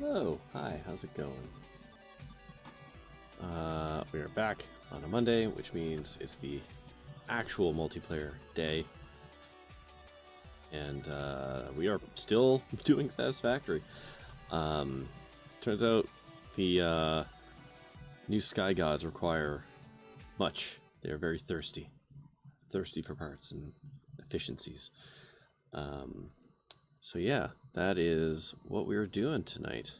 Hello, hi, how's it going? We are back on a Monday, which means it's the actual multiplayer day. And we are still doing Satisfactory. Turns out the new Sky Gods require much. They are very thirsty. Thirsty for parts and efficiencies. So yeah, that is what we're doing tonight.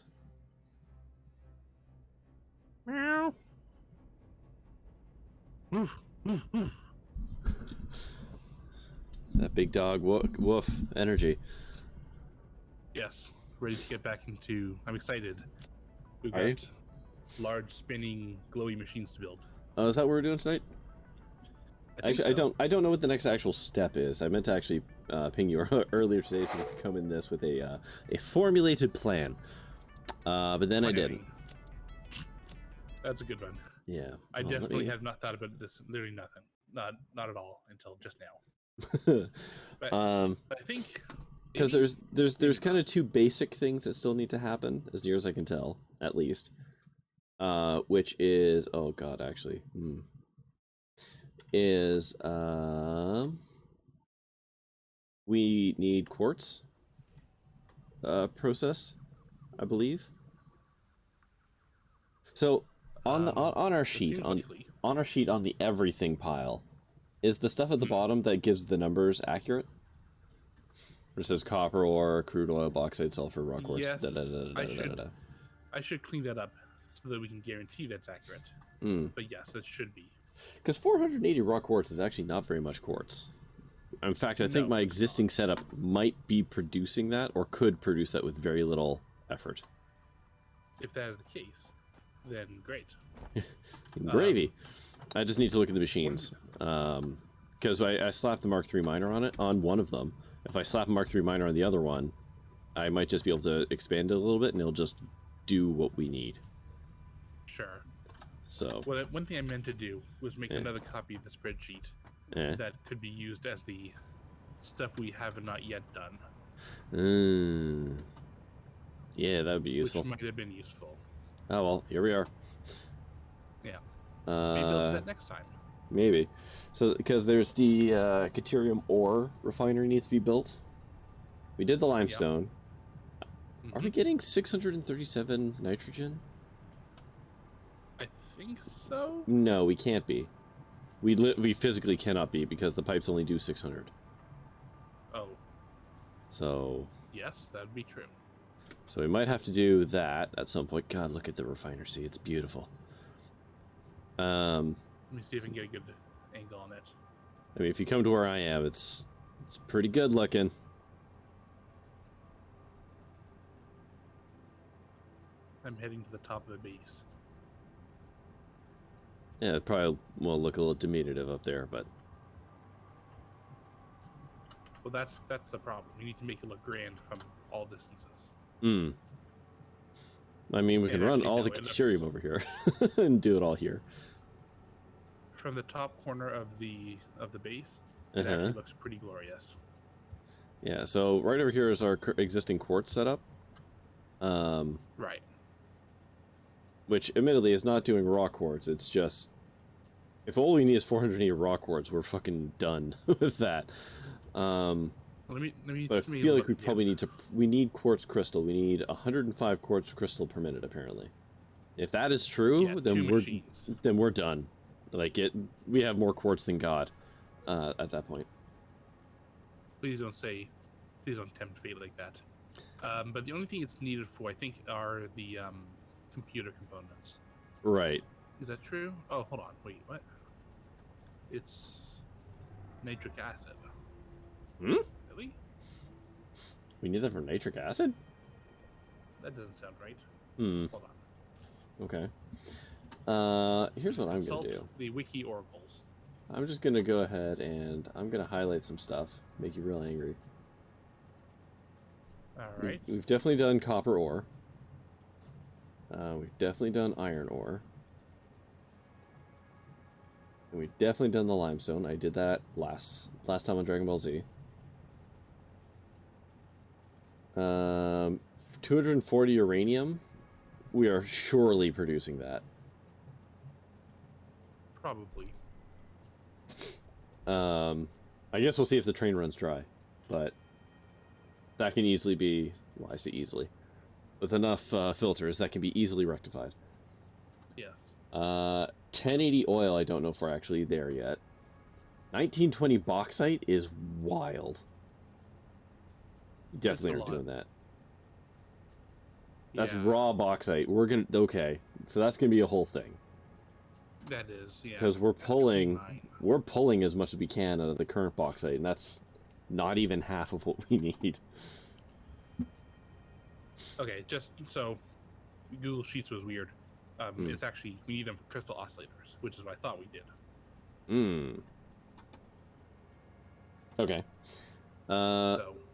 Meow. That big dog woof energy. Yes, ready to get back into. I'm excited. We've Are you? got large spinning glowy machines to build. Oh, is that what we're doing tonight? Actually, so. I don't know what the next actual step is. I meant to actually ping you earlier today so we could come in this with a formulated plan. But then I didn't. That's a good one. Yeah. I definitely have not thought about this. Literally nothing. Not at all until just now. But I think because there's kind of two basic things that still need to happen, as near as I can tell, at least. Which is we need quartz process, I believe. So on our sheet on our sheet on the everything pile, is the stuff at the bottom that gives the numbers accurate? It says copper ore, crude oil, bauxite, sulfur, rock quartz. Yes, I should clean that up so that we can guarantee that's accurate. But yes, that should be. Because 480 raw quartz is actually not very much quartz. In fact, I think my existing setup might be producing that, or could produce that with very little effort. If that is the case, then great. Gravy. I just need to look at the machines. Because I slapped the Mark III miner on one of them. If I slap a Mark III miner on the other one, I might just be able to expand it a little bit, and it'll just do what we need. Sure. So. Well, one thing I meant to do was make another copy of the spreadsheet that could be used as the stuff we have not yet done. Yeah, that would be useful. Which might have been useful. Oh well, here we are. Yeah. Maybe I'll do that next time. Maybe. So, because there's the Caterium ore refinery needs to be built. We did the limestone. Yep. Are we getting 637 nitrogen? I think so. No, we can't be. We physically cannot be because the pipes only do 600. Oh. So. Yes, that would be true. So we might have to do that at some point. God, look at the Refinersea. It's beautiful. Let me see if I can get a good angle on it. I mean, if you come to where I am, it's pretty good looking. I'm heading to the top of the base. Yeah, it probably will look a little diminutive up there, but... Well, that's the problem. We need to make it look grand from all distances. I mean, we can run all the Caterium over here and do it all here. From the top corner of the base, it actually looks pretty glorious. Yeah, so right over here is our existing quartz setup. Right. Which, admittedly, is not doing raw quartz. It's just... If all we need is 480 raw quartz, we're fucking done with that. Let me but I feel like we probably need to... We need quartz crystal. We need 105 quartz crystal per minute, apparently. If that is true, then we're done. Like, we have more quartz than God at that point. Please don't tempt fate like that. But the only thing it's needed for, I think, are the computer components. Right. Is that true? Oh, hold on. Wait, what? It's nitric acid. Really? We need that for nitric acid? That doesn't sound right. Hold on. Okay. Here's what I'm going to do. The wiki oracles. I'm just going to go ahead and I'm going to highlight some stuff. Make you real angry. Alright. We've definitely done copper ore. We've definitely done iron ore. And we've definitely done the limestone. I did that last time on Dragon Ball Z. 240 uranium. We are surely producing that. Probably. I guess we'll see if the train runs dry, but that can easily be, well, I say easily, with enough filters that can be easily rectified. Yes. 1080 oil, I don't know if we're actually there yet. 1920 bauxite is wild. Definitely aren't doing that. That's raw bauxite. We're gonna, okay, so that's gonna be a whole thing. That is, yeah. Because we're pulling as much as we can out of the current bauxite, and that's not even half of what we need. Okay, just so Google Sheets was weird. It's actually, we need them for crystal oscillators, which is what I thought we did. Okay.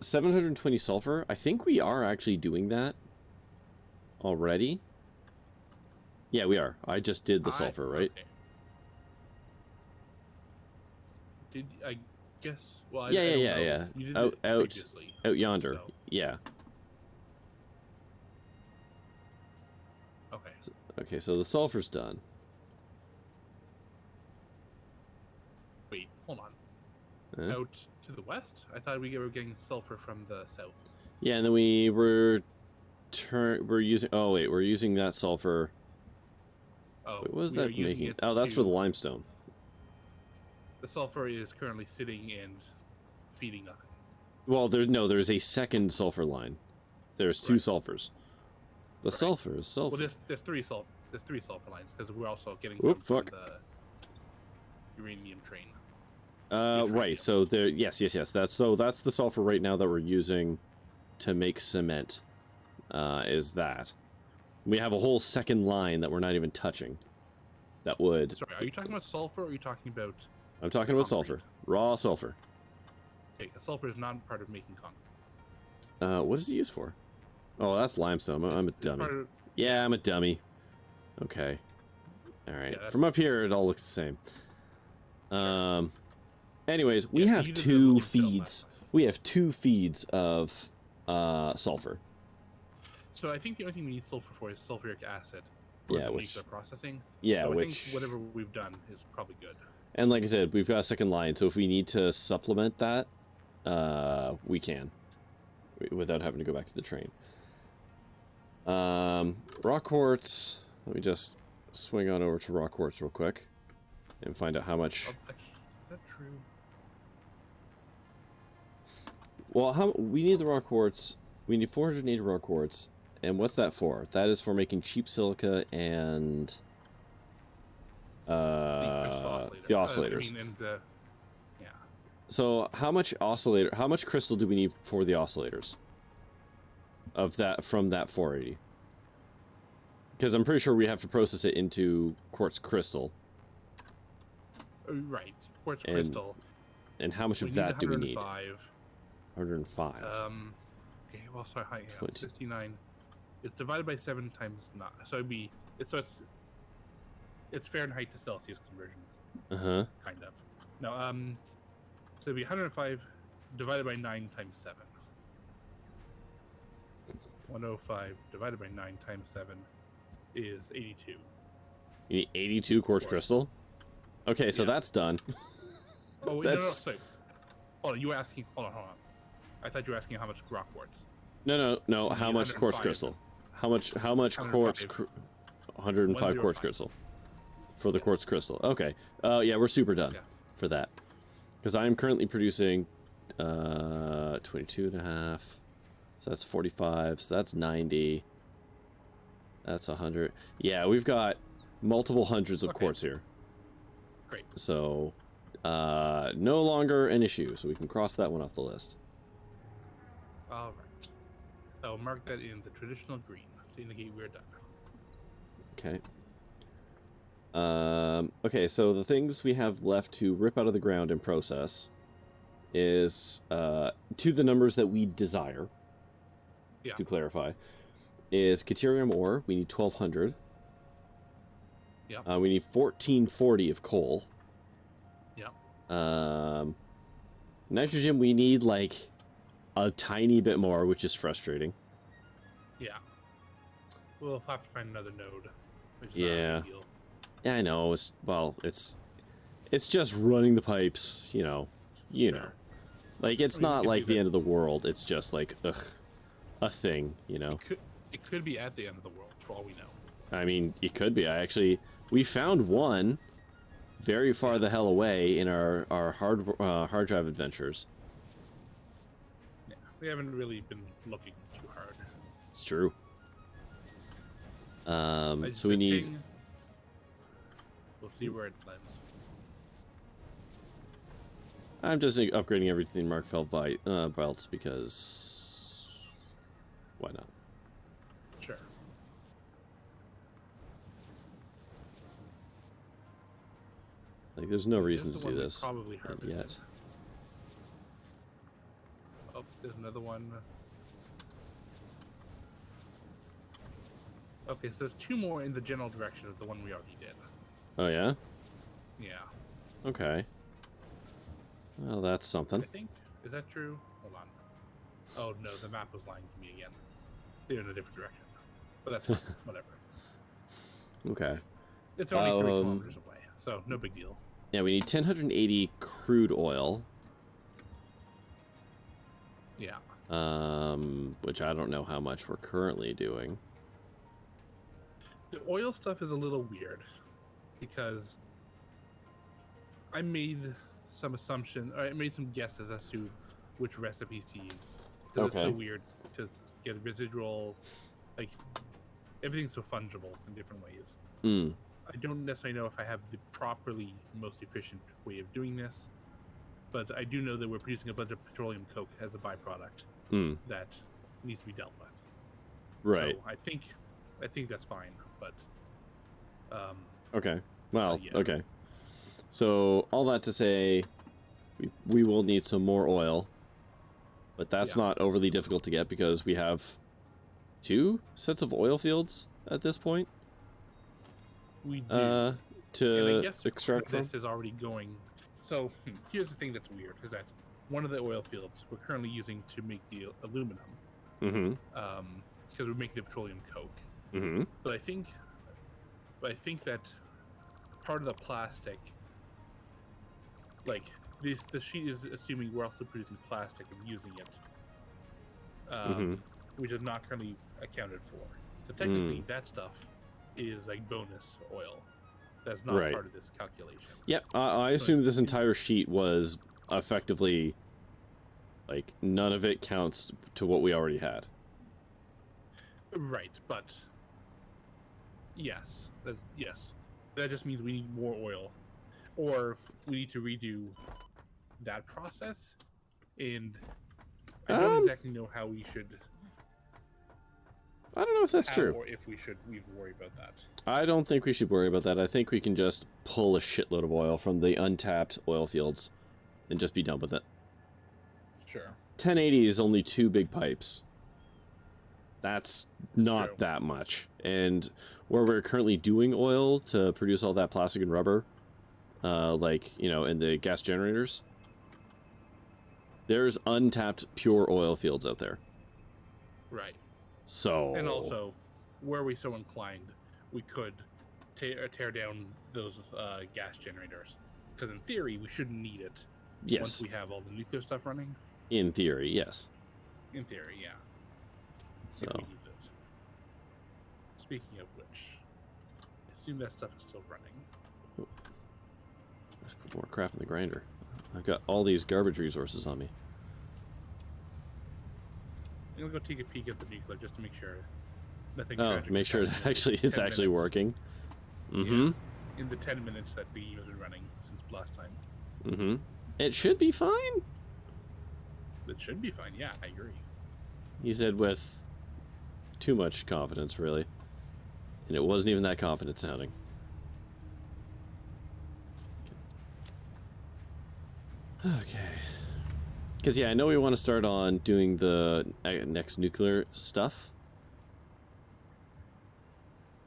720 sulfur. I think we are actually doing that already. Yeah, we are. I just did the sulfur, right? Okay. Did I guess? Well, Yeah. You did it previously, out yonder. so. Yeah. Okay. Okay, so the sulfur's done. Wait, hold on. Out to the west? I thought we were getting sulfur from the south. Yeah, and then we're using. Oh wait, we're using that sulfur. Oh, what was that making? Oh, that's for the limestone. The sulfur is currently sitting and feeding nothing. Well, there's a second sulfur line. There's two sulfurs. The sulfur is sulfur. Well, there's three sulfur lines because we're also getting some from the uranium train. Right. So there. Yes. That's the sulfur right now that we're using to make cement. Is that we have a whole second line that we're not even touching. That would. Sorry, are you talking about sulfur or are you talking about? I'm talking about sulfur. Raw sulfur. Okay, because sulfur is not part of making concrete. What is it used for? Oh, that's limestone. I'm a dummy. Yeah, I'm a dummy. Okay. All right. Yeah, from up here, it all looks the same. Anyways, we have two feeds. We have two feeds of sulfur. So I think the only thing we need sulfur for is sulfuric acid. Yeah, nuclear processing. Yeah, so I think whatever we've done is probably good. And like I said, we've got a second line, so if we need to supplement that, we can, without having to go back to the train. Raw quartz. Let me just swing on over to raw quartz real quick and find out how much. Is that true? Well, we need the raw quartz. We need 480 raw quartz. And what's that for? That is for making cheap silica and the oscillators. Yeah. So how much crystal do we need for the oscillators? Of that, from that 480? Because I'm pretty sure we have to process it into quartz crystal. Right, quartz crystal. And how much of that do we need? 105. Okay, well, sorry, 69. It's divided by 7 times 9. So it'd be it's Fahrenheit to Celsius conversion. Kind of. No, so it'd be 105 divided by 9 times 7. 105 divided by 9 times 7 is 82. You need 82 quartz crystal? Okay, so that's done. Oh, that's... no, sorry. Hold on, you were asking... Hold on. I thought you were asking how much rock quartz. No, how much quartz crystal? How much quartz... 105 quartz crystal. For the quartz crystal. Okay. Yeah, we're super done for that. Because I am currently producing 22.5. So that's 45. So that's 90. That's 100. Yeah, we've got multiple hundreds of quartz here. Great. So, no longer an issue. So we can cross that one off the list. All right. I'll mark that in the traditional green to indicate we're done. Okay. Okay, so the things we have left to rip out of the ground and process is, to the numbers that we desire, to clarify, is Caterium ore. We need 1,200. Yeah. We need 1,440 of coal. Yeah. Nitrogen, we need, like, a tiny bit more, which is frustrating. Yeah. We'll have to find another node. Which is not a Yeah. big deal. Yeah, I know. It's just running the pipes, you know. Sure. Like, it's I mean, we not could like do the that. end of the world. It's just like, ugh, a thing, you know. It could be at the end of the world, for all we know. I mean, it could be. We found one very far the hell away in our hard drive adventures. Yeah, we haven't really been looking too hard. It's true. I just So we said need. ping. We'll see where it lands. I'm just upgrading everything Mark Felt belts because why not? Sure. Like, there's no reason There's to the do one we this probably harvested. yet. Oh, there's another one. Okay, so there's two more in the general direction of the one we already did. Oh yeah. Yeah, Okay. Well, that's something. I think. Is that true? Hold on. Oh no, the map was lying to me again. They're in a different direction. But that's fine. Whatever. Okay. It's only 3 kilometers away, so no big deal. Yeah, we need 1080 crude oil. Yeah. Which I don't know how much we're currently doing. The oil stuff is a little weird because I made some assumption, or I made some guesses as to which recipes to use. So Okay. It's so weird to get residuals, like everything's so fungible in different ways. Hmm. I don't necessarily know if I have the properly most efficient way of doing this, but I do know that we're producing a bunch of petroleum coke as a byproduct Hmm. that needs to be dealt with. Right. So I think that's fine, but Okay. Well, yeah. okay. So, all that to say, we will need some more oil. But that's Yeah. not overly difficult to get because we have 2 sets of oil fields at this point. we do. To And I guess extract from. this is already going. So here's the thing that's weird: is that one of the oil fields we're currently using to make the aluminum, Mm-hmm. because we're making the petroleum coke. Mm-hmm. But I think that part of the plastic, like the sheet is assuming we're also producing plastic and using it, which is not currently accounted for. So technically, that stuff is like bonus oil. That's not Right. part of this calculation. Yep. I assume this entire sheet was effectively, like, none of it counts to what we already had. Right, but yes, that just means we need more oil, or we need to redo that process. And I don't exactly know how we should. I don't know if that's true. Or if we should even worry about that. I don't think we should worry about that. I think we can just pull a shitload of oil from the untapped oil fields and just be done with it. Sure. 1080 is only 2 big pipes. That's not true. that much. And where we're currently doing oil to produce all that plastic and rubber, like, you know, in the gas generators, there's untapped pure oil fields out there. Right. So... And also, were we so inclined, we could tear down those gas generators. Because in theory, we shouldn't need it Yes. once we have all the nuclear stuff running. In theory, yes. In theory, yeah. So... If we need it. Speaking of which, I assume that stuff is still running. Let's put more crap in the grinder. I've got all these garbage resources on me. I'm gonna go take a peek at the nuclear just to make sure nothing. Oh, tragic make sure happens it actually in is 10 actually minutes. working. Mm-hmm. Yeah, in the 10 minutes that the game has been running since last time. Mm-hmm. It should be fine. It should be fine. Yeah, I agree. He said with too much confidence, really. And it wasn't even that confident sounding. Okay. Because, yeah, I know we want to start on doing the next nuclear stuff.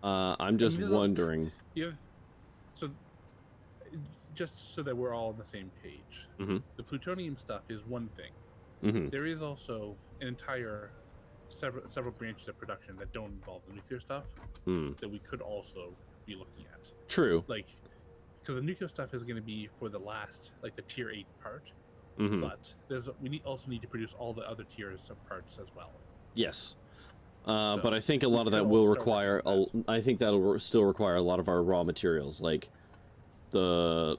I'm just there's also- wondering... You have, so just so that we're all on the same page, Mm-hmm. the plutonium stuff is one thing. Mm-hmm. There is also an entire several branches of production that don't involve the nuclear stuff that we could also be looking at. True. Like, because the nuclear stuff is going to be for the last, like the tier 8 part, but we also need to produce all the other tiers of parts as well. Yes. So but I think a lot of that will require. I think that'll still require a lot of our raw materials, like the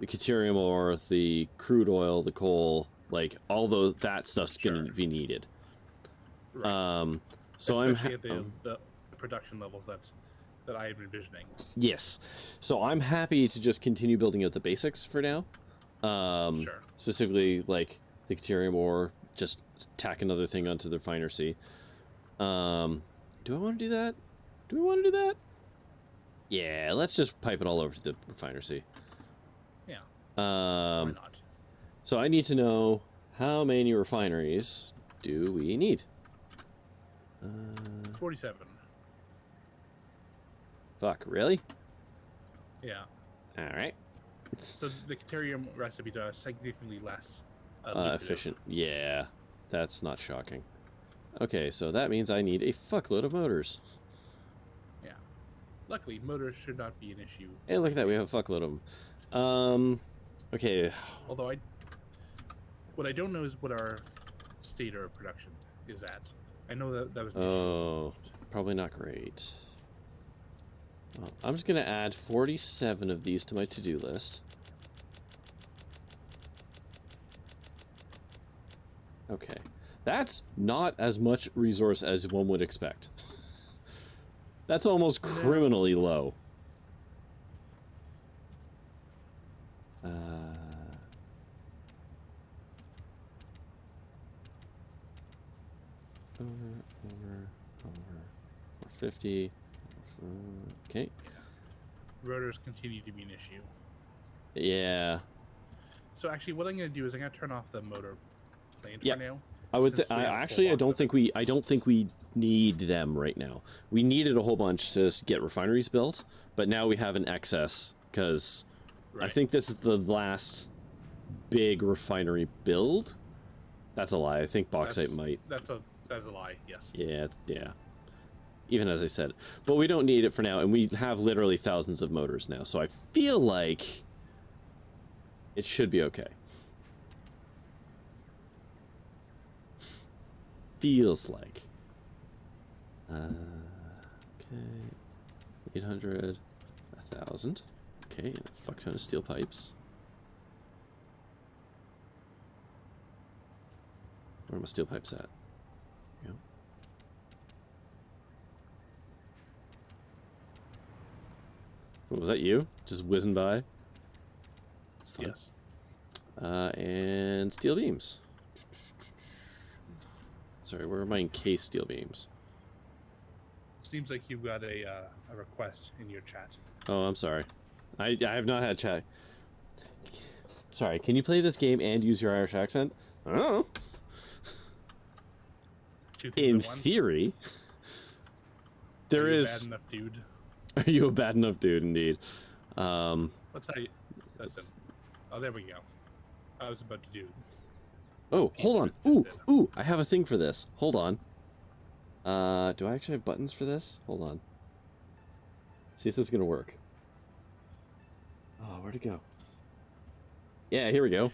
Caterium ore, the crude oil, the coal, like all that stuff's gonna be needed. Right. So especially at the production levels that I am envisioning. Yes. So I'm happy to just continue building out the basics for now. Sure. Specifically, like the Caterium ore, just tack another thing onto the Refinersea. Do I want to do that? Do we want to do that? Yeah, let's just pipe it all over to the Refinersea. Yeah. Why not? So I need to know how many refineries do we need? 47. Fuck, really? Yeah. Alright. So the Caterium recipes are significantly less efficient. Yeah, that's not shocking. Okay, so that means I need a fuckload of motors. Yeah. Luckily, motors should not be an issue. Hey, look at that, we have a fuckload of them. Okay. Although what I don't know is what our stator production is at. I know that was an issue. Probably not great. Well, I'm just gonna add 47 of these to my to-do list. Okay. That's not as much resource as one would expect. That's almost criminally low. Over 50. Okay. Yeah. Rotors continue to be an issue. Yeah. So actually, what I'm going to do is I'm going to turn off the motor plane for now. I would. Actually, I don't think we need them right now. We needed a whole bunch to get refineries built, but now we have an excess because I think this is the last big refinery build. That's a lie. I think bauxite might. That's a lie. Yes. Yeah. Yeah. Even as I said, but we don't need it for now, and we have literally thousands of motors now, so I feel like it should be okay. Feels like. Okay. 800, 1,000. Okay, and a fuck ton of steel pipes. Where are my steel pipes at? Yeah. Oh, was that you? Just whizzing by? That's fun. Yes. And steel beams. Sorry, where are my encased steel beams? Seems like you've got a request in your chat. Oh, I'm sorry. I have not had chat. Sorry, can you play this game and use your Irish accent? I don't know. In theory. There is... Bad enough dude. Are you a bad enough dude, indeed? Let's tell you. Listen. Oh, there we go. I was about to do... Oh, hold on. Ooh, I have a thing for this. Hold on. Do I actually have buttons for this? Hold on. See if this is gonna work. Oh, where'd it go? Yeah, here we go.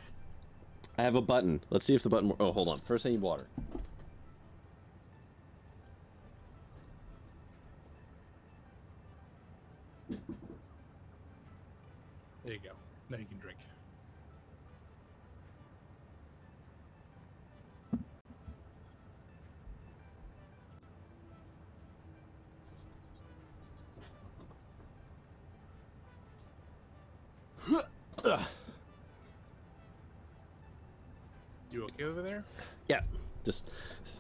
I have a button. Let's see if the button... Oh, hold on. First I need water. There you go. Now you can drink. You okay over there? Yeah, just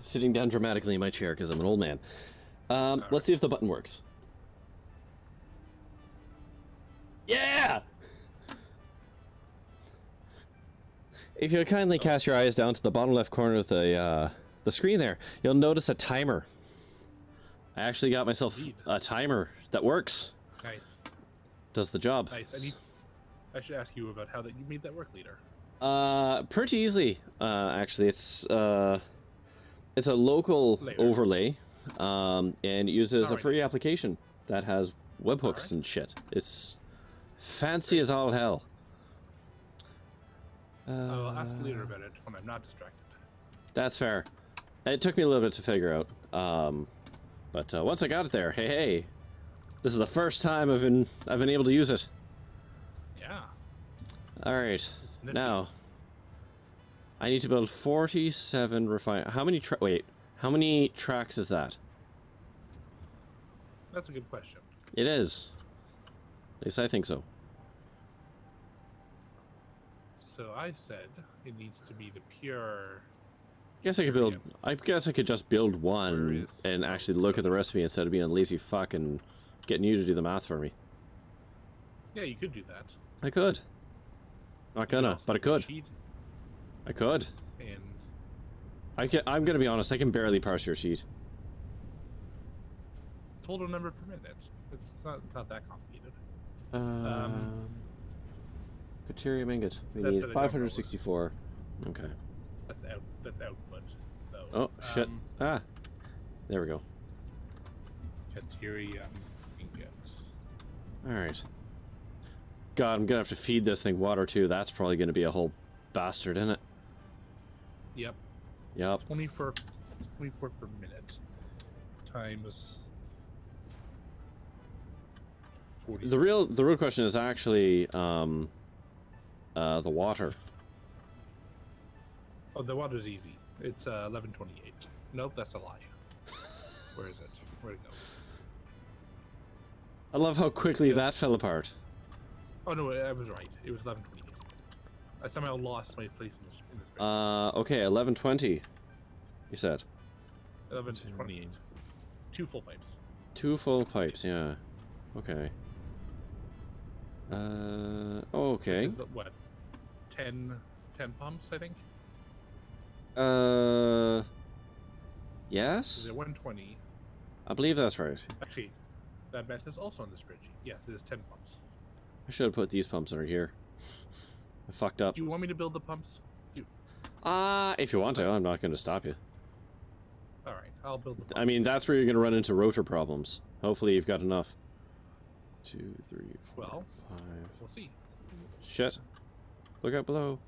sitting down dramatically in my chair because I'm an old man. Let's see if the button works. Yeah! If you'll kindly cast your eyes down to the bottom left corner of the screen there, you'll notice a timer. I actually got myself a timer that works. Nice. Does the job. Nice. I should ask you about how that you made that work, leader. Pretty easily. Actually, it's It's a local Later. overlay, and it uses a Alright. free application that has webhooks Alright. and shit. It's fancy as all hell. I'll ask you later about it when I'm not distracted. That's fair. It took me a little bit to figure out, but once I got it there, hey, this is the first time I've been able to use it. Yeah. All right, It's nifty. now I need to build 47 refine. How many how many tracks is that? That's a good question. It is. At least I think so. So I said it needs to be the pure. I guess I could just build Where one is- and actually look at the recipe instead of being a lazy fuck and getting you to do the math for me. Yeah, you could do that. I could. Not gonna, but I could. Cheat I could. and I'm gonna be honest, I can barely parse your sheet. total number per minute. It's not that complicated. Caterium ingot. We That's need what I don't 564. Okay. That's output. Though. Oh, shit. There we go. Caterium ingots. Alright. God, I'm gonna have to feed this thing water too. That's probably gonna be a whole bastard, isn't it? Yep. Yep. 24 per minute times 40. The real question is actually the water. Oh, the water's easy. It's 1128. Nope, that's a lie. Where is it? Where'd it go? I love how quickly Yes. that fell apart. Oh no, I was right. It was 1128. I somehow lost my place in the spreadsheet. Okay, 1120. You said 1128. 2 full pipes. 2 full pipes. Yeah. Okay. Okay. Which is, what? 10 pumps, I think. Yes. Is it 120? I believe that's right. Actually, that math is also on the spreadsheet. Yes, it is 10 pumps. I should have put these pumps under here. I fucked up. Do you want me to build the pumps? If you want to, I'm not going to stop you. All right, I'll build the pumps. I mean, that's where you're going to run into rotor problems. Hopefully, you've got enough. 2, 3, 4, Well, 5. we'll see. Shit. Look out below.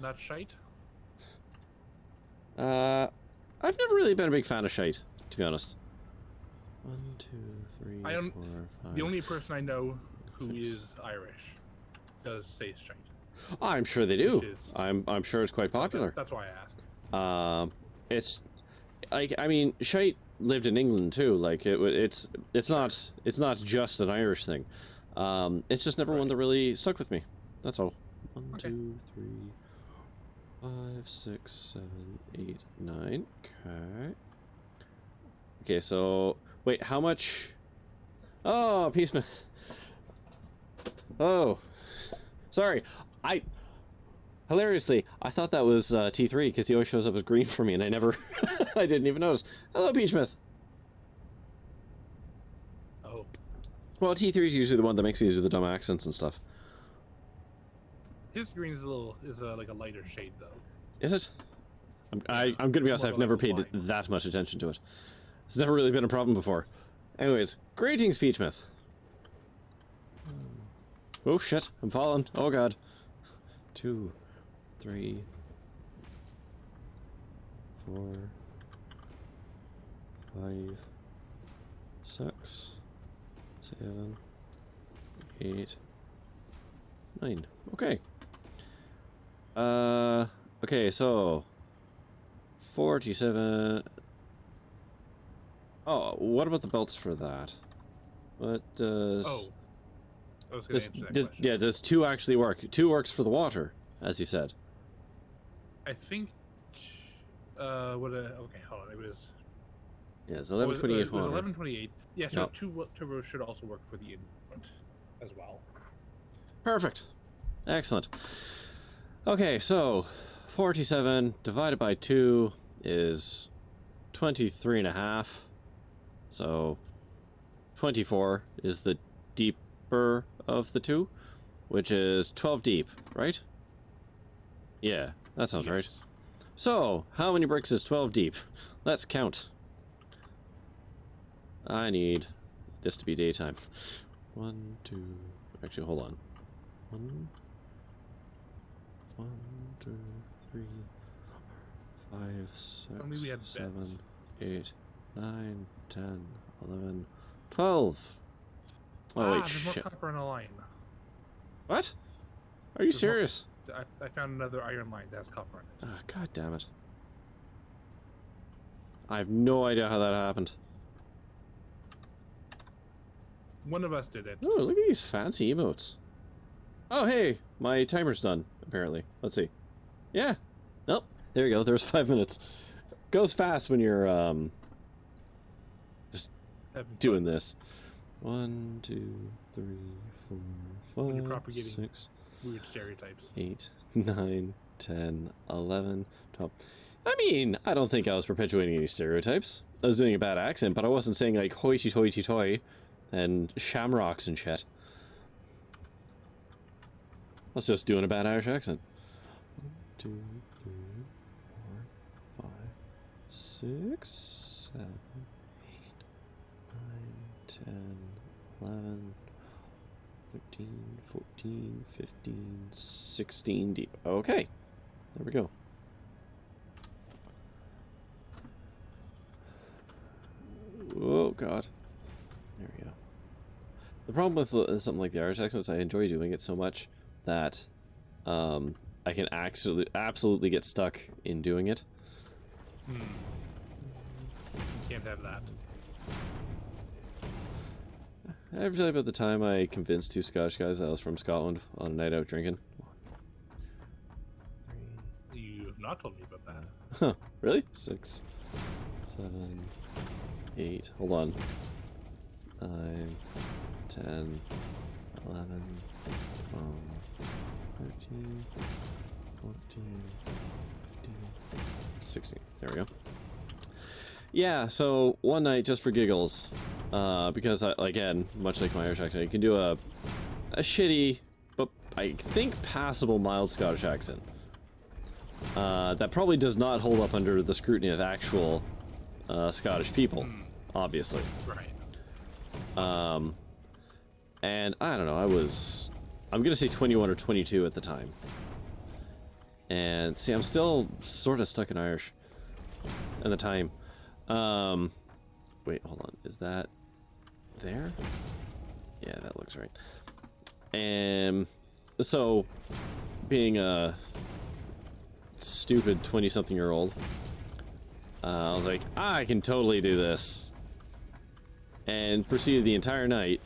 Not shite. I've never really been a big fan of shite, to be honest. 1, 2, 3, I don't- 4, 5. The only person I know who 6. is Irish does say shite. I'm sure they do. Which is- I'm sure it's quite popular. That's why I asked. It's like, I mean, shite lived in England too. Like it's not just an Irish thing. It's just never one that really stuck with me. That's all. 1, Okay. 2, 3, 5, 6, 7, 8, 9. Okay. Okay, so wait, how much? Oh, Peacemith. Oh, sorry. Hilariously, I thought that was T3 because he always shows up as green for me, and I never, I didn't even notice. Hello, Peachmith. Oh, Well, T3 is usually the one that makes me do the dumb accents and stuff. his green is like a lighter shade though. Is it? I'm gonna be honest. More I've never like paid wine. that much attention to it. It's never really been a problem before. Anyways, greetings, Peachmith. Oh shit, I'm falling. Oh god. 2, 3, 4, 5, 6, 7, 8, 9. Okay. Okay, so 47. Oh, what about the belts for that? What does Oh, I was gonna answer that question. yeah, does 2 actually work? 2 works for the water, as you said. I think. Okay, hold on. It was. Yeah, it's It was 1128 water. 1128. Yeah, so Yep. 2 turbos should also work for the input as well. Perfect. Excellent. Okay, so 47 divided by 2 is 23.5. So 24 is the deeper of the 2, which is 12 deep, right? Yeah, that sounds right. Yes. So, how many bricks is 12 deep? Let's count. I need this to be daytime. 1, 2... Actually, hold on. 1, 2, 3, 4, 5, 6, 7, 8, 9, 10, 11, 12. Oh, wait, there's shit. more copper on a line. What? Are you serious? I found another iron line that has copper on it. Oh, God damn it. I have no idea how that happened. One of us did it. Oh, look at these fancy emotes. Oh, hey, my timer's done, apparently. Let's see. Yeah. Nope. There you go. There's 5 minutes. Goes fast when you're, just doing this. 1, 2, 3, 4, 5, When you're propagating 6, weird stereotypes. 8, 9, 10, 11, 12. I mean, I don't think I was perpetuating any stereotypes. I was doing a bad accent, but I wasn't saying, like, hoity-toity-toy and shamrocks and shit. I was just doing a bad Irish accent. 1, 2, 3, 4, 5, 6, 7, 8, 9, 10, 11, 13, 14, 15, 16 deep. Okay. There we go. Oh, God. There we go. The problem with something like the Irish accent is I enjoy doing it so much that I can absolutely get stuck in doing it. You can't have that. I ever tell you about the time I convinced 2 Scottish guys that I was from Scotland on a night out drinking? You have not told me about that. Huh, really? 6, 7, 8, hold on. 9, 10, 11, 12, 13, 14, 15, 16. There we go. Yeah, so one night, just for giggles, because, again, much like my Irish accent, you can do a shitty, but I think passable mild Scottish accent. That probably does not hold up under the scrutiny of actual Scottish people, obviously. Right. And I don't know, I'm gonna say 21 or 22 at the time. And see, I'm still sort of stuck in Irish at the time. Wait, hold on, is that there? Yeah, that looks right. And so, being a stupid 20-something-year-old, I was like, I can totally do this. And proceeded the entire night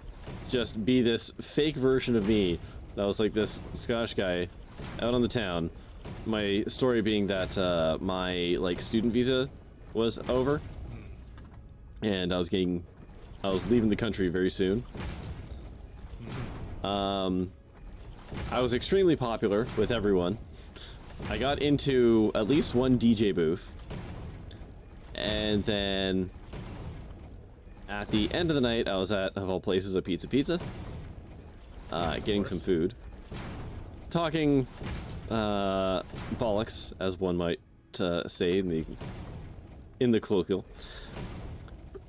just be this fake version of me that was like this Scottish guy out on the town. My story being that my like student visa was over and I was leaving the country very soon. I was extremely popular with everyone. I got into at least one DJ booth, and then at the end of the night, I was at, of all places, a Pizza, getting some food, talking bollocks, as one might say in the colloquial,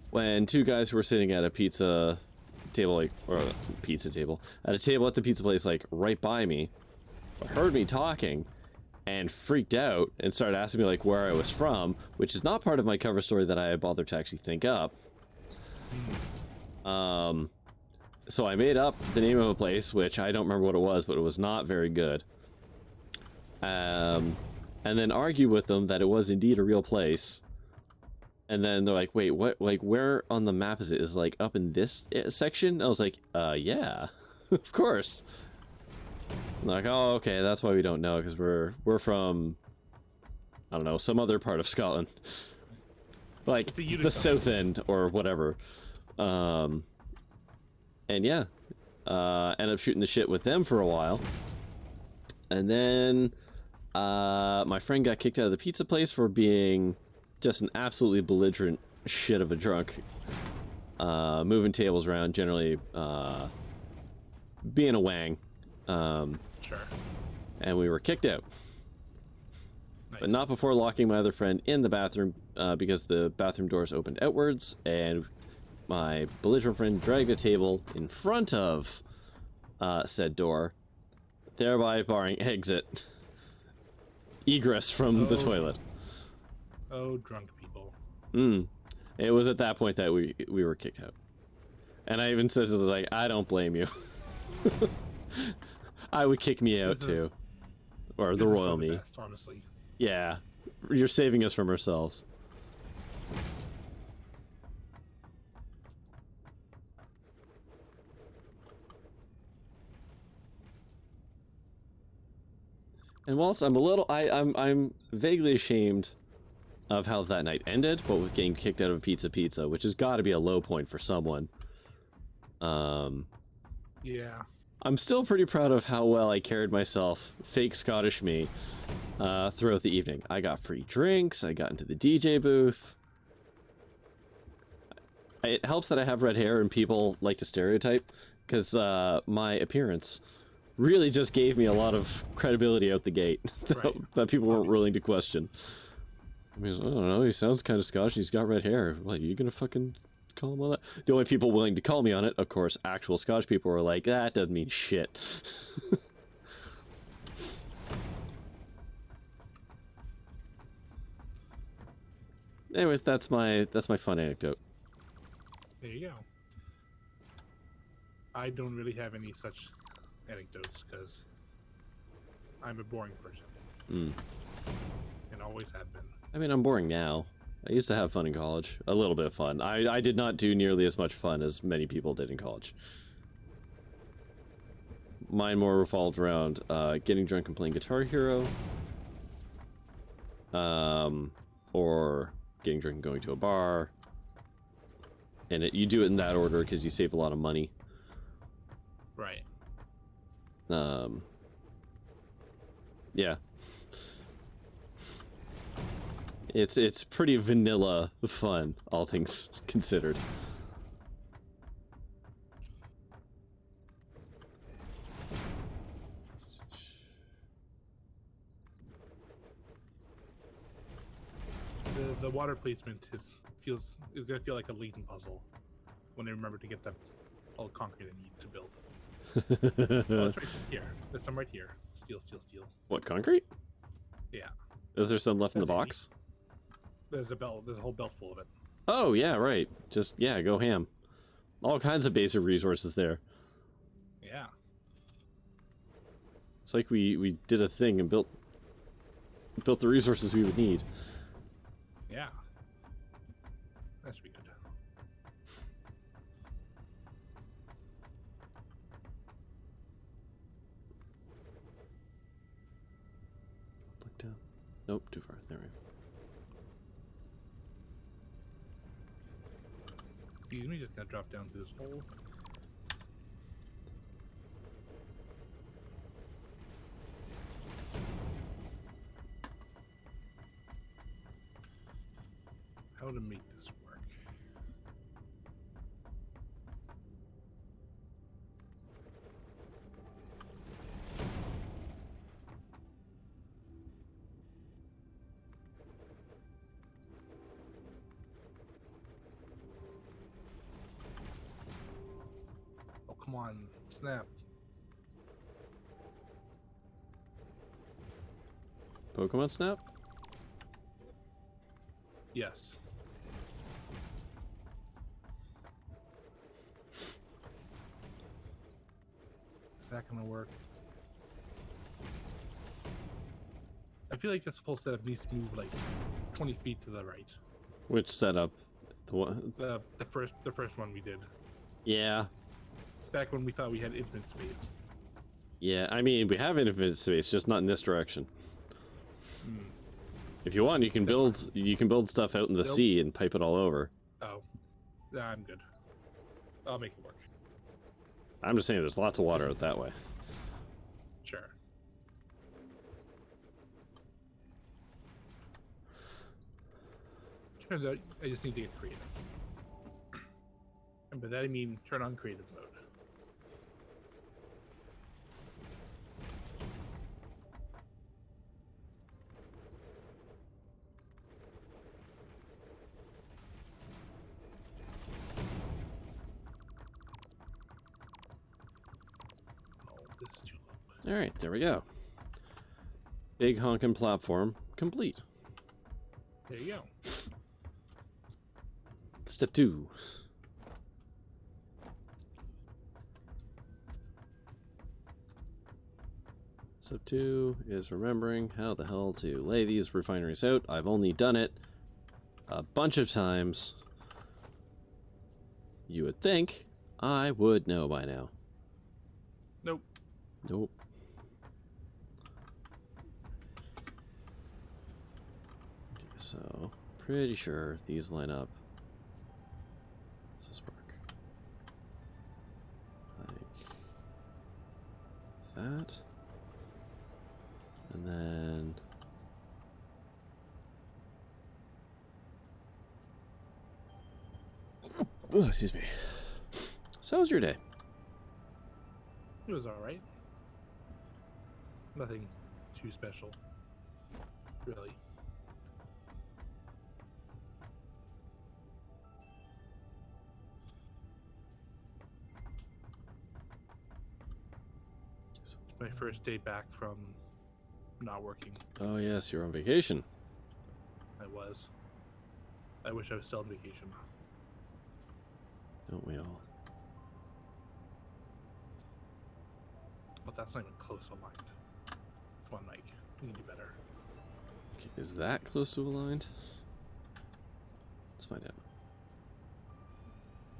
when 2 guys who were sitting at a pizza table, at a table at the pizza place, like right by me, heard me talking and freaked out and started asking me like where I was from, which is not part of my cover story that I bothered to actually think up. So I made up the name of a place, which I don't remember what it was, but it was not very good. And then argued with them that it was indeed a real place. And then they're like, wait, what, like, where on the map is it? Is it, like, up in this section? I was like, yeah, of course. I'm like, oh, okay, that's why we don't know, because we're from, I don't know, some other part of Scotland. Like, the South End, or whatever. And yeah, ended up shooting the shit with them for a while. And then, my friend got kicked out of the pizza place for being just an absolutely belligerent shit of a drunk. Moving tables around, generally, being a wang. Sure. And we were kicked out. but not before locking my other friend in the bathroom because the bathroom doors opened outwards, and my belligerent friend dragged a table in front of said door, thereby barring egress from the toilet. Oh, drunk people. It was at that point that we were kicked out. And I even said to them, like, I don't blame you. I would kick me out too. Or the royal me. Best, honestly. Yeah. You're saving us from ourselves. And whilst I'm a little, I'm vaguely ashamed of how that night ended, but with getting kicked out of Pizza, which has got to be a low point for someone. Yeah. I'm still pretty proud of how well I carried myself, fake Scottish me, throughout the evening. I got free drinks, I got into the DJ booth. It helps that I have red hair and people like to stereotype, because my appearance really just gave me a lot of credibility out the gate that people weren't willing to question. I mean, I don't know, he sounds kind of Scottish, he's got red hair. What, are you gonna fucking call him on that? The only people willing to call me on it, of course, actual Scottish people were like, that doesn't mean shit. Anyways, that's my fun anecdote. There you go. I don't really have any such anecdotes because I'm a boring person. And always have been. I mean, I'm boring now. I used to have fun in college. A little bit of fun. I did not do nearly as much fun as many people did in college. Mine more revolved around getting drunk and playing Guitar Hero. Or getting drunk and going to a bar. And you do it in that order because you save a lot of money. Right. Yeah. It's pretty vanilla fun, all things considered. The water placement is gonna feel like a Legion puzzle when they remember to get all the concrete they need to build. Oh, it's right here. There's some right here. Steel. What, concrete? Yeah. Is there some left in the box? There's a whole belt full of it. Oh, yeah, right. Just, yeah, go ham. All kinds of basic resources there. Yeah. It's like we did a thing and built the resources we would need. Yeah. That should be good. Look down. Nope, too far. There we go. Excuse me, just gonna drop down through this hole. How to make this work? Oh, come on, snap. Pokemon Snap? Yes. Is that gonna work? I feel like this whole setup needs to move like 20 feet to the right. Which setup? The one? The first one we did. Yeah. Back when we thought we had infinite space. Yeah, I mean, we have infinite space, just not in this direction. If you want, you can build stuff out in the sea and pipe it all over. Oh. Nah, I'm good. I'll make it work. I'm just saying there's lots of water out that way. Sure. Turns out I just need to get creative. And by that I mean turn on creative mode. Alright, there we go. Big honkin' platform complete. There you go. Step 2. Step 2 is remembering how the hell to lay these refineries out. I've only done it a bunch of times. You would think I would know by now. Nope. Nope. Okay, so pretty sure these line up. Does this work? Like that. And then oh, excuse me. So how was your day? It was alright. Nothing too special. Really. It's my first day back from not working. Oh yes, you're on vacation. I was. I wish I was still on vacation. Don't we all? But that's not even close aligned. Come on, Mike. You can do better. Okay, is that close to aligned? Let's find out.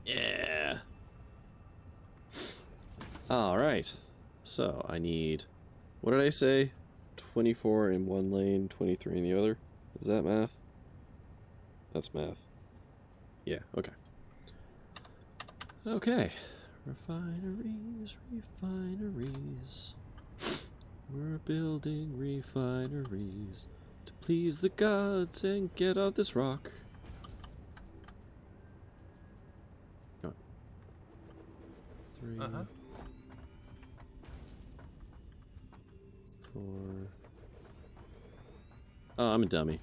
Yeah. All right. So I need. What did I say? 24 in one lane, 23 in the other. Is that math? That's math. Yeah. Okay. Okay. Refineries, refineries. We're building refineries to please the gods and get off this rock. Go on. 3, 4. Oh, I'm a dummy.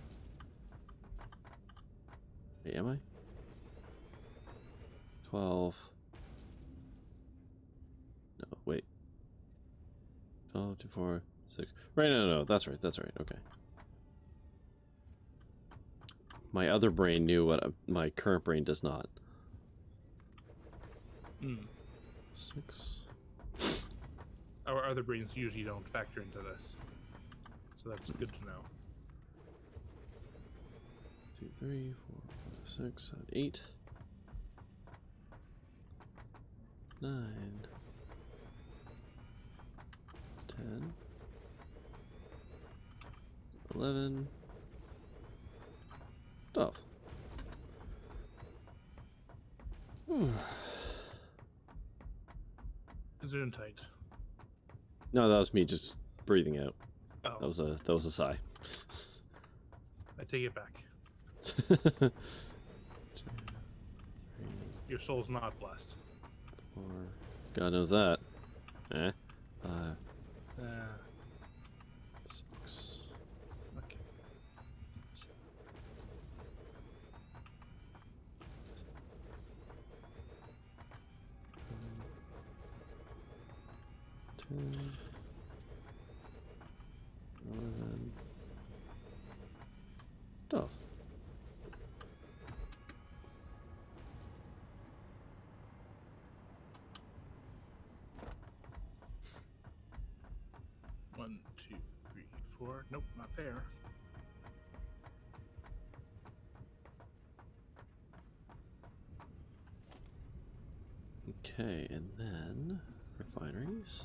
Wait, am I? 12. No, wait. 12, 2, 4, 6. Right, no, that's right, okay. My other brain knew what my current brain does not. 6. Our other brains usually don't factor into this. So that's good to know. 2, 3, 4, 5, 6, 7, 8. 9. 10. 11. 12. Is it in tight? No, that was me just breathing out. Oh, That was a sigh. I take it back. 2, 3, Your soul's not blessed. 4. God knows that. 5, Uh, 6. okay. 10, 11, 12. One, two, three, four. Nope, not there. Okay, and then refineries.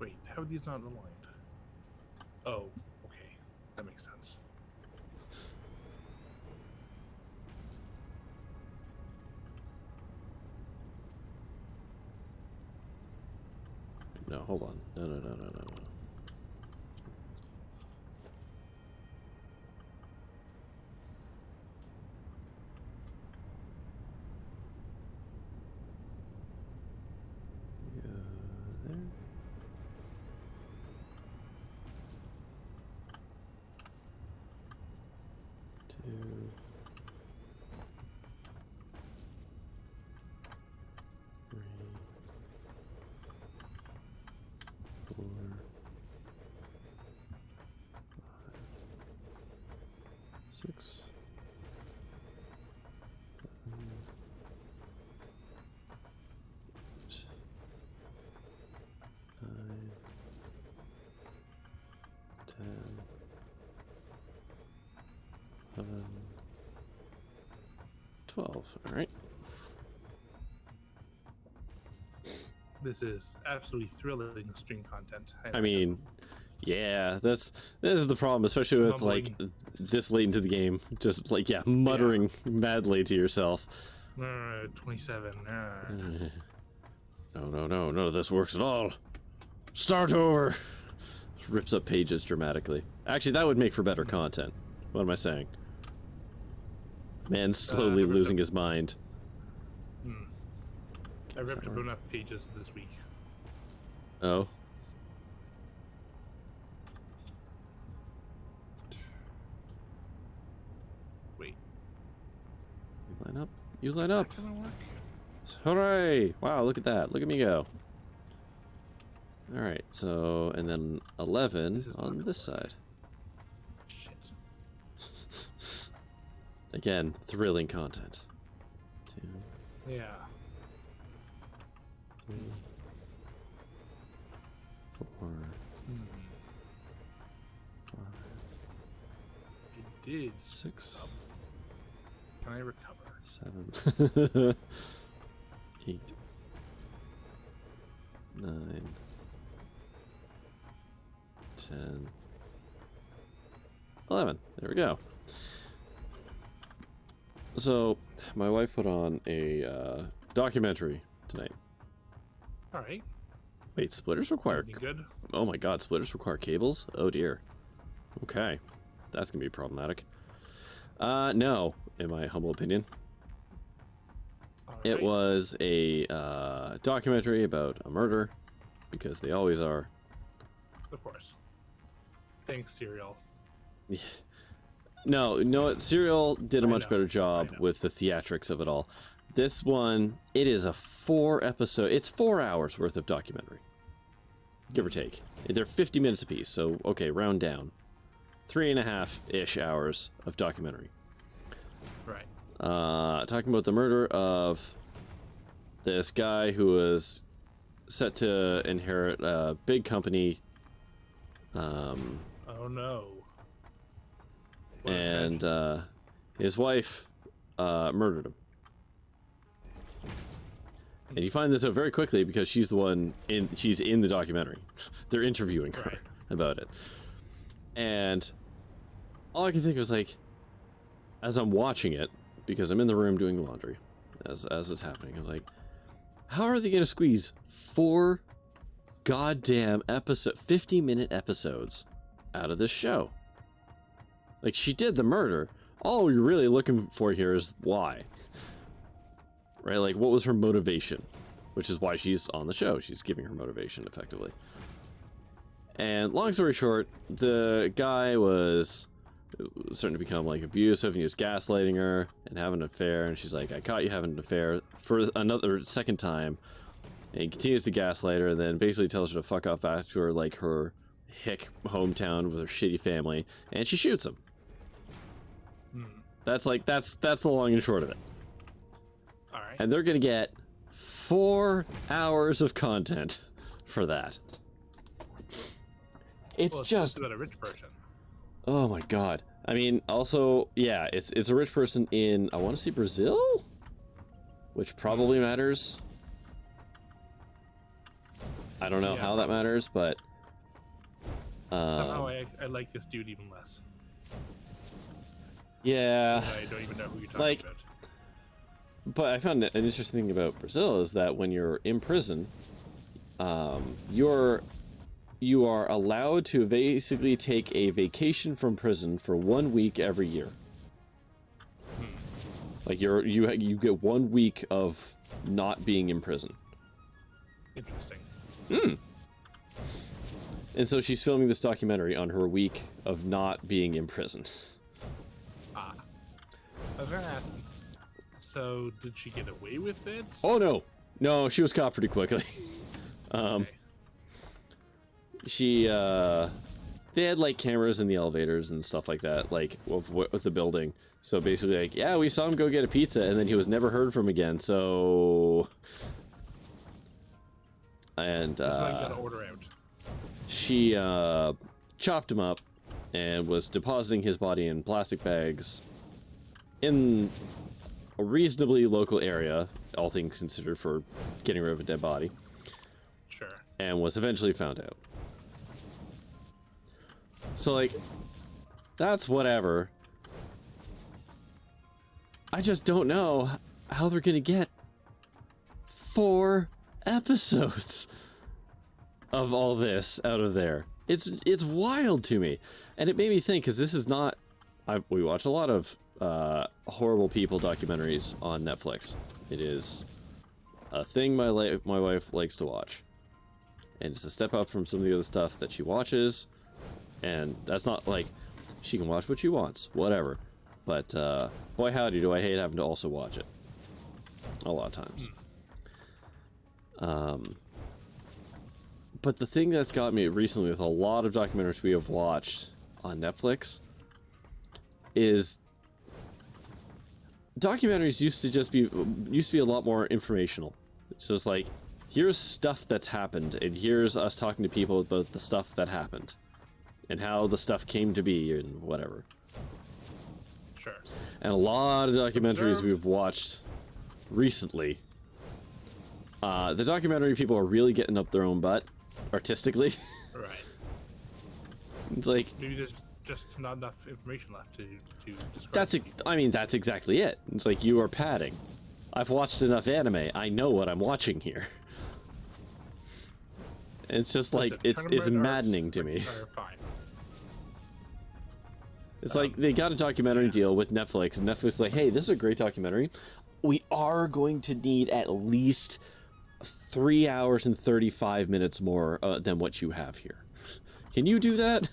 Wait, how are these not aligned? Oh, okay. That makes sense. No, hold on. No. Go there. 1, 2, 3, 4, 6, 7, 9, 10, 11, 12. All right. This is absolutely thrilling stream content. I mean, yeah, this is the problem, especially with like Mumbling. this late into the game. Just like muttering madly to yourself. 27. No, no, no, none of this works at all. Start over. Rips up pages dramatically. Actually, that would make for better content. What am I saying? Man slowly losing his mind. I ripped up enough pages this week. Oh. Wait. You line up. You line up. Is that gonna work? Hooray! Wow, look at that. Look at me go. Alright, so, and then 11 on this side. Shit. Again, thrilling content. 2, Yeah. 3, 4, 5, It did. 6, Can I recover? 7, 8, 9, 10, 11. There we go. So, my wife put on a documentary tonight. All right. Wait, splitters require... You good? Oh my god, splitters require cables? Oh dear. Okay. That's gonna be problematic. No, in my humble opinion. All It right. was a documentary about a murder, because they always are. Of course. Thanks, Serial. No, Serial did a I much know, better I job know. with the theatrics of it all. This one, it is a 4-episode, it's 4 hours worth of documentary. Give or take. They're 50 minutes apiece, so okay, round down. 3.5-ish hours of documentary. Right. Talking about the murder of this guy who was set to inherit a big company. Oh no. What a And his wife murdered him. And you find this out very quickly because she's the one she's in the documentary. They're interviewing her Right. about it. And all I can think was like, as I'm watching it, because I'm in the room doing laundry, as it's happening, I'm like, how are they gonna squeeze 4 goddamn 50-minute episodes out of this show? Like, she did the murder. All you're really looking for here is why. Right? Like, what was her motivation? Which is why she's on the show. She's giving her motivation, effectively. And long story short, the guy was starting to become, like, abusive, and he was gaslighting her and having an affair, and she's like, I caught you having an affair for another second time. And he continues to gaslight her, and then basically tells her to fuck off back to her, like, her hick hometown with her shitty family, and she shoots him. That's the long and short of it. All right. And they're gonna get 4 hours of content for that. It's Well, just about a rich person. oh my god. I mean, also, yeah, it's a rich person in, I want to say Brazil, which probably matters. I don't know Yeah, how that matters, but Somehow I like this dude even less. yeah. I don't even know who you're talking Like, about. But I found an interesting thing about Brazil is that when you're in prison, you are allowed to basically take a vacation from prison for 1 week every year. Like you get 1 week of not being in prison. Interesting. And so she's filming this documentary on her week of not being in prison. I was gonna ask. So, did she get away with it? Oh no, no, she was caught pretty quickly. Okay. She they had like cameras in the elevators and stuff like that, like with the building. So basically, like, yeah, we saw him go get a pizza, and then he was never heard from again. So, and Got to order out. she chopped him up and was depositing his body in plastic bags in a reasonably local area, all things considered, for getting rid of a dead body. Sure. And was eventually found out. So, like, that's whatever. I just don't know how they're gonna get 4 episodes of all this out of there. It's wild to me, and it made me think, because this is not. We watch a lot of horrible people documentaries on Netflix. It is a thing my wife likes to watch, and it's a step up from some of the other stuff that she watches. And that's not like she can watch what she wants, whatever. But boy howdy, do I hate having to also watch it a lot of times. But the thing that's got me recently with a lot of documentaries we have watched on Netflix is documentaries used to be a lot more informational. It's just like, here's stuff that's happened, and here's us talking to people about the stuff that happened and how the stuff came to be and whatever. Sure. And a lot of documentaries we've watched recently, the documentary people are really getting up their own butt artistically. Right. It's like, maybe there's just not enough information left to describe. That's exactly it. It's like, you are padding. I've watched enough anime. I know what I'm watching here. It's just like, it's maddening to me. Fine. It's like they got a documentary deal with Netflix, and Netflix is like, hey, this is a great documentary. We are going to need at least 3 hours and 35 minutes more than what you have here. Can you do that?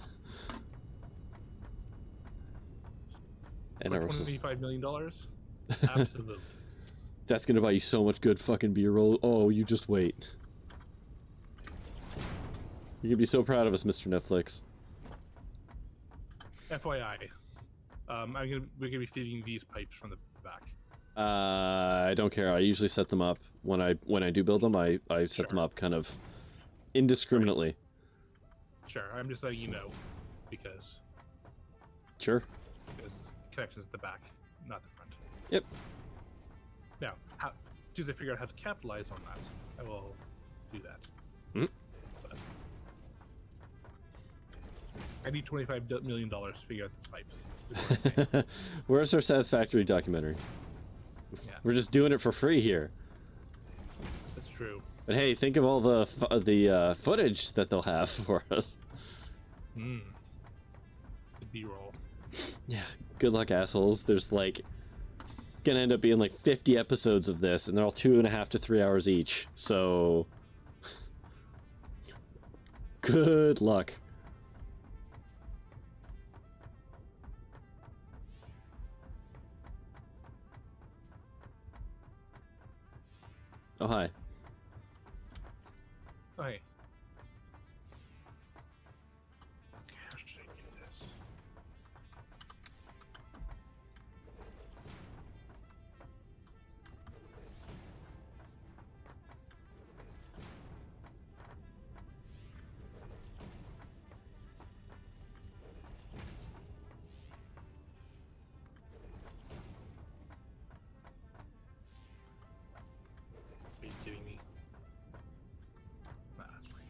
And for $25 million? Absolutely. That's gonna buy you so much good fucking B-roll. Oh, you just wait. You're gonna be so proud of us, Mr. Netflix. FYI, we're gonna be feeding these pipes from the back. I don't care. I usually set them up when I do build them. I set them up kind of indiscriminately. Sure, I'm just letting you know because. Sure. Because connections at the back, not the front. Yep. Now, as soon as I figure out how to capitalize on that, I will do that. Hmm. I need $25 million to figure out these pipes. Where's our Satisfactory documentary? Yeah. We're just doing it for free here. That's true. But hey, think of all the footage that they'll have for us. The B-roll. Yeah, good luck, assholes. There's like gonna end up being like 50 episodes of this, and they're all 2.5 to 3 hours each. So good luck. Oh, hi. Okay. How should I do this? Are you kidding me? Nah, that's fine.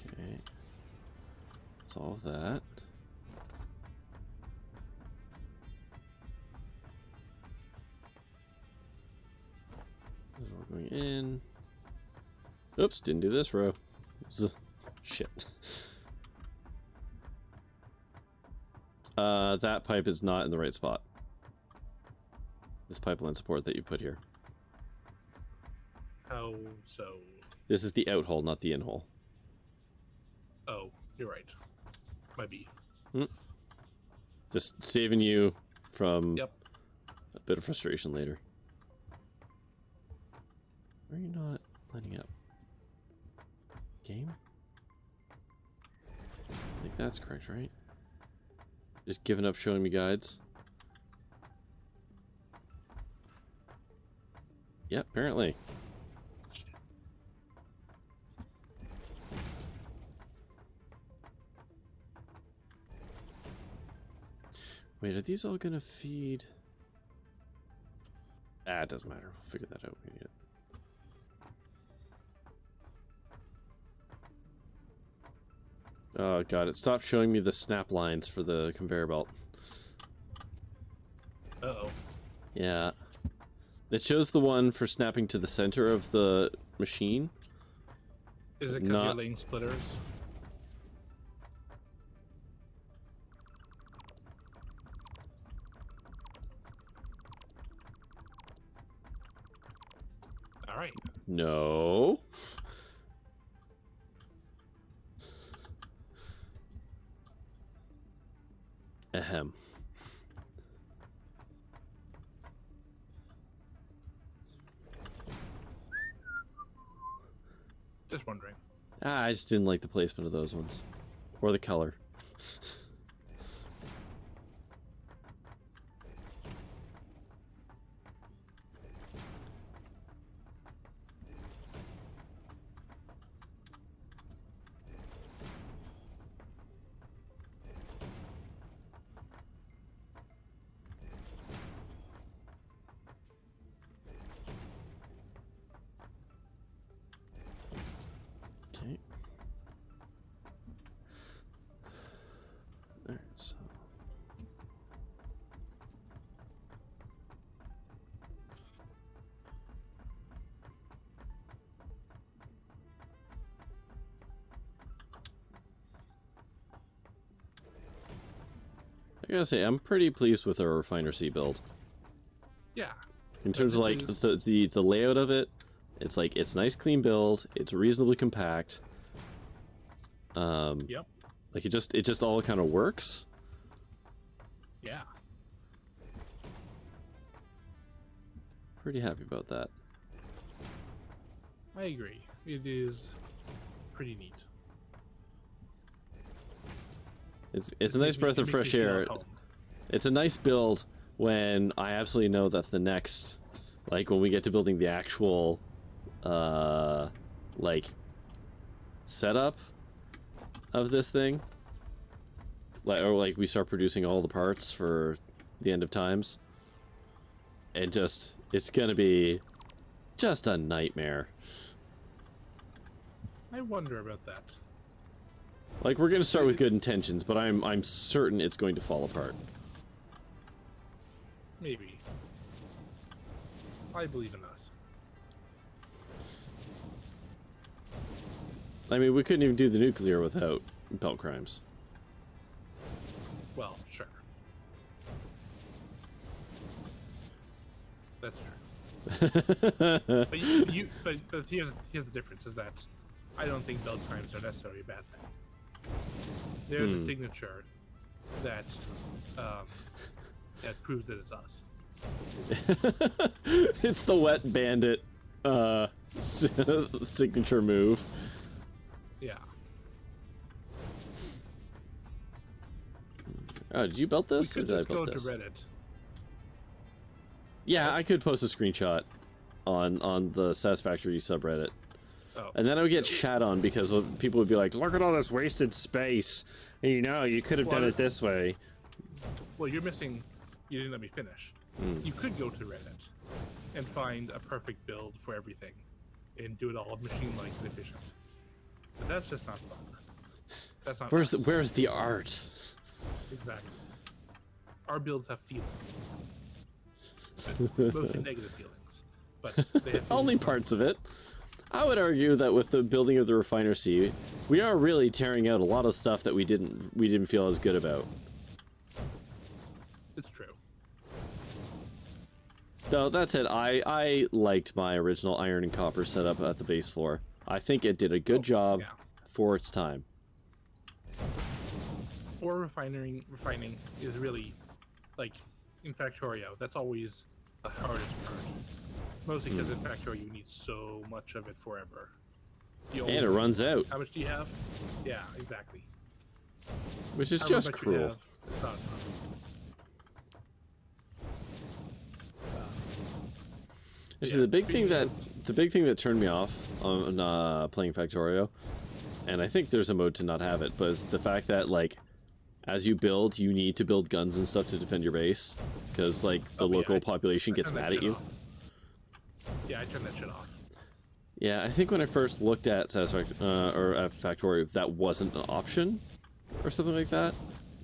Okay. Solve that. And we're going in. Oops, didn't do this row. Shit. That pipe is not in the right spot. This pipeline support that you put here. How so? This is the out hole, not the in hole. Oh, you're right. Might be. Just saving you from Yep. a bit of frustration later. Why are you not lining up? Game? I think that's correct, right? Just giving up showing me guides. Yeah, apparently. Wait, are these all gonna feed? Ah, it doesn't matter. We'll figure that out when we need it. Oh god, it stopped showing me the snap lines for the conveyor belt. Uh-oh. Yeah. It shows the one for snapping to the center of the machine. Is it because you're lane splitters? Alright. No. Ahem. Just wondering. Ah, I just didn't like the placement of those ones. Or the color. Okay. Alright, so... I gotta say, I'm pretty pleased with our Refinersea build. Yeah. In terms of like the layout of it, it's like it's nice clean build, it's reasonably compact. Yep. Like it just all kind of works. Yeah. Pretty happy about that. I agree. It is pretty neat. It's a nice breath of fresh air. It's a nice build when I absolutely know that the next, like when we get to building the actual, like, setup of this thing, like, or like we start producing all the parts for the end of times, and just, it's gonna be just a nightmare. I wonder about that. Like, we're gonna start with good intentions, but I'm certain it's going to fall apart. Maybe. I believe in us. I mean, we couldn't even do the nuclear without belt crimes. Well, sure. That's true. but here's the difference: is that I don't think belt crimes are necessarily a bad thing. They're the signature that that proves that it's us. It's the wet bandit signature move. Yeah. Oh, did you build this, We or could did I just build go this? to Reddit. Yeah, I could post a screenshot on the Satisfactory subreddit. Oh. And then I would get shat on because people would be like, look at all this wasted space. And you know, you could have done it this way. Well, you're missing. You didn't let me finish. You could go to Reddit and find a perfect build for everything and do it all machine-like and efficient. But that's just not fun. That's not. Where's the art? Exactly. Our builds have feelings. Mostly negative feelings. But they have Only parts of it. I would argue that with the building of the Refinersea, we are really tearing out a lot of stuff that we didn't feel as good about. It's true. Though that said, I liked my original iron and copper setup at the base floor. I think it did a good job yeah. for its time. Or refining is really, like, in Factorio, that's always the hardest part. Mostly because in Factorio you need so much of it forever. And it runs out. How much do you have? Yeah, exactly. Which is just cruel. Actually, the big thing that turned me off on playing Factorio, and I think there's a mode to not have it, but it's the fact that, like, as you build, you need to build guns and stuff to defend your base, because, like, the local population gets mad at you. Yeah, I turned that shit off. Yeah, I think when I first looked at Factorio, that wasn't an option, or something like that,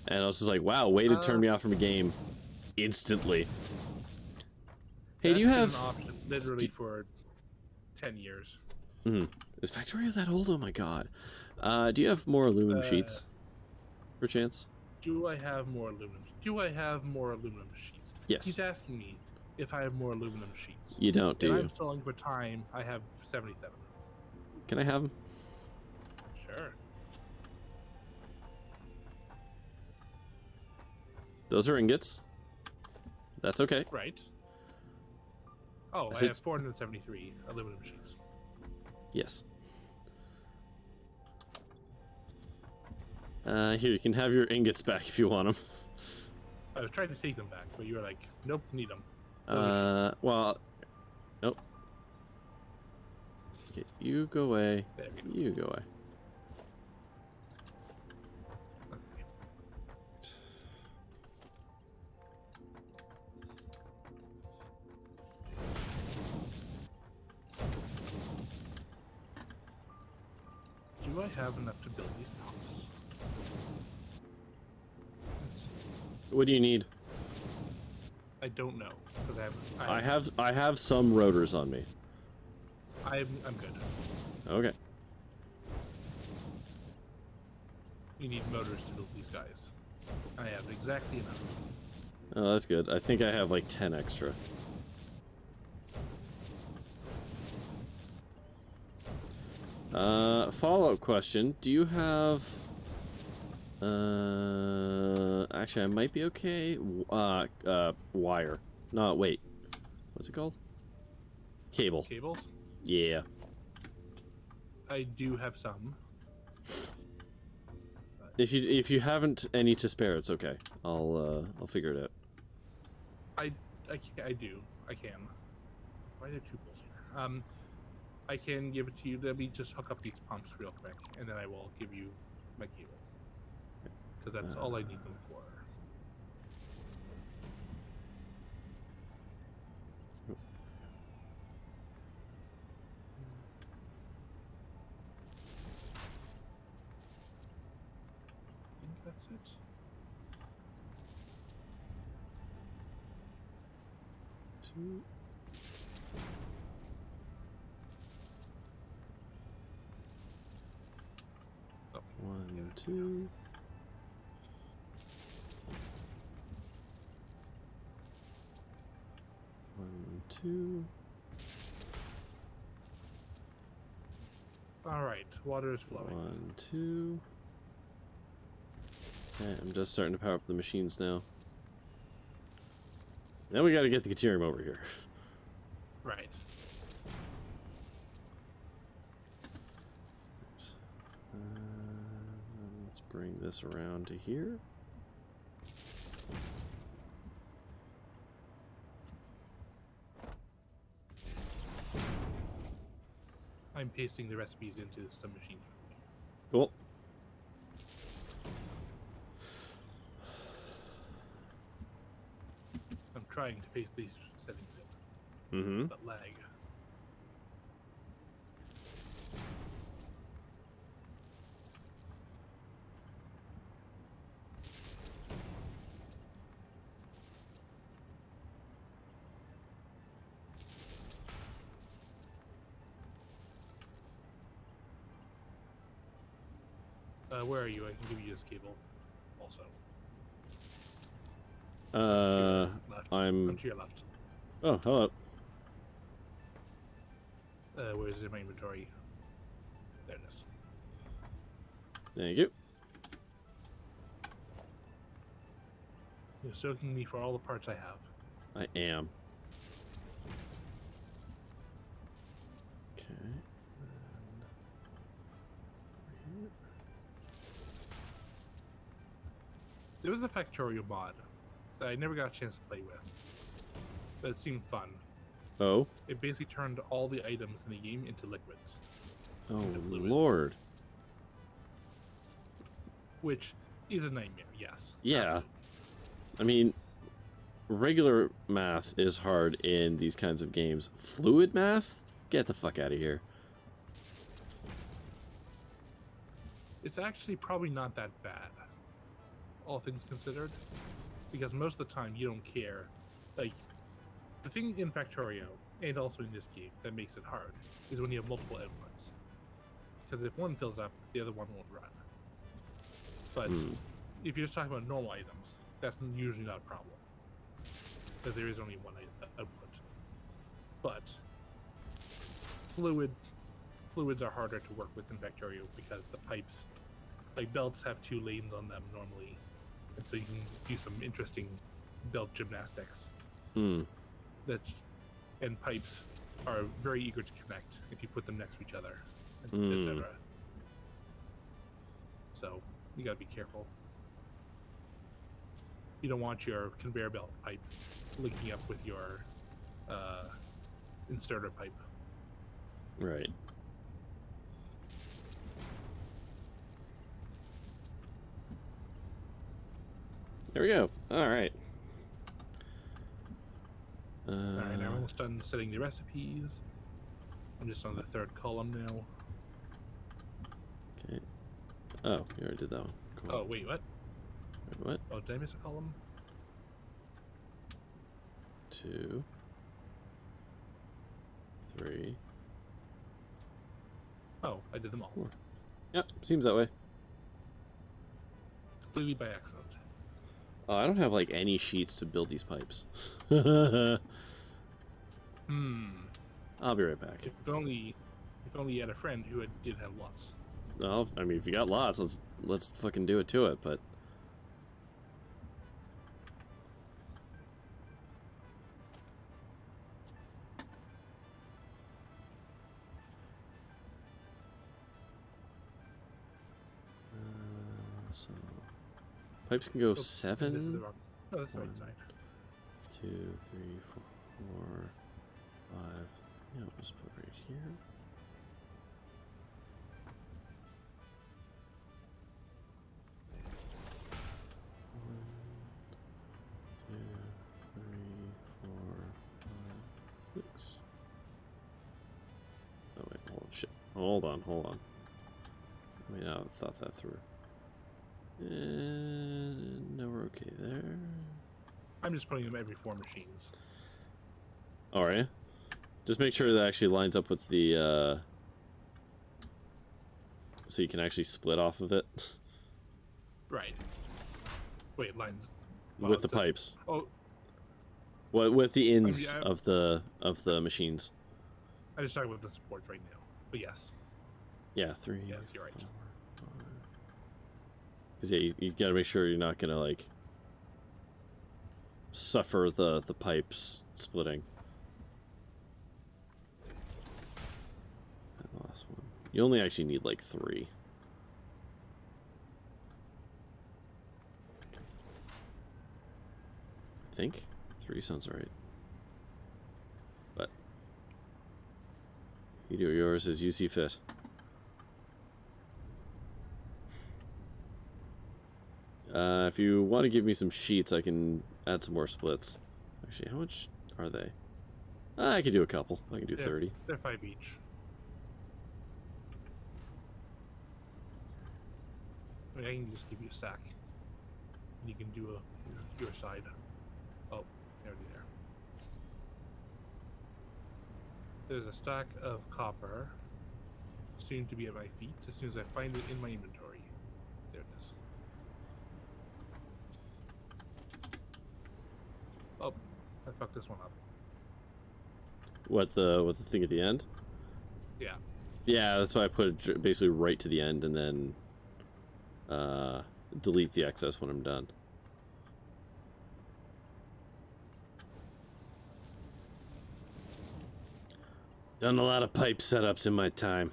and I was just like, wow, way to turn me off from a game instantly. Hey, do you have... an option literally for 10 years. Is Factorio that old? Oh my god. Do you have more aluminum sheets? Per chance? Do I have more aluminum? Do I have more aluminum sheets? Yes. He's asking me if I have more aluminum sheets. You don't, do you? I'm stalling for time. I have 77. Can I have them? Sure. Those are ingots. That's okay. Right. Oh, I have 473 aluminum sheets. Yes. Here, you can have your ingots back if you want them. I was trying to take them back, but you were like, nope, need them. Well, nope. Okay, you go away. You go away. Okay. Do I have enough to build these pumps? What do you need? I don't know, because I have some rotors on me. I'm good. Okay. You need motors to build these guys. I have exactly enough. Oh, that's good. I think I have like 10 extra. Follow-up question. Do you have... actually, I might be okay. Wire. No, wait. What's it called? Cable. Cables? Yeah. I do have some. If you haven't any to spare, it's okay. I'll figure it out. I do. I can. Why are there two poles here? I can give it to you. Let me just hook up these pumps real quick, and then I will give you my cable. Because that's all I need them for. I think that's it. Two. Oh, 1, 2. 1, 2. all right, water is flowing. 1, 2. Okay, I'm just starting to power up the machines now. Now we gotta get the Caterium over here. Right. Let's bring this around to here. I'm pasting the recipes into some machines. Cool. I'm trying to paste these settings in. Mm-hmm. But lag. Where are you? I can give you this cable also. Left. I'm to your left. Oh, hello. Where's it in my inventory? There it is. Thank you. You're soaking me for all the parts I have. I am. Okay. There was a Factorio mod that I never got a chance to play with. But it seemed fun. Oh? It basically turned all the items in the game into liquids. Oh, fluids. Lord. Which is a nightmare, yes. Yeah. Absolutely. I mean, regular math is hard in these kinds of games. Fluid math? Get the fuck out of here. It's actually probably not that bad, all things considered, because most of the time you don't care. Like, the thing in Factorio, and also in this game, that makes it hard, is when you have multiple outputs. Because if one fills up, the other one won't run. But if you're just talking about normal items, that's usually not a problem, because there is only one output. But fluids are harder to work with in Factorio because the pipes, like belts, have 2 lanes on them normally, and so you can do some interesting belt gymnastics. And pipes are very eager to connect if you put them next to each other, etc. So you gotta be careful. You don't want your conveyor belt pipe linking up with your inserter pipe. Right. There we go. All right. Alright, now we're almost done setting the recipes. I'm just on the 3rd column now. Okay. Oh, you already did that one. Cool. Oh, wait, what? Wait, what? Oh, did I miss a column? 2, 3. Oh, I did them all. 4. Yep, seems that way. Completely by accident. Oh, I don't have like any sheets to build these pipes. I'll be right back. If only you had a friend who did have lots. Well, I mean, if you got lots, let's fucking do it to it. But so pipes can go 7. This is the wrong. No, that's the right side. 2, 3, 4, 5. Yeah, we'll just put it right here. One, 2, 3, 4, 5, 6. Oh wait, hold on, shit. Hold on. I may not have thought that through. And no, we're okay there. I'm just putting them every 4 machines. Alright. Just make sure that actually lines up with the, so you can actually split off of it. Right. Wait, lines. With the pipes. Oh. What with the ends I mean, of the machines. I'm just talking about the supports right now. But yes. Yeah, 3. Yes, you're right. Because yeah, you gotta make sure you're not gonna like suffer the pipes splitting. And the last one. You only actually need like 3. I think 3 sounds right. But you do yours as you see fit. If you want to give me some sheets, I can add some more splits. Actually, how much are they? I could do a couple. I can do 30. They're 5 each. I mean, I can just give you a stack. And you can do your side. Oh, they're already there. There's a stack of copper, soon to be at my feet, as soon as I find it in my inventory. There it is. Oh, I fucked this one up. What the thing at the end? Yeah. Yeah, that's why I put it basically right to the end and then delete the excess when I'm done. Done a lot of pipe setups in my time.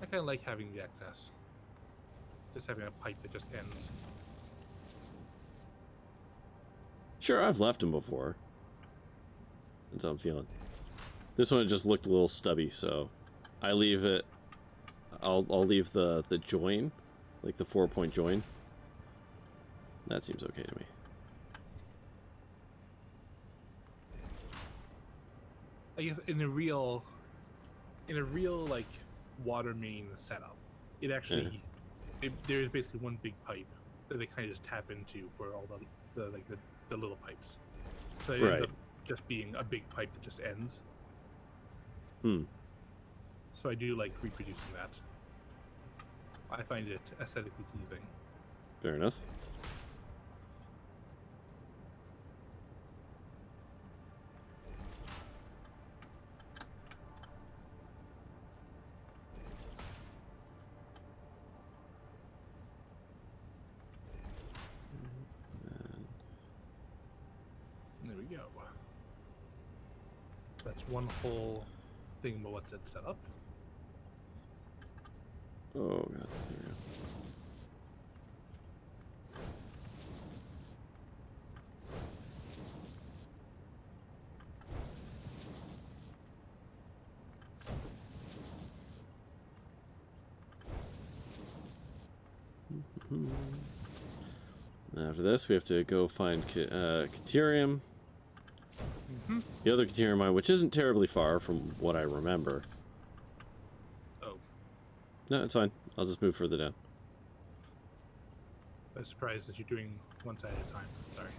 I kind of like having the excess. Just having a pipe that just ends. Sure, I've left them before. That's how I'm feeling. This one just looked a little stubby, so I leave it. I'll leave the join, like the 4-point join. That seems okay to me. I guess in a real like water main setup, it actually there's basically one big pipe that they kind of just tap into for all the little pipes. So it ends up just being a big pipe that just ends. So I do like reproducing that. I find it aesthetically pleasing. Fair enough. There we go. That's one whole thing about what's it set up. Oh god, there we go. After this, we have to go find Caterium. The other Caterium mine, which isn't terribly far from what I remember. Oh. No, it's fine. I'll just move further down. I'm surprised that you're doing one side at a time. Sorry.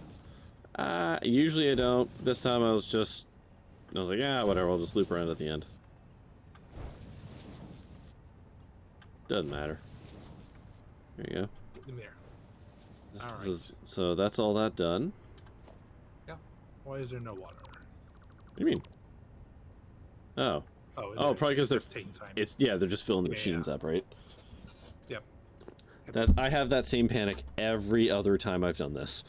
Usually I don't. This time I was like, yeah, whatever, I'll just loop around at the end. Doesn't matter. There you go. In there. So that's all that done. Yeah. Why is there no water? What do you mean? Oh. Oh, probably because they're they're just filling the machines up, right? Yep. I have that same panic every other time I've done this.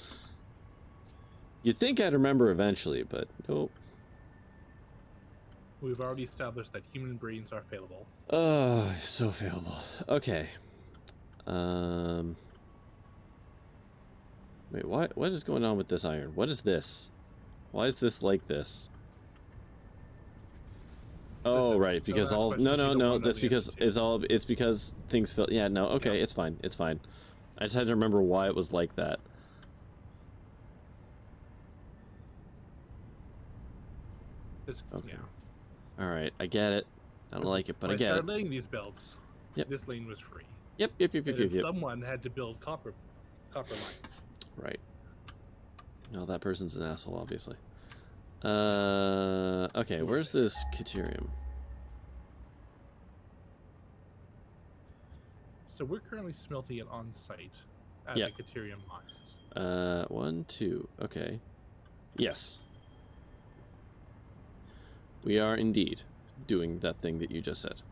You'd think I'd remember eventually, but nope. We've already established that human brains are failable. Oh, so failable. Okay. Wait, what is going on with this iron? What is this? Why is this like this? Oh, right, because no, that's because it's because things fell. Yeah, no, okay, it's fine. It's fine. I just had to remember why it was like that. Okay. Yeah. All right, I get it. I don't like it, but I get it. When I started laying these belts, this lane was free. Yep. Someone had to build copper lines. Right. Well, that person's an asshole, obviously. Okay, where's this Caterium? So we're currently smelting it on site at the Caterium mines. 1, 2. Okay. Yes. We are indeed doing that thing that you just said.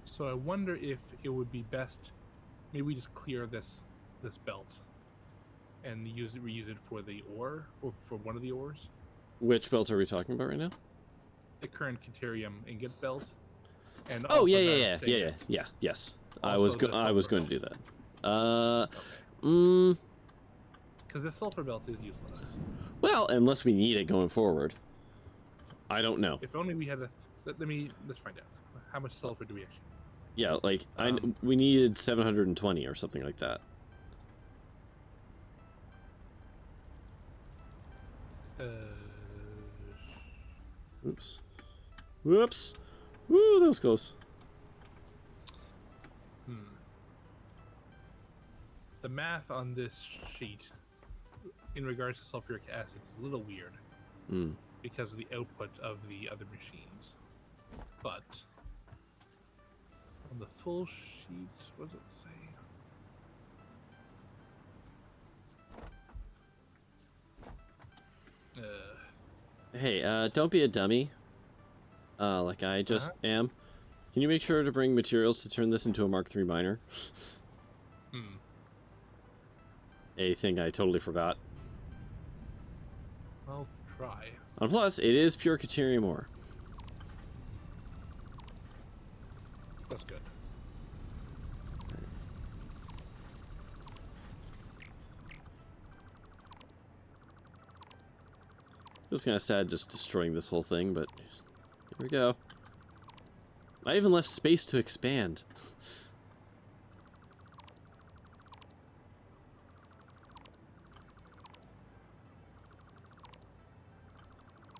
So I wonder if it would be best, maybe we just clear this belt and reuse it for the ore, or for one of the ores. Which belt are we talking about right now? The current Caterium ingot belt. And yes. I was going to do that. Because the sulfur belt is useless. Well, unless we need it going forward. I don't know. If only we had a. Let's find out. How much sulfur do we actually? Yeah, like we needed 720 or something like that. Oops. Whoops. Woo, that was close. The math on this sheet in regards to sulfuric acid is a little weird because of the output of the other machines. But on the full sheet, what does it say? Hey, don't be a dummy. Like I just am. Can you make sure to bring materials to turn this into a Mark III miner? A thing I totally forgot. I'll try. And plus, it is pure Caterium ore. That's good. Feels kind of sad just destroying this whole thing, but here we go. I even left space to expand.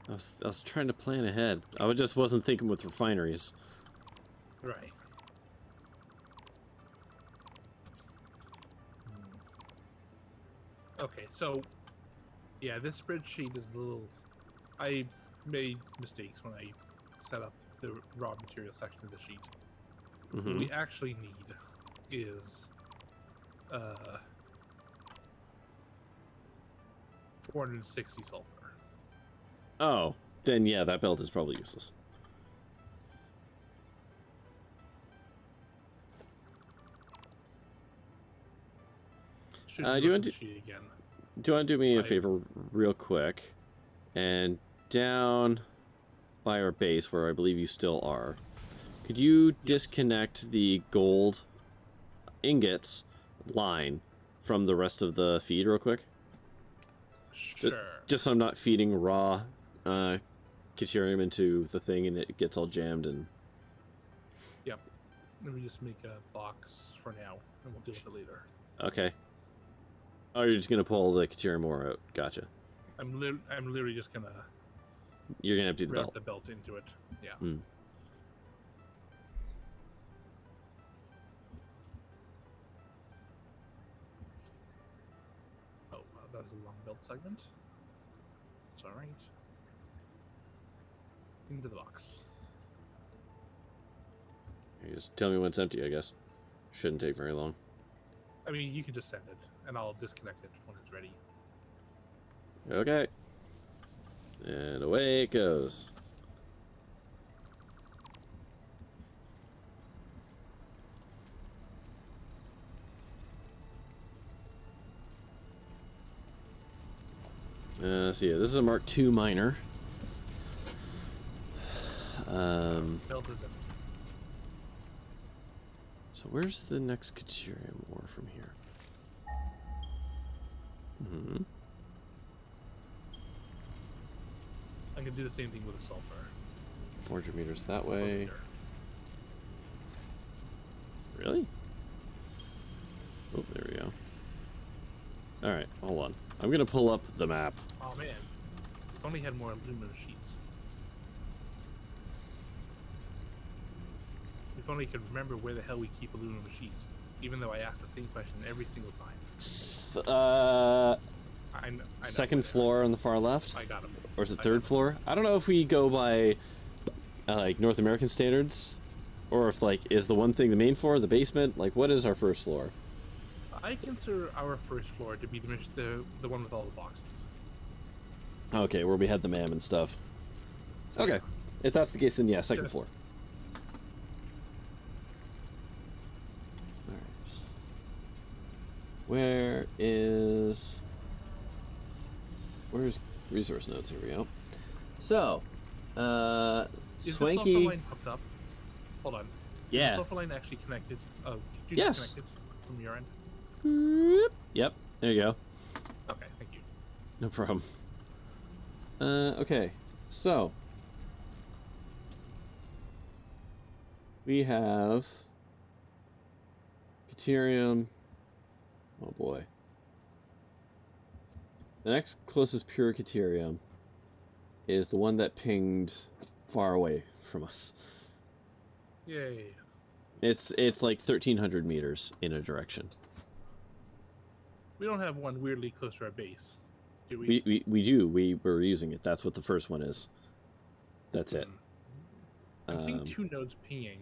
I was trying to plan ahead. I just wasn't thinking with refineries. Right. Okay, so yeah, this spreadsheet is a little. I made mistakes when I set up the raw material section of the sheet. What we actually need is 460 sulfur. Oh, then yeah, that belt is probably useless. Should do you want to sheet again? do you want to do me a favor real quick, and down by our base where I believe you still are, could you disconnect the gold ingots line from the rest of the feed real quick? Sure. Just so I'm not feeding raw Caterium into the thing and it gets all jammed and... Yep. Let me just make a box for now, and we'll deal with it later. Okay. Oh, you're just gonna pull the Caterium ore out. Gotcha. I'm literally just gonna... You're gonna empty the wrap belt. the belt into it. Yeah. Oh, that's a long belt segment. It's alright. Into the box. You just tell me when it's empty, I guess. Shouldn't take very long. I mean, you can just send it, and I'll disconnect it when it's ready. Okay. And away it goes. So yeah, this is a Mark II miner. Belt is empty. So where's the next Caterium ore from here? I can do the same thing with the sulfur. 400 meters that way. Really? Oh, there we go. Alright, hold on. I'm gonna pull up the map. Oh man, if only had more aluminum sheets. If only could remember where the hell we keep aluminum sheets, even though I ask the same question every single time. I know Second floor on the far left? I got them. Or is it third floor? I don't know if we go by like North American standards, or if like is the one thing the main floor, the basement. Like, what is our first floor? I consider our first floor to be the one with all the boxes. Okay, where we had the MAM and stuff. Okay, if that's the case, then yeah, second floor. All right. Where's resource nodes? Here we go. So, Is Swanky. the sulfur line hooked up? Hold on. Yeah. Is the sulfur line actually connected? Oh, did you Yes. disconnect it from your end? Yep. There you go. Okay, thank you. No problem. Okay. So we have Caterium. Oh boy. The next closest pure Caterium is the one that pinged far away from us. Yay. It's like 1,300 meters in a direction. We don't have one weirdly close to our base, do we? We do. We were using it. That's what the first one is. That's it. I'm seeing two nodes pinging.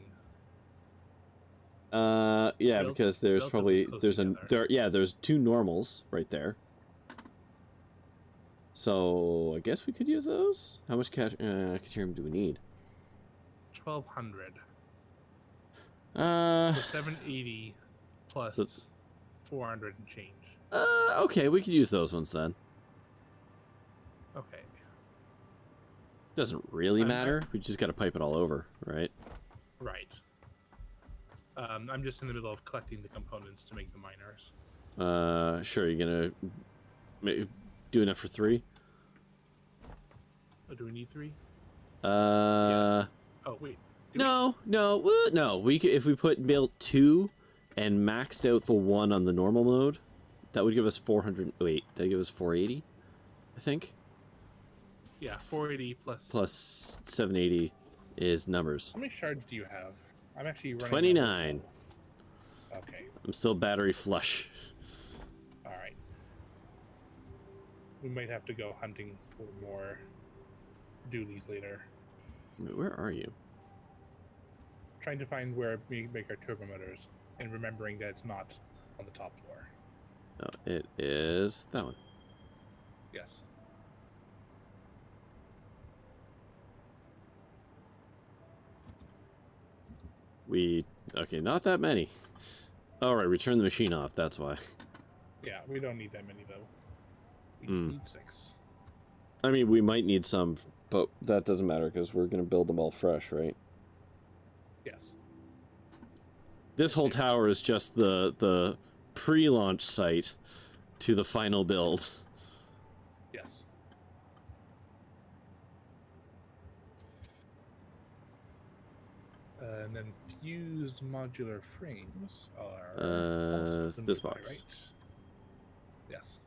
Yeah, because there's probably there's two normals right there. So I guess we could use those. How much Caterium do we need? 1,200. So 780 plus So- 400 and change. Okay, we could use those ones then. Okay. Doesn't really matter. We just got to pipe it all over, right? Right. I'm just in the middle of collecting the components to make the miners. Sure. You're gonna do enough for 3? Oh, do we need 3? Yeah. Oh wait. No. We could, if we built 2 and maxed out the 1 on the normal mode, that would give us 400. Wait, that would give us 480, I think. Yeah, 480 plus. Plus 780 is numbers. How many shards do you have? I'm actually running. 29. Okay. I'm still battery flush. All right. We might have to go hunting for more dualies later. Wait, where are you? Trying to find where we make our turbo motors, and remembering that it's not on the top floor. Oh, it is that one. Yes. Okay, not that many. All right, we turned the machine off. That's why. Yeah, we don't need that many though. We just need 6. I mean, we might need some, but that doesn't matter because we're gonna build them all fresh, right? Yes. This whole tower is just the pre-launch site to the final build. Yes. And then fused modular frames are also This nearby, box. right? Yes.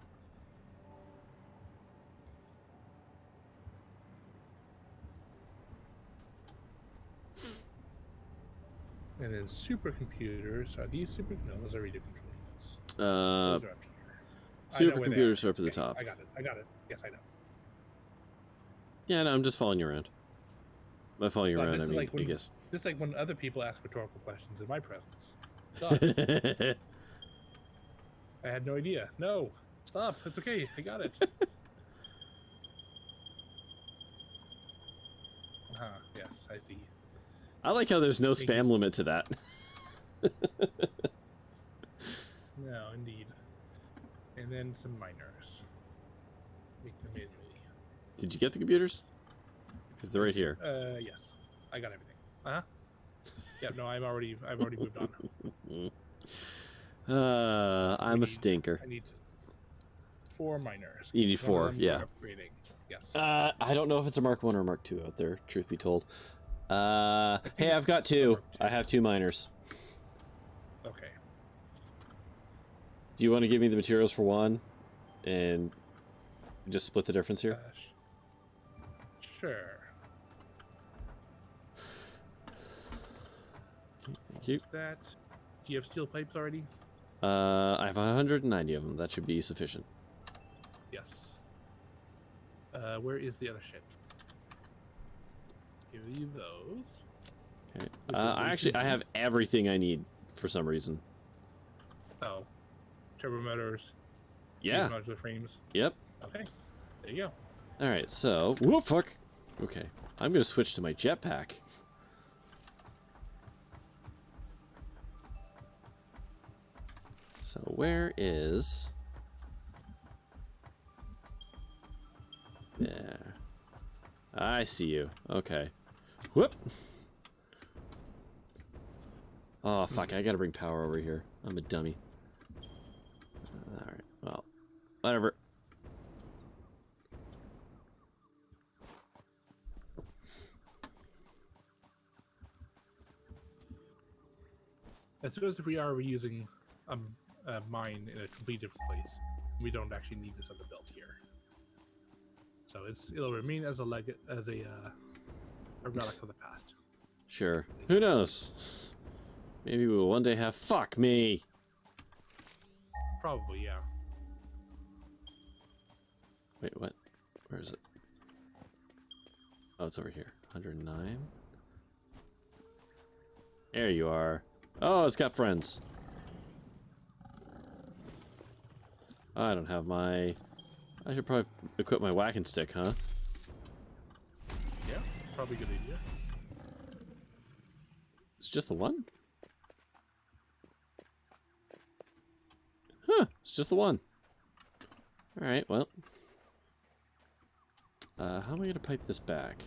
And then supercomputers, are these super? No, those are radio control units. Those are up here. Supercomputers are up at the Okay, top. I got it. Yes, I know. Yeah, no, I'm just following you around. By following you God, around, this I is mean, like when- I guess. This is like when other people ask rhetorical questions in my presence. God, I had no idea. No, stop. It's okay. I got it. Yes, I see. I like how there's no Thank spam limit to that. No, indeed. And then some miners. Make them manually. Did you get the computers? 'Cause they're right here. Yes. I got everything. Uh-huh. Yeah, no, I've already moved on. I'm a stinker. I need 4 miners. You need One of 4, them yeah. we're upgrading. Yes. I don't know if it's a Mark 1 or Mark 2 out there, truth be told. Hey, I've got 2. I have 2 miners. Okay. Do you want to give me the materials for 1? And just split the difference here? Sure. Thank you. That. Do you have steel pipes already? I have 190 of them. That should be sufficient. Yes. Where is the other shit? Give you those. Okay. I have everything I need for some reason. Oh. Turbo motors. Yeah. Modular frames. Yep. Okay. There you go. All right. So, whoa, fuck. Okay. I'm gonna switch to my jetpack. So where is? There. I see you. Okay. Whoop. Oh, fuck. I gotta bring power over here. I'm a dummy. Alright. Well, whatever. I suppose if we are reusing a mine in a completely different place, we don't actually need this other belt here. So it'll remain as a relic of the past. Sure. Who knows? Maybe we'll one day have. Fuck me! Probably, yeah. Wait, what? Where is it? Oh, it's over here. 109. There you are. Oh, it's got friends. I don't have my... I should probably equip my whacking stick, huh? Yeah, probably a good idea. It's just the one? Huh, it's just the one. Alright, well. How am I going to pipe this back?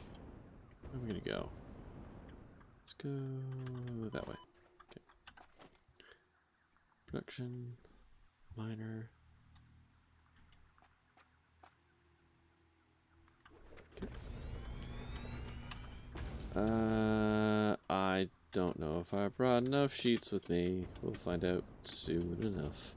Where am I going to go? Let's go that way. Okay. Production. Miner. Okay. I don't know if I brought enough sheets with me. We'll find out soon enough.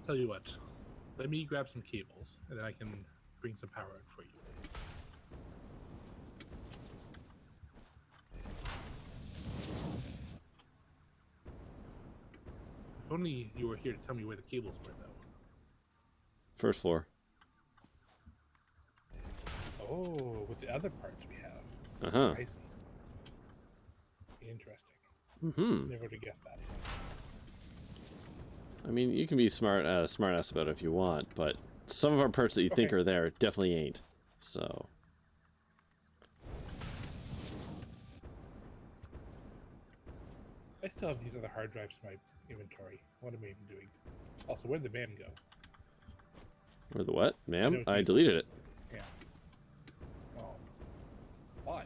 Tell you what, let me grab some cables, and then I can bring some power in for you. If only you were here to tell me where the cables were, though. First floor. Oh, with the other parts we have. Uh-huh. I see. Interesting. Mm-hmm. Never would have guessed that. I mean, you can be smart ass about it if you want, but some of our parts that you think are there definitely ain't. So. I still have these other hard drives in my inventory. What am I even doing? Also, where'd the man go? Or the what? Ma'am? I useless. deleted it. Yeah. Oh. Why?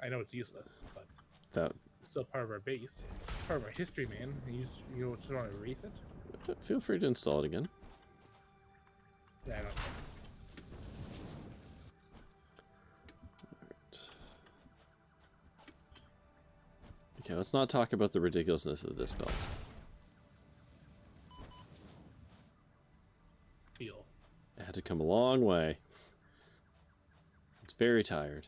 I know it's useless, but That. it's still part of our base. Part of our history, man. You just want to erase it? Feel free to install it again. Yeah, I don't care. Okay, let's not talk about the ridiculousness of this belt. Deal. It had to come a long way. It's very tired.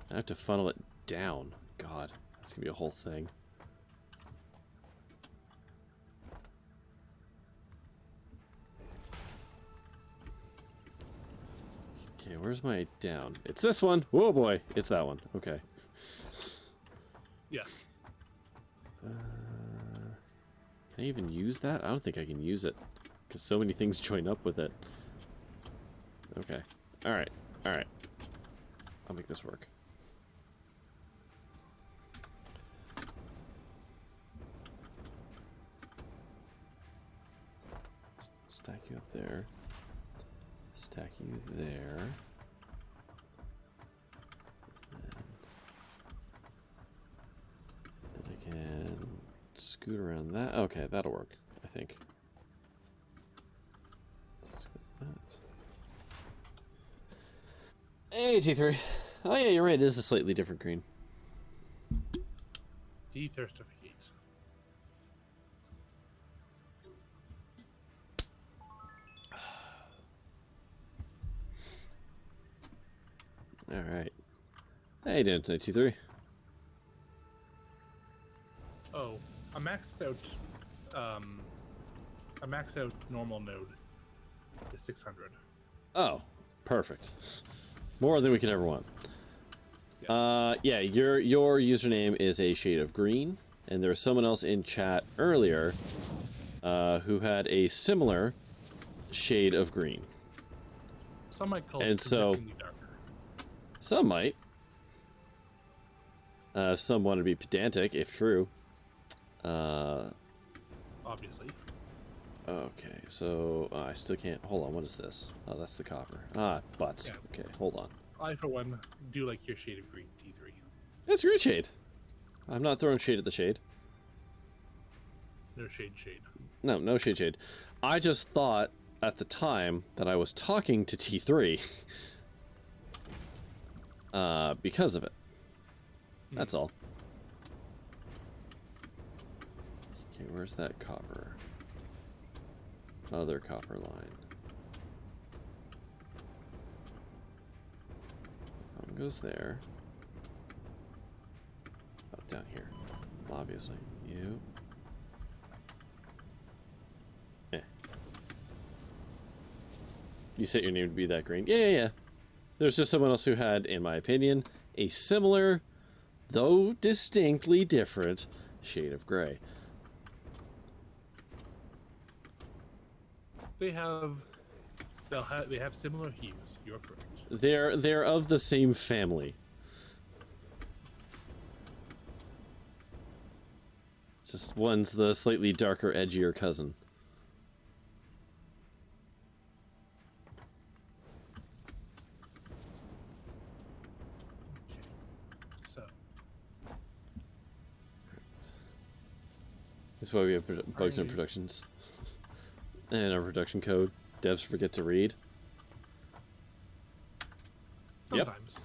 I have to funnel it down. God, that's gonna be a whole thing. Okay, where's my down? It's this one! Whoa boy, it's that one. Okay. Yes. Can I even use that? I don't think I can use it. Because so many things join up with it. Okay. Alright. Alright. I'll make this work. Stack you up there. Stack you there. And then I can scoot around that. Okay, that'll work, I think. Let's go with that. Hey, T3. Oh yeah, you're right. It is a slightly different green. Dethirstificate. All right. How you doing tonight, T3? Oh, a maxed out normal node is 600. Oh, perfect. More than we could ever want. Yes. Yeah, your username is a shade of green, and there was someone else in chat earlier who had a similar shade of green. Some might call And it so- significantly darker. Some might. Some want to be pedantic, if true. Obviously. Okay, so I still can't. Hold on, what is this? Oh, that's the copper. Ah, butts. Yeah. Okay, hold on. I, for one, do like your shade of green, T3. That's a great shade. I'm not throwing shade at the shade. No shade. No, no shade. I just thought at the time that I was talking to T3 because of it. That's all. Okay, where's that copper? Other copper line. One goes there. Oh, down here. Obviously. You. You set your name to be that green. Yeah. There's just someone else who had, in my opinion, a similar, though distinctly different, shade of gray. They have similar hues. You're correct. They're of the same family. Just one's the slightly darker, edgier cousin. So. That's why we have bugs in our productions. And our production code. Devs forget to read. Sometimes. Yep.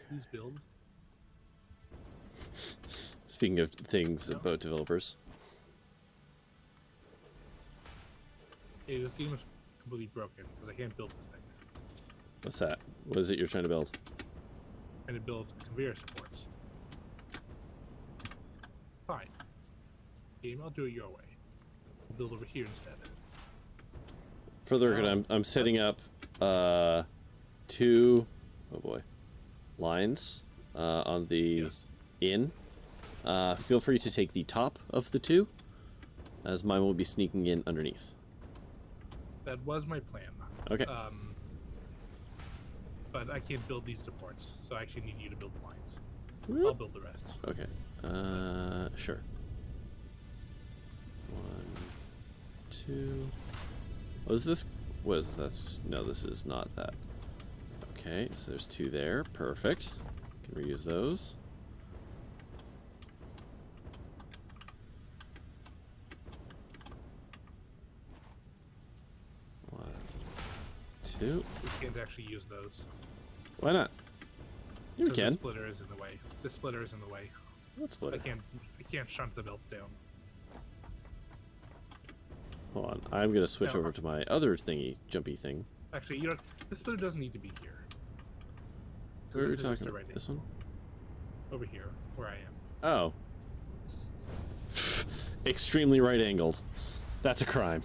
Please build. Speaking of things about developers. Hey, this game is completely broken because I can't build this thing. What's that? What is it you're trying to build? I'm trying to build conveyor supports. Fine. Game, I'll do it your way. I'll build over here instead. For the record, I'm setting up 2 lines on the in. Feel free to take the top of the 2, as mine will be sneaking in underneath. That was my plan. Okay. But I can't build these supports, so I actually need you to build the lines. Whoop. I'll build the rest. Okay. Sure. 1, 2. Was this? Was this? No, this is not that. Okay, so there's 2 there. Perfect. Can reuse those. One, 2. We can't actually use those. Why not? You Because can. The splitter is in the way. The splitter is in the way. What splitter? I can't shunt the belts down. Hold on. I'm gonna switch over to my other thingy, jumpy thing. Actually, you know, the splitter doesn't need to be here. Where are we talking about? This one? Over here, where I am. Oh. Extremely right angled. That's a crime.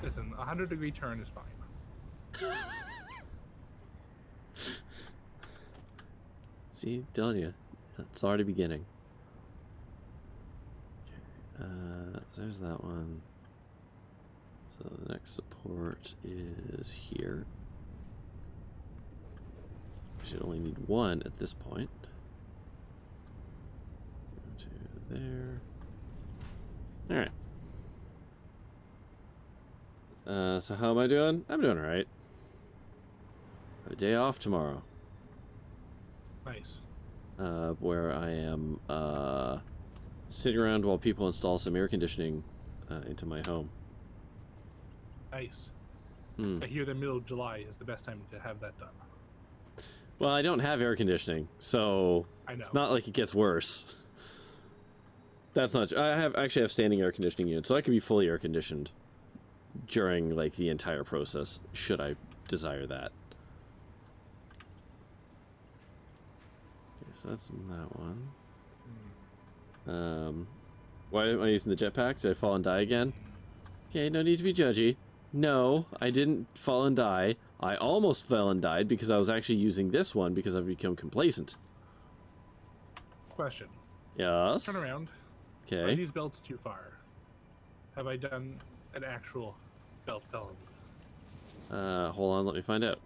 Listen, a 100-degree turn is fine. See, telling you, it's already beginning. Okay, so there's that one. So the next support is here. We should only need 1 at this point. Go to there. Alright. So how am I doing? I'm doing alright. I have a day off tomorrow. Nice. Where I am sitting around while people install some air conditioning into my home. Nice. Hmm. I hear the middle of July is the best time to have that done. Well, I don't have air conditioning, so I know. it's not like it gets worse. That's not. I actually have standing air conditioning unit, so I can be fully air conditioned during like the entire process, should I desire that. Okay, so that's that one. Why am I using the jetpack? Did I fall and die again? Okay, no need to be judgy. No, I didn't fall and die. I almost fell and died because I was actually using this one because I've become complacent. Question. Yes. Turn around. Are Okay. these belts too far? Have I done an actual belt felony? Hold on, let me find out.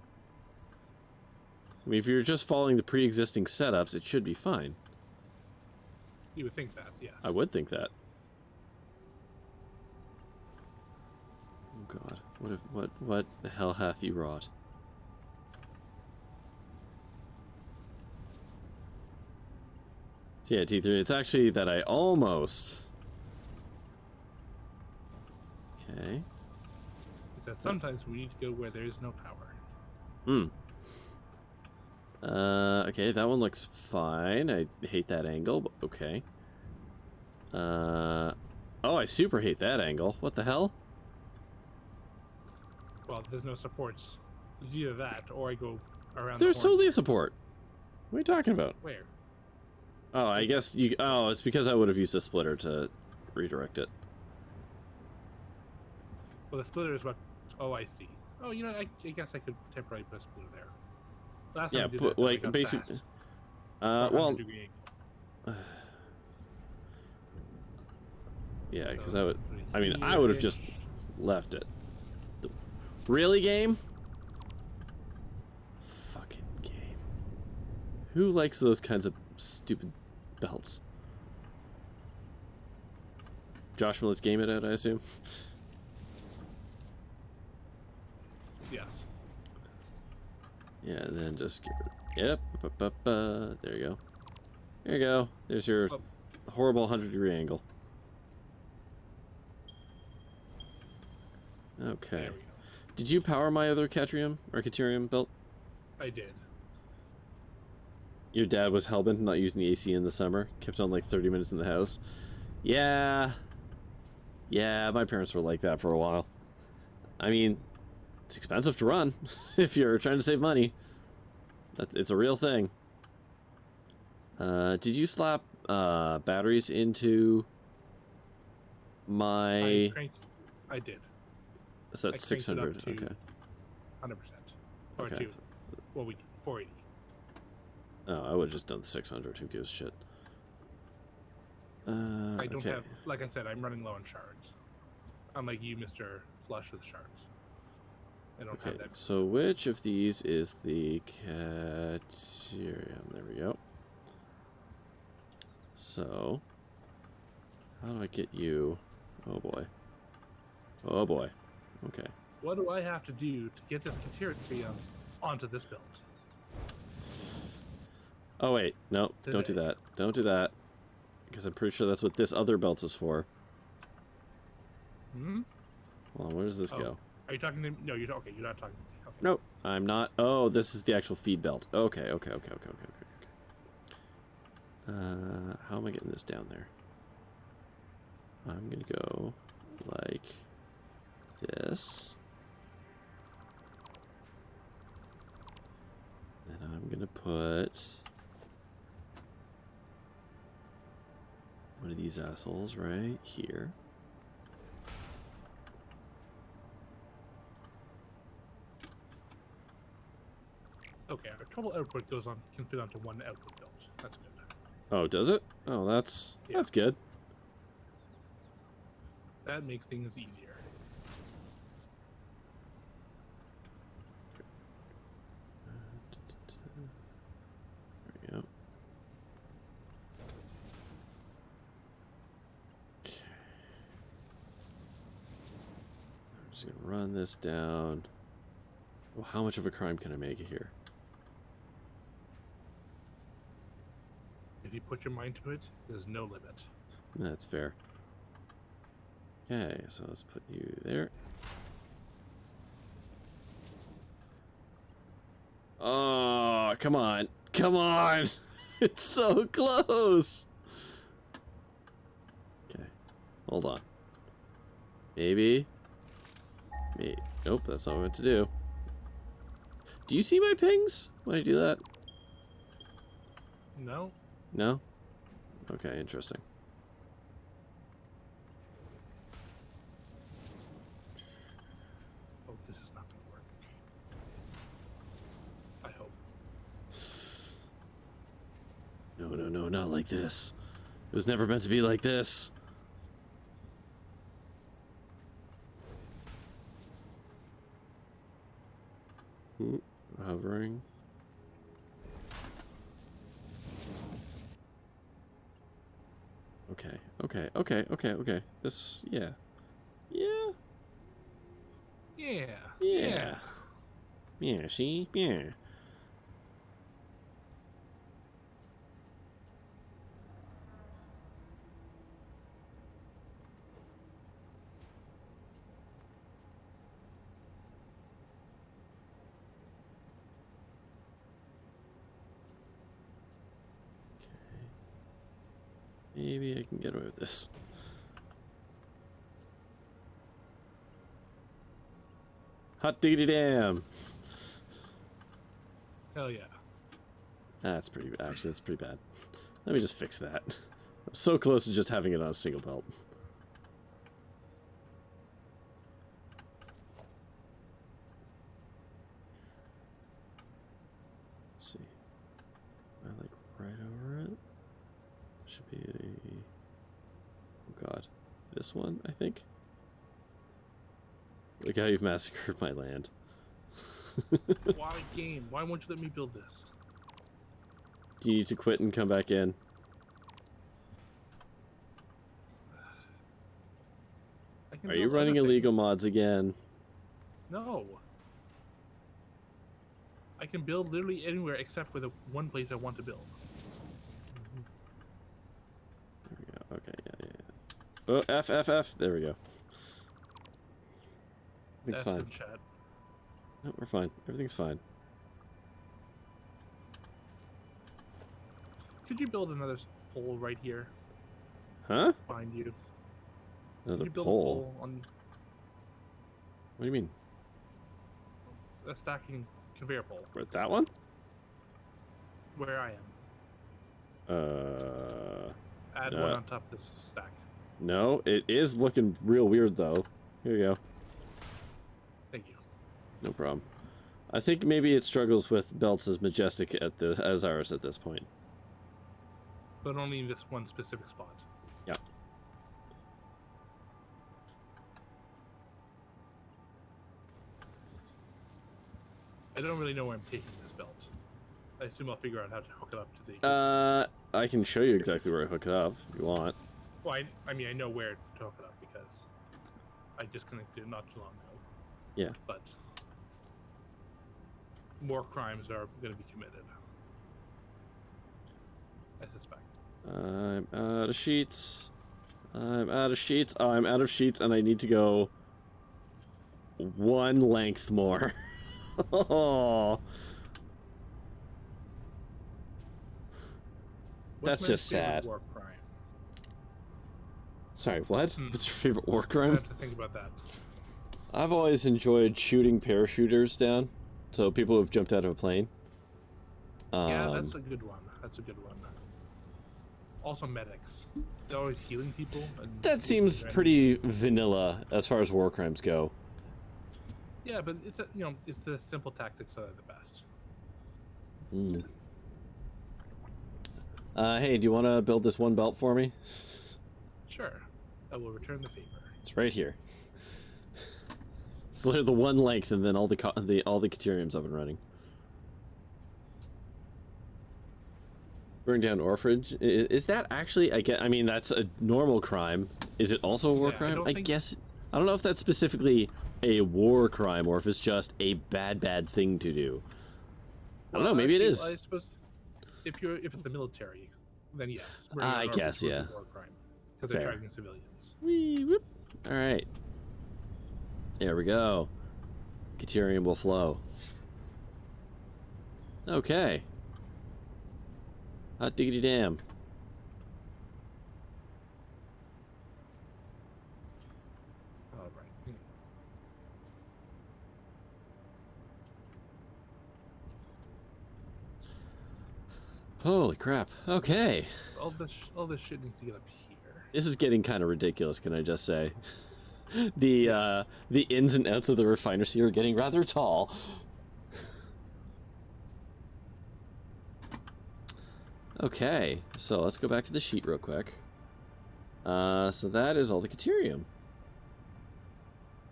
I mean, if you're just following the pre-existing setups, it should be fine. You would think that, yes. I would think that. Oh God, what the hell hath you wrought? So yeah, T3, it's actually that I almost... Okay. Is that sometimes we need to go where there is no power. Okay, that one looks fine. I hate that angle, but okay. Oh, I super hate that angle. What the hell? Well, there's no supports. It's either that, or I go around There's the horn. totally a support. What are you talking about? Where? Oh, I guess you... Oh, it's because I would have used a splitter to redirect it. Well, the splitter is what... Oh, I see. Oh, you know, I guess I could temporarily put a splitter there. Last time Yeah, I did but that, like, got basically... fast. well... 100-degree angle. Yeah, because So, I would... I mean, I would have just left it. Really, game? Fucking game. Who likes those kinds of stupid belts? Joshua, let's game it out, I assume? Yes. Yeah, and then just get rid of... Yep. There you go. There you go. There's your horrible 100-degree angle. Okay. There we go. Did you power my other Caterium or Caterium belt? I did. Your dad was hellbent on not using the AC in the summer. Kept on like 30 minutes in the house. Yeah. Yeah, my parents were like that for a while. I mean, it's expensive to run if you're trying to save money. It's a real thing. Did you slap batteries into my... I did. Is that 600? Okay. 100%. Or Okay. to, well, we did 480. Oh, I would have just done 600. Who gives a shit? I don't okay. have, like I said, I'm running low on shards. Unlike you, Mr. Flush with shards. I don't have that. So which of these is the Caterium? There we go. So, how do I get you? Oh boy. Oh boy. Okay. What do I have to do to get this Caterium onto this build? Oh wait, no, don't do that. Don't do that. Because I'm pretty sure that's what this other belt is for. Hmm? Hold on, where does this go? Are you talking to me? No, okay, you're not talking to me. Okay. Nope, I'm not. Oh, this is the actual feed belt. Okay. How am I getting this down there? I'm gonna go like this. Then I'm gonna put one of these assholes right here. Okay, our total output can fit onto one output build. That's good. Oh, does it? Oh, that's good. That makes things easier. There we go. Okay. I'm just gonna run this down. Well, how much of a crime can I make it here? If you put your mind to it, there's no limit. That's fair. Okay, so let's put you there. Oh, come on. Come on. It's so close. Okay, hold on. Maybe. Nope, that's not what I meant to do. Do you see my pings when I do that? No? No? Okay, interesting. Oh, this is not going to work. I hope. No, not like this. It was never meant to be like this. Ooh, hovering. Okay. This, yeah. Yeah, see? Yeah. Maybe I can get away with this. Hot diggity damn! Hell yeah. That's pretty, actually, that's pretty bad. Let me just fix that. I'm so close to just having it on a single belt. Let's see. I like right over it. Should be a... Oh god. This one, I think? Look how you've massacred my land. Why game? Why won't you let me build this? Do you need to quit and come back in? Are you running illegal mods again? No. I can build literally anywhere except for the one place I want to build. There we go. Okay, yeah. Oh, F. There we go. Everything's fine. Chat. No, we're fine. Everything's fine. Could you build another pole right here? Huh? Behind you. Another Could you build pole? a pole on What do you mean? a stacking conveyor pole? Right, that one? Where I am. Add no. one on top of this stack. No, it is looking real weird though. Here you go. Thank you. No problem. I think maybe it struggles with belts as majestic as ours at this point. But only in this one specific spot. Yeah. I don't really know where I'm taking this belt. I assume I'll figure out how to hook it up to the... I can show you exactly where to hook it up if you want. Well, I mean, I know where to hook it up because I disconnected it not too long ago. Yeah. But more crimes are going to be committed. I suspect. I'm out of sheets. I'm out of sheets. Oh, I'm out of sheets and I need to go one length more. Oh. That's just sad. War crime? Sorry, what? What's your favorite war crime? I have to think about that. I've always enjoyed shooting parachuters down. So people who've jumped out of a plane. Yeah, that's a good one. That's a good one. Also medics. They're always healing people. And that seems pretty vanilla as far as war crimes go. Yeah, but it's it's the simple tactics that are the best. Hey, do you want to build this one belt for me? Sure. I will return the favor. It's right here. It's literally the one length, and then all the Caterium's up and running. Burn down orphanage. Is that actually? I mean, that's a normal crime. Is it also a war crime? I guess. I don't know if that's specifically a war crime or if it's just a bad thing to do. I don't know. Maybe it is. I suppose if it's the military, then yes. I guess, yeah. War crime because they're targeting civilians. Whee, whoop. All right. There we go. Caterium will flow. Okay. Hot diggity damn. All right. Holy crap. Okay. All this shit needs to get up here. This is getting kind of ridiculous, can I just say? The ins and outs of the Refinersea are getting rather tall. Okay, so let's go back to the sheet real quick. So that is all the Caterium.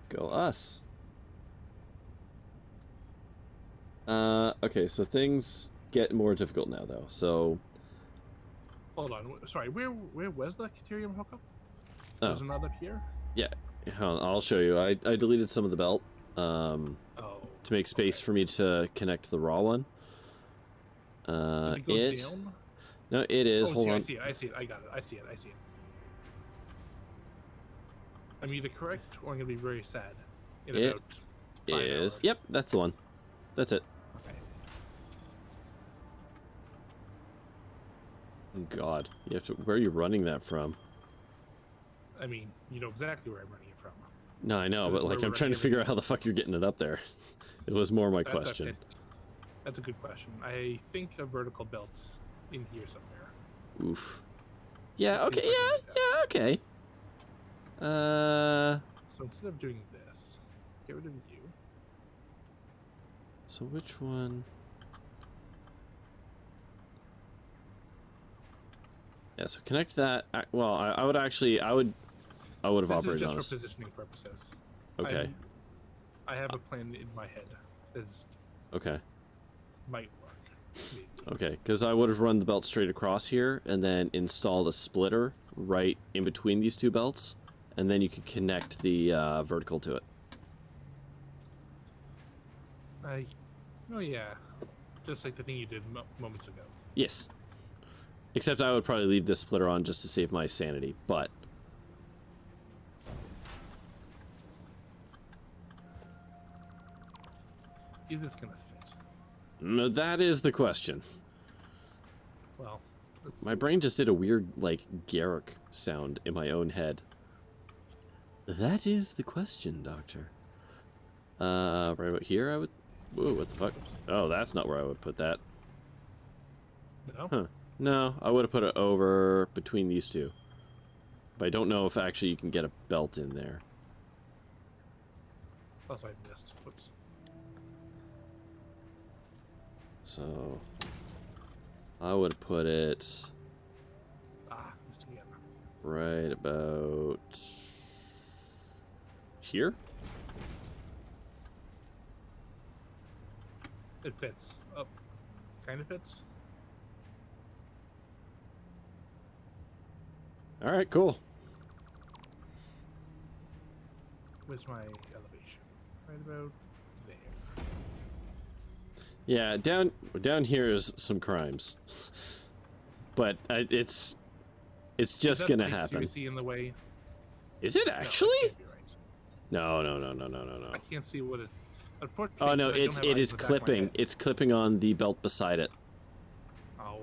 Go us. Okay, so things get more difficult now, though. So, hold on. Sorry, where was the Caterium hookup? Oh. Was it not up here? Yeah, I'll show you. I deleted some of the belt to make space for me to connect the raw one. It down? No, it is. Hold on. I see it. I got it. I see it. I'm either correct or I'm gonna be very sad. In it about 5 is. hours. Yep, that's the one. That's it. Okay. Oh God, you have to. Where are you running that from? I mean, you know exactly where I'm running it from. No, I know, but like I'm trying to figure out how the fuck you're getting it up there. It was more my question. That's a good question. I think a vertical belt in here somewhere. Oof. Yeah, okay, yeah, okay. So instead of doing this, get rid of you. So which one? Yeah, so connect that. Well, I would actually, I would have operated on This this. is just for positioning purposes. Okay. I have a plan in my head that Okay. might work. Maybe. Okay, because I would have run the belt straight across here and then installed a splitter right in between these two belts, and then you could connect the vertical to it. Oh yeah, just like the thing you did moments ago. Yes. Except I would probably leave this splitter on just to save my sanity, but... Is this gonna fit? No, that is the question. Well, my brain just did a weird, like, Garrick sound in my own head. That is the question, Doctor. Right about here, I would... Whoa, what the fuck? Oh, that's not where I would put that. No? Huh. No, I would have put it over between these two. But I don't know if actually you can get a belt in there. That's what I missed. Whoops. So... I would put it... Missed again. right about... here? It fits. Up. Kind of fits. Alright, cool. Where's my elevation? Right about there. Yeah, down here is some crimes. But it's just gonna happen. Seriously in the way? Is it actually? No, No. I can't see what it. Unfortunately, Oh no, it is clipping. It's clipping on the belt beside it. Oh.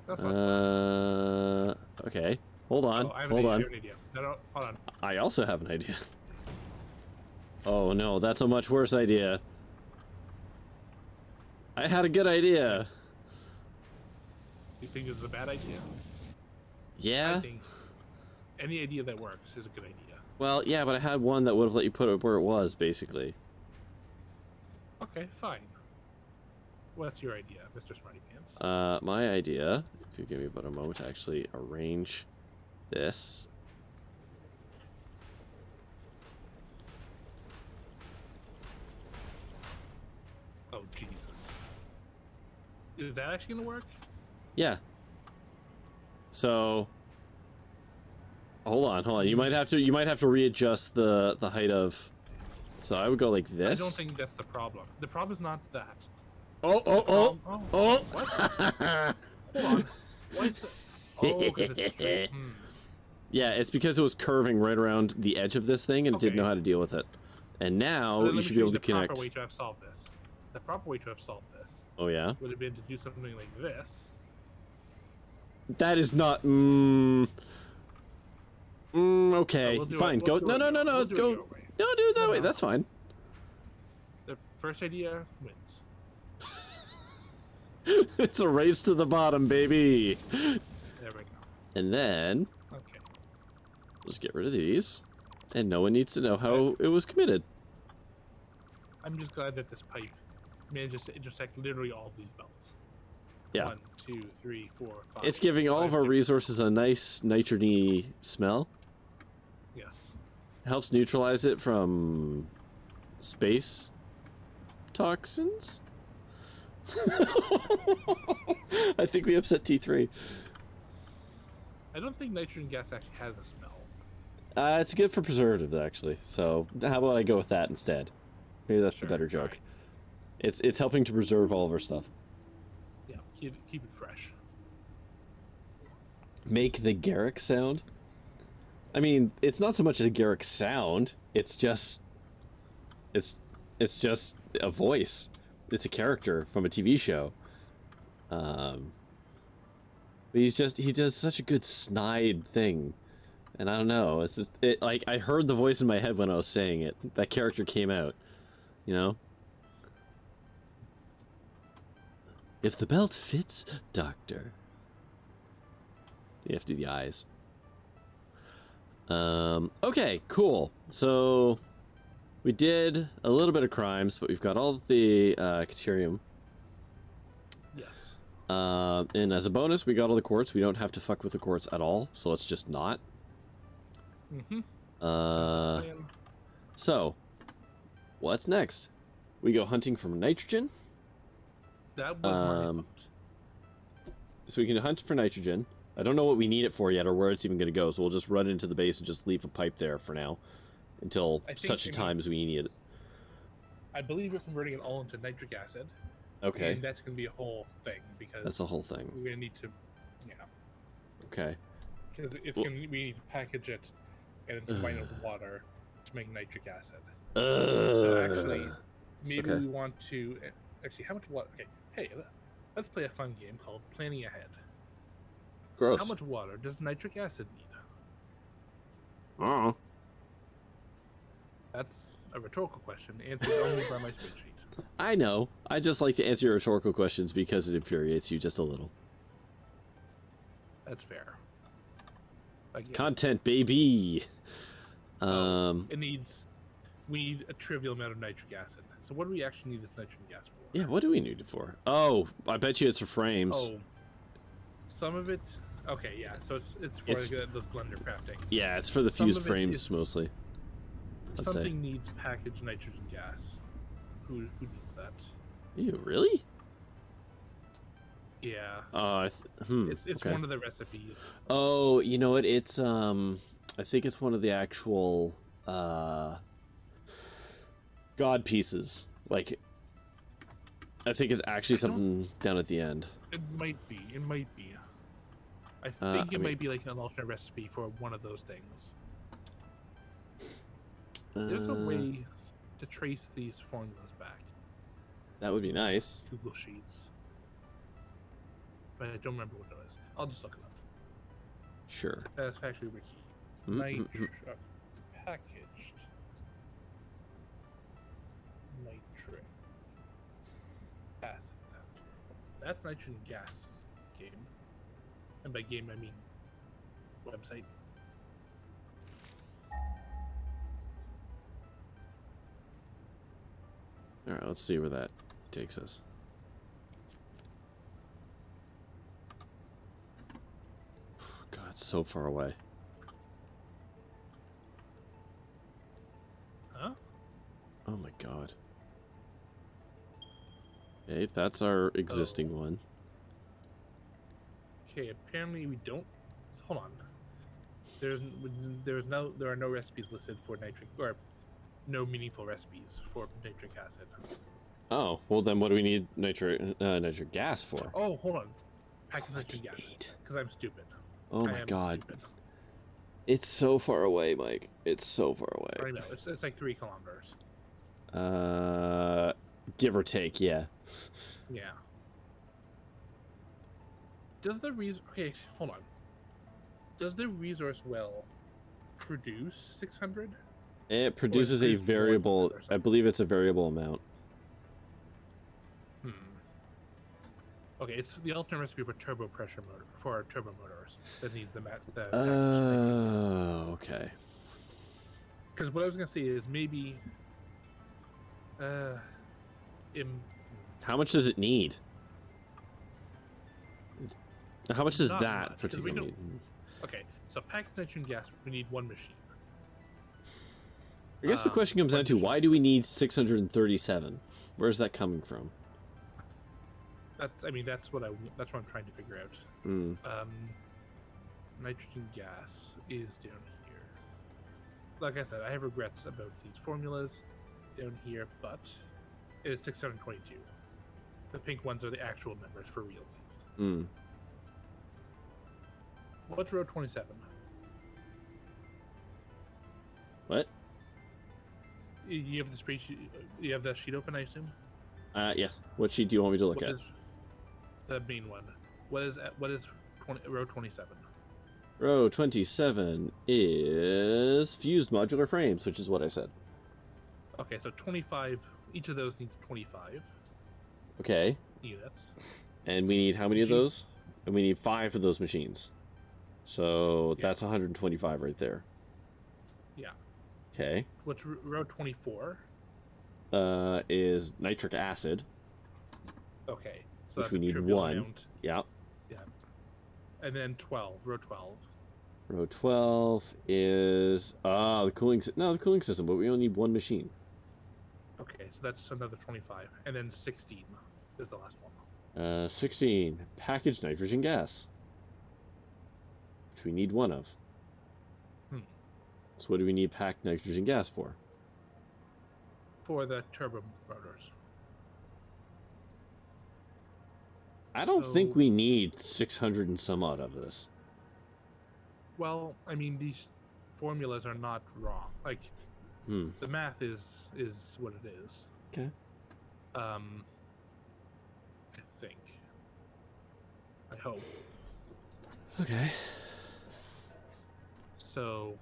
That's not okay. Hold on. I have hold on. I have an idea. No, hold on. I also have an idea. Oh no, that's a much worse idea. I had a good idea. You think this is a bad idea? Yeah? I think any idea that works is a good idea. Well, yeah, but I had one that would have let you put it where it was, basically. Okay, fine. What's your idea, Mr. Smarty Pants? My idea, if you give me about a moment to actually arrange this. Oh, Jesus. Is that actually gonna work? Yeah. So hold on. You might have to readjust the height of. So I would go like this. I don't think that's the problem. The problem is not that. Oh. What? Hold on. What is it? Oh, 'cause it's straight. Yeah, it's because it was curving right around the edge of this thing and didn't know how to deal with it. And now So you should be able to connect. The proper way to have solved this. The proper way to have solved this Oh yeah. would have been to do something like this. That is not. Okay. We'll Fine. Go. No. We'll do it Go. your way. No, do it that way. That's fine. The first idea wins. It's a race to the bottom, baby. There we go. And then Okay. just get rid of these, and no one needs to know how it was committed. I'm just glad that this pipe manages to intersect literally all of these belts. Yeah. 1, 2, 3, 4, 5. It's giving all of our resources a nice nitrogen-y smell. Yes. Helps neutralize it from space toxins. I think we upset T3. I don't think nitrogen gas actually has a smell. It's good for preservatives, actually. So how about I go with that instead? Maybe that's the better joke. Right. It's helping to preserve all of our stuff. Yeah, keep it fresh. Make the Garrick sound? I mean, it's not so much a Garrick sound. It's just a voice. It's a character from a TV show. But he does such a good snide thing. And I don't know, it's just, like, I heard the voice in my head when I was saying it. That character came out, you know? If the belt fits, doctor. You have to do the eyes. Okay, cool. So we did a little bit of crimes, but we've got all of the Caterium. Yes. And as a bonus, we got all the quartz. We don't have to fuck with the quartz at all, so let's just not. Mm-hmm. So, what's next? We go hunting for nitrogen. That was my thought. So we can hunt for nitrogen. I don't know what we need it for yet or where it's even going to go, so we'll just run into the base and just leave a pipe there for now until such a time as we need it. I believe we're converting it all into nitric acid. Okay. And that's going to be a whole thing because that's a whole thing. We're going to need to, yeah. Okay. Because we need to package it and combine it with water to make nitric acid. So actually, maybe we want to actually how much water? Okay, hey, let's play a fun game called Planning Ahead. Gross. How much water does nitric acid need? Oh. That's a rhetorical question answered only by my spreadsheet. I know. I just like to answer your rhetorical questions because it infuriates you just a little. That's fair. Content, baby. We need a trivial amount of nitric acid. So what do we actually need this nitrogen gas for? Yeah, what do we need it for? Oh, I bet you it's for frames. Oh, some of it. Okay, yeah. So it's for those blender crafting. Yeah, it's for the fused frames mostly. Something needs packaged nitrogen gas. Who needs that? You really? Yeah. It's one of the recipes. Oh, you know what? It's I think it's one of the actual god pieces. Like, I think it's actually something down at the end. It might be. I think it might be like an alternate recipe for one of those things. There's a way to trace these formulas back. That would be nice. Google Sheets. But I don't remember what it was. I'll just look it up. Sure. Satisfactory wiki. Packaged nitric acid. That's nitrogen gas game. And by game I mean website. Alright, let's see where that takes us. God, it's so far away. Huh? Oh my god. Okay, that's our existing one. Okay, apparently we don't. Hold on. There are no recipes listed for nitric, or no meaningful recipes for nitric acid. Oh, well then what do we need nitric gas for? Oh, hold on. Packaged nitric gas. Because I'm stupid. Oh my god. Stupid. It's so far away, Mike. It's so far away. I know. It's like 3 kilometers. Give or take, yeah. Yeah. Does the okay, hold on. Does the resource well produce 600? It produces a variable, I believe it's a variable amount. Okay, it's the alternate recipe for turbo pressure motor, for turbo motors that needs the okay. Because what I was gonna say is maybe how much does it need? How much does that much, particularly need? Okay, so packaged nitrogen gas, we need 1 machine. I guess the question comes down to why do we need 637? Where's that coming from? That's what I'm trying to figure out. Nitrogen gas is down here. Like I said, I have regrets about these formulas down here, but it is 622. The pink ones are the actual numbers for realsies. What's row 27? What? You have the spreadsheet. You have the sheet open, I assume. Yeah. What sheet do you want me to look at? The main one. What is row 27? Row 27 is fused modular frames, which is what I said. Okay, so 25. Each of those needs 25. Okay. Units. And we need how many of those? And we need 5 of those machines. So Yeah. that's 125 right there. Yeah. Okay. What's row 24? Is nitric acid. Okay. So Which that's we a need trivial 1. amount. Yeah. Yeah. And then 12. Row 12. Row 12 is the cooling. No, the cooling system, but we only need 1 machine. Okay, so that's another 25. And then 16 is the last one. 16 packaged nitrogen gas, which we need 1 of. So what do we need packed nitrogen gas for? For the turbo motors. I don't think we need 600 and some odd of this. Well, I mean, these formulas are not wrong. Like, the math is what it is. Okay. I think. I hope. Okay. So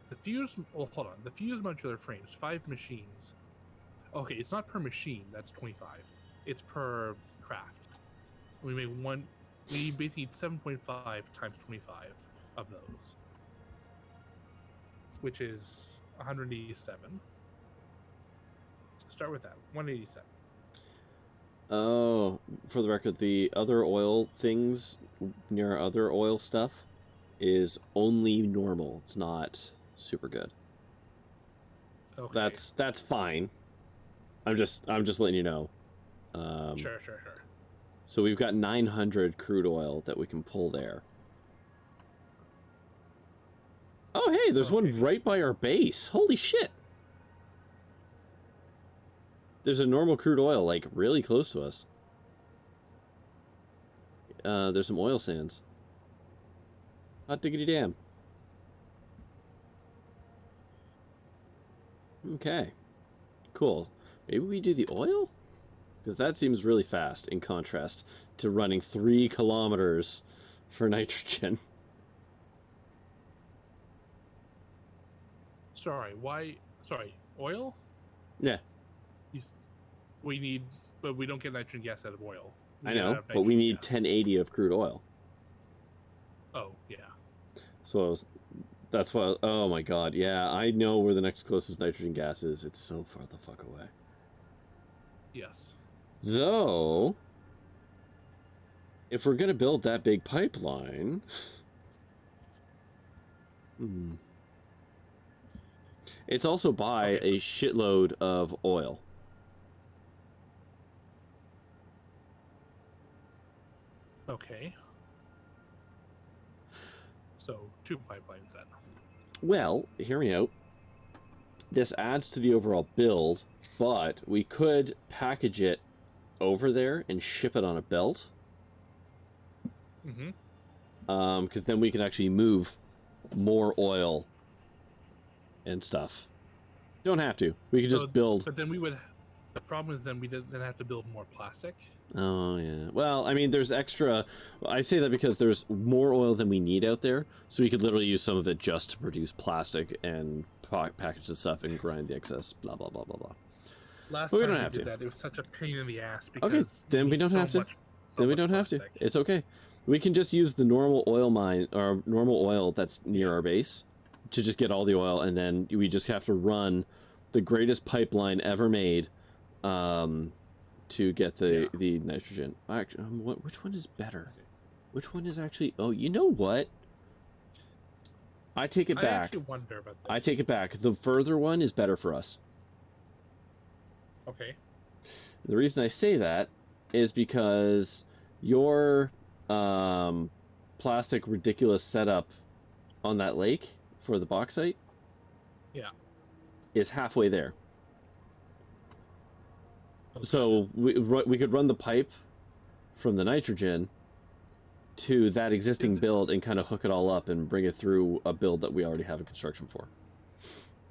the fuse. Well, hold on. The fuse modular frames, 5 machines. Okay, it's not per machine. That's 25. It's per craft. We make one. We basically need 7.5 times 25 of those, which is 187. Start with that. 187. Oh, for the record, the other oil things near other oil stuff is only normal. It's not super good. Okay. That's fine. I'm just letting you know. Sure. So we've got 900 crude oil that we can pull there. Oh, hey, there's one right by our base. Holy shit. There's a normal crude oil, like, really close to us. There's some oil sands. Hot diggity damn. Okay. Cool. Maybe we do the oil? Because that seems really fast in contrast to running 3 kilometers for nitrogen. Sorry, why? Sorry, oil? Yeah. We need, but we don't get nitrogen gas out of oil. I know, but we need 1080 of crude oil. Oh, yeah. So that's why, oh my god, yeah, I know where the next closest nitrogen gas is. It's so far the fuck away. Yes. Though, if we're gonna build that big pipeline, it's also by a shitload of oil. Okay. So 2 pipelines then. Well, hear me out. This adds to the overall build, but we could package it over there and ship it on a belt. Because then we can actually move more oil and stuff. Don't have to. We could just build. But then we would. The problem is then we then have to build more plastic. Oh yeah. Well, I mean, there's extra. I say that because there's more oil than we need out there, so we could literally use some of it just to produce plastic and package the stuff and grind the excess. Blah blah blah blah blah. Last time we don't have to. That, it was such a pain in the ass. Because okay, then we don't have to. Then we don't have to. It's okay. We can just use the normal oil mine or normal oil that's near our base to just get all the oil, and then we just have to run the greatest pipeline ever made to get the nitrogen. Actually, which one is better? Which one is actually? Oh, you know what? I take it back. I actually wonder about this. I take it back. The further one is better for us. Okay. The reason I say that is because your plastic ridiculous setup on that lake for the bauxite is halfway there. Okay. So we could run the pipe from the nitrogen to that existing build and kind of hook it all up and bring it through a build that we already have a construction for,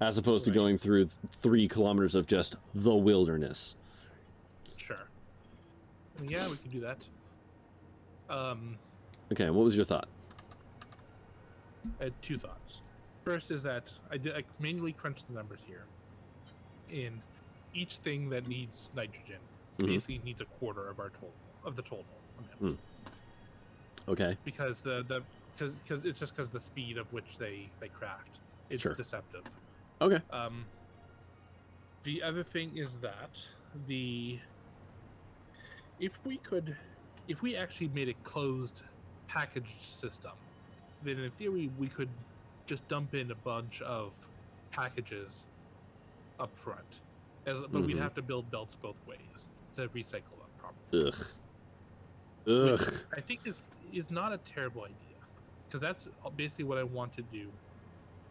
as opposed to going through 3 kilometers of just the wilderness. Sure. Yeah, we can do that. Okay, what was your thought? I had 2 thoughts. First is that I manually crunched the numbers here, and each thing that needs nitrogen basically needs a quarter of our total of the total amount. Okay. Because because it's just because the speed of which they craft, it's deceptive. Okay. The other thing is that if we actually made a closed packaged system, then in theory we could just dump in a bunch of packages up front, but we'd have to build belts both ways to recycle them properly. Ugh. Which I think is not a terrible idea, because that's basically what I want to do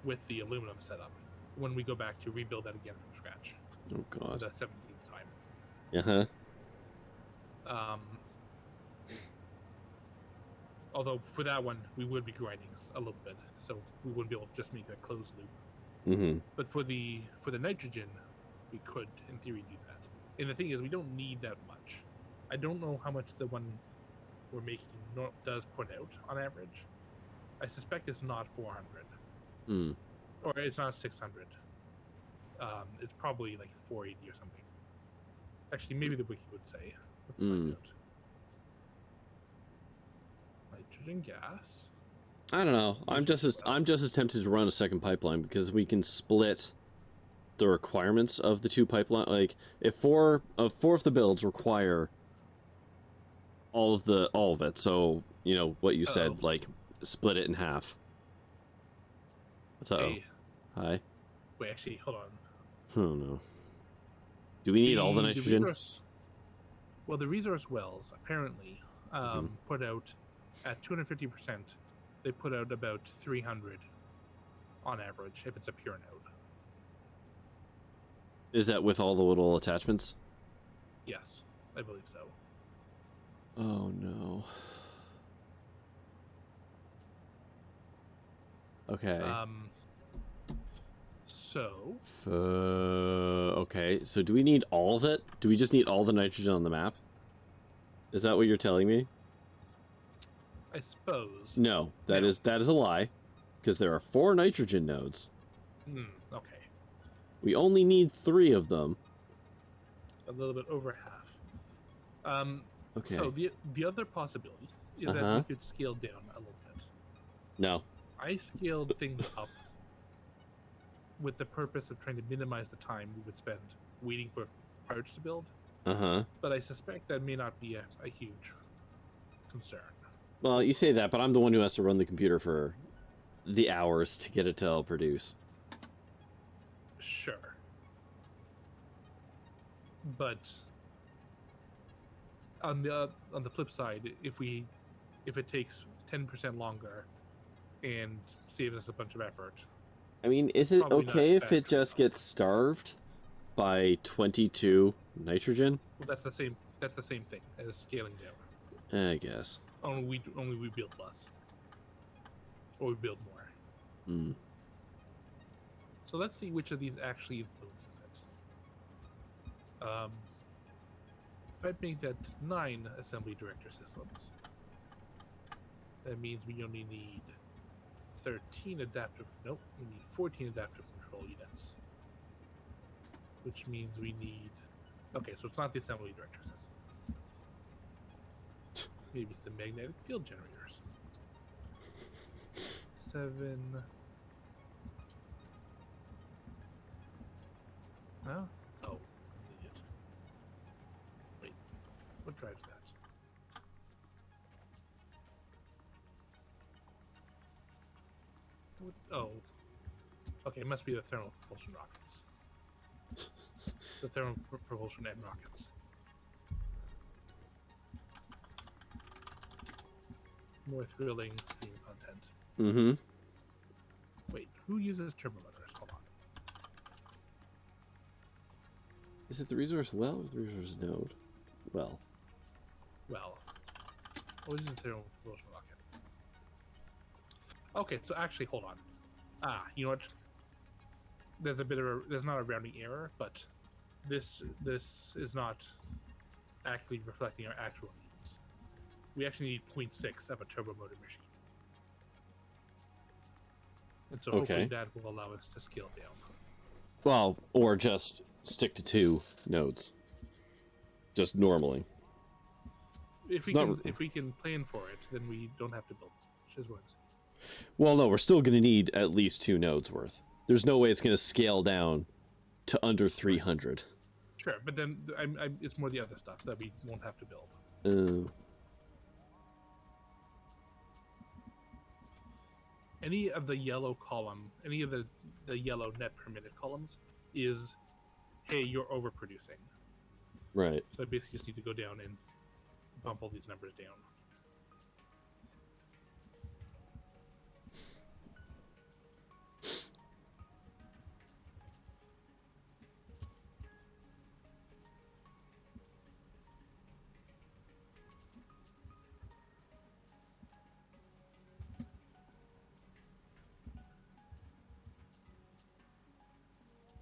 with the aluminum setup when we go back to rebuild that again from scratch. Oh god. The 17th time. Although for that one we would be grinding a little bit, so we wouldn't be able to just make a closed loop. But for the nitrogen, we could in theory do that. And the thing is, we don't need that much. I don't know how much the one we're making does put out on average. I suspect it's not 400, or it's not 600. It's probably like 480 or something. Actually, maybe the wiki would say. Let's find out. Nitrogen gas. I don't know. I'm just as tempted to run a second pipeline, because we can split the requirements of the two pipeline. Like, if four of the builds require all of it, so you know what you said, like split it in half. What's up? Hey. Hi. Wait, actually, hold on. Oh no. Do we need all the nitrogen? The resource wells apparently put out at 250%. They put out about 300 on average if it's a pure node. Is that with all the little attachments? Yes, I believe so. Oh no. Okay. Okay, so do we need all of it? Do we just need all the nitrogen on the map? Is that what you're telling me? I suppose. No, that is a lie, because there are 4 nitrogen nodes. Okay. We only need 3 of them. A little bit over half. Okay. So the other possibility is that we could scale down a little bit. No. I scaled things up with the purpose of trying to minimize the time we would spend waiting for parts to build. But I suspect that may not be a huge concern. Well, you say that, but I'm the one who has to run the computer for the hours to get it to produce. Sure. But on the flip side, if it takes 10% longer and saves us a bunch of effort. I mean, is it okay if it just gets starved by 22 nitrogen? Well, that's the same thing as scaling down. I guess. Only we build less, or we build more. So let's see which of these actually influences it. If I make that 9 assembly director systems, that means we only need 13 adaptive. Nope, we need 14 adaptive control units, which means we need. Okay, so it's not the assembly director system. Maybe it's the magnetic field generators. 7. Huh? Oh, idiot. Wait, what drives that? What? Oh. Okay, it must be the thermal propulsion rockets. The thermal propulsion and rockets. More thrilling stream content. Wait, who uses turbo motors? Hold on. Is it the resource well or the resource node? Well. What is the thermal propulsion rocket? Okay, so actually, hold on. You know what? There's not a rounding error, but this is not actually reflecting our actual needs. We actually need 0.6 of a turbo motor machine. And so hopefully that will allow us to scale down. Well, or just stick to 2 nodes. Just normally. If we can plan for it, then we don't have to build as much as what I'm saying. Well, no, we're still going to need at least 2 nodes worth. There's no way it's going to scale down to under 300. Sure, but then it's more the other stuff that we won't have to build. Any of the yellow column, any of the yellow net per minute columns is, hey, you're overproducing. Right. So I basically just need to go down and bump all these numbers down.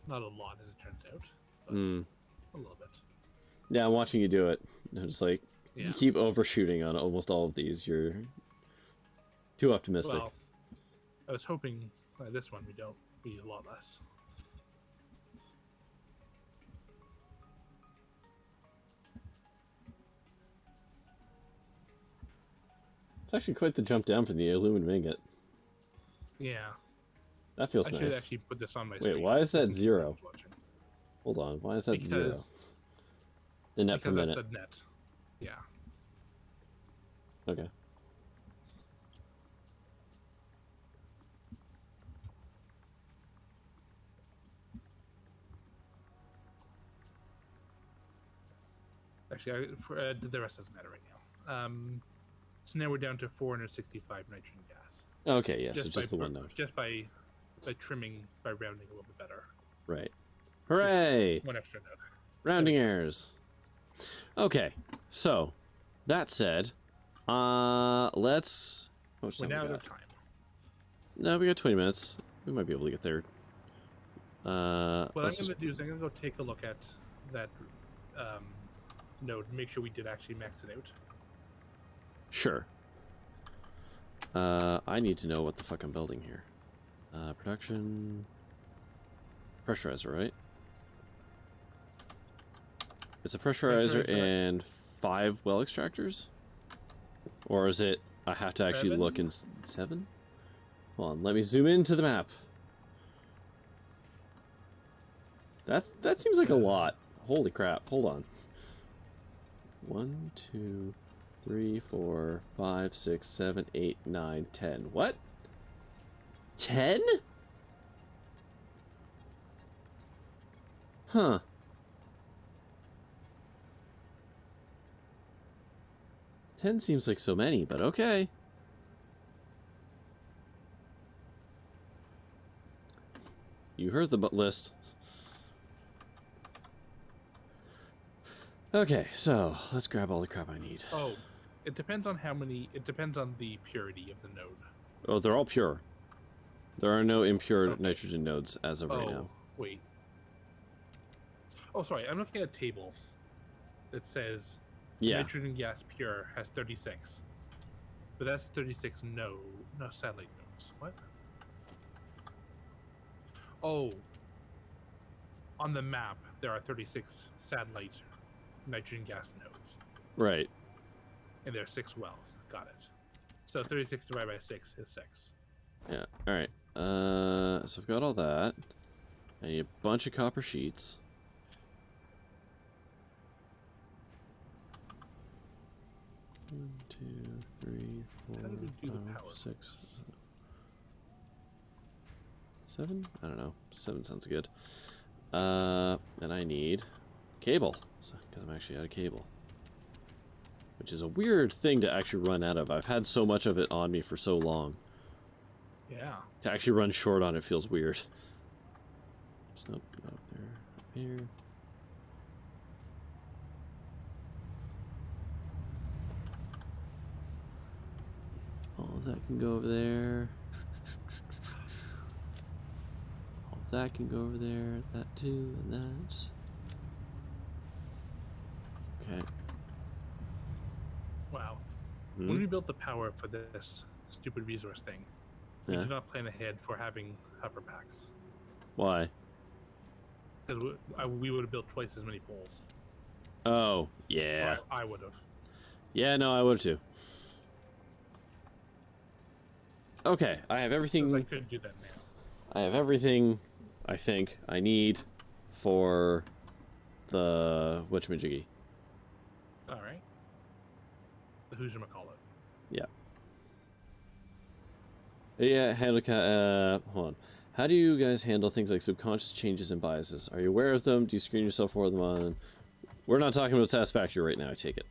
Not a lot, as it turns out, but a little bit. Yeah, I'm watching you do it. I'm just like, Yeah. you keep overshooting on almost all of these. You're too optimistic. Well, I was hoping this one we a lot less. It's actually quite the jump down from the aluminum ingot. Yeah. That feels I nice. should actually put this on my Wait, stream. why is that 0? Hold on, why is that 0? The net per minute. That's the net. Yeah. Okay. Actually, the rest doesn't matter right now. So now we're down to 465 nitrogen gas. Okay, yeah, so just the one node. Just by trimming, by rounding a little bit better. Right. Hooray! One extra node. Rounding errors. Okay, so that said, let's. We're now out of time. No, we got 20 minutes. We might be able to get there. What I'm going to do is I'm going to go take a look at that node and make sure we did actually max it out. Sure. I need to know what the fuck I'm building here. Production. Pressurizer, right? It's a pressurizer and 5 well extractors? Or is it, I have to actually look in 7? Hold on, let me zoom into the map. That seems like a lot. Holy crap, hold on. 1, 2, 3, 4, 5, 6, 7, 8, 9, 10. What? 10? Huh. Ten seems like so many, but okay. You heard the list. Okay, so let's grab all the crap I need. Oh, it depends on how many. It depends on the purity of the node. Oh, they're all pure. There are no impure nitrogen nodes as of right now. Wait. Oh, sorry. I'm looking at a table that says nitrogen gas pure has 36. But that's 36 no satellite nodes. What? Oh. On the map, there are 36 satellite nitrogen gas nodes. Right. And there are 6 wells. Got it. So 36 divided by 6 is 6. Yeah. All right. So I've got all that. I need a bunch of copper sheets. One, 2, 3, 4, 5, 6, 7? I don't know. 7 sounds good. And I need cable, because I'm actually out of cable. Which is a weird thing to actually run out of. I've had so much of it on me for so long. Yeah. To actually run short on it feels weird. Nope, not up there. Up here. All of that can go over there. All of that can go over there. That too, and that. Okay. Wow. When we built the power for this stupid resource thing, we did not plan ahead for having hover packs. Why? Because we would have built twice as many poles. Oh, yeah. I would have. Yeah, no, I would too. Okay, I have everything. I couldn't do that now. I have everything I think I need for the whatchamajiggy. All right. The who'shamacallit. Yeah. Yeah, hold on. How do you guys handle things like subconscious changes and biases? Are you aware of them? Do you screen yourself for them on... We're not talking about Satisfactory right now, I take it.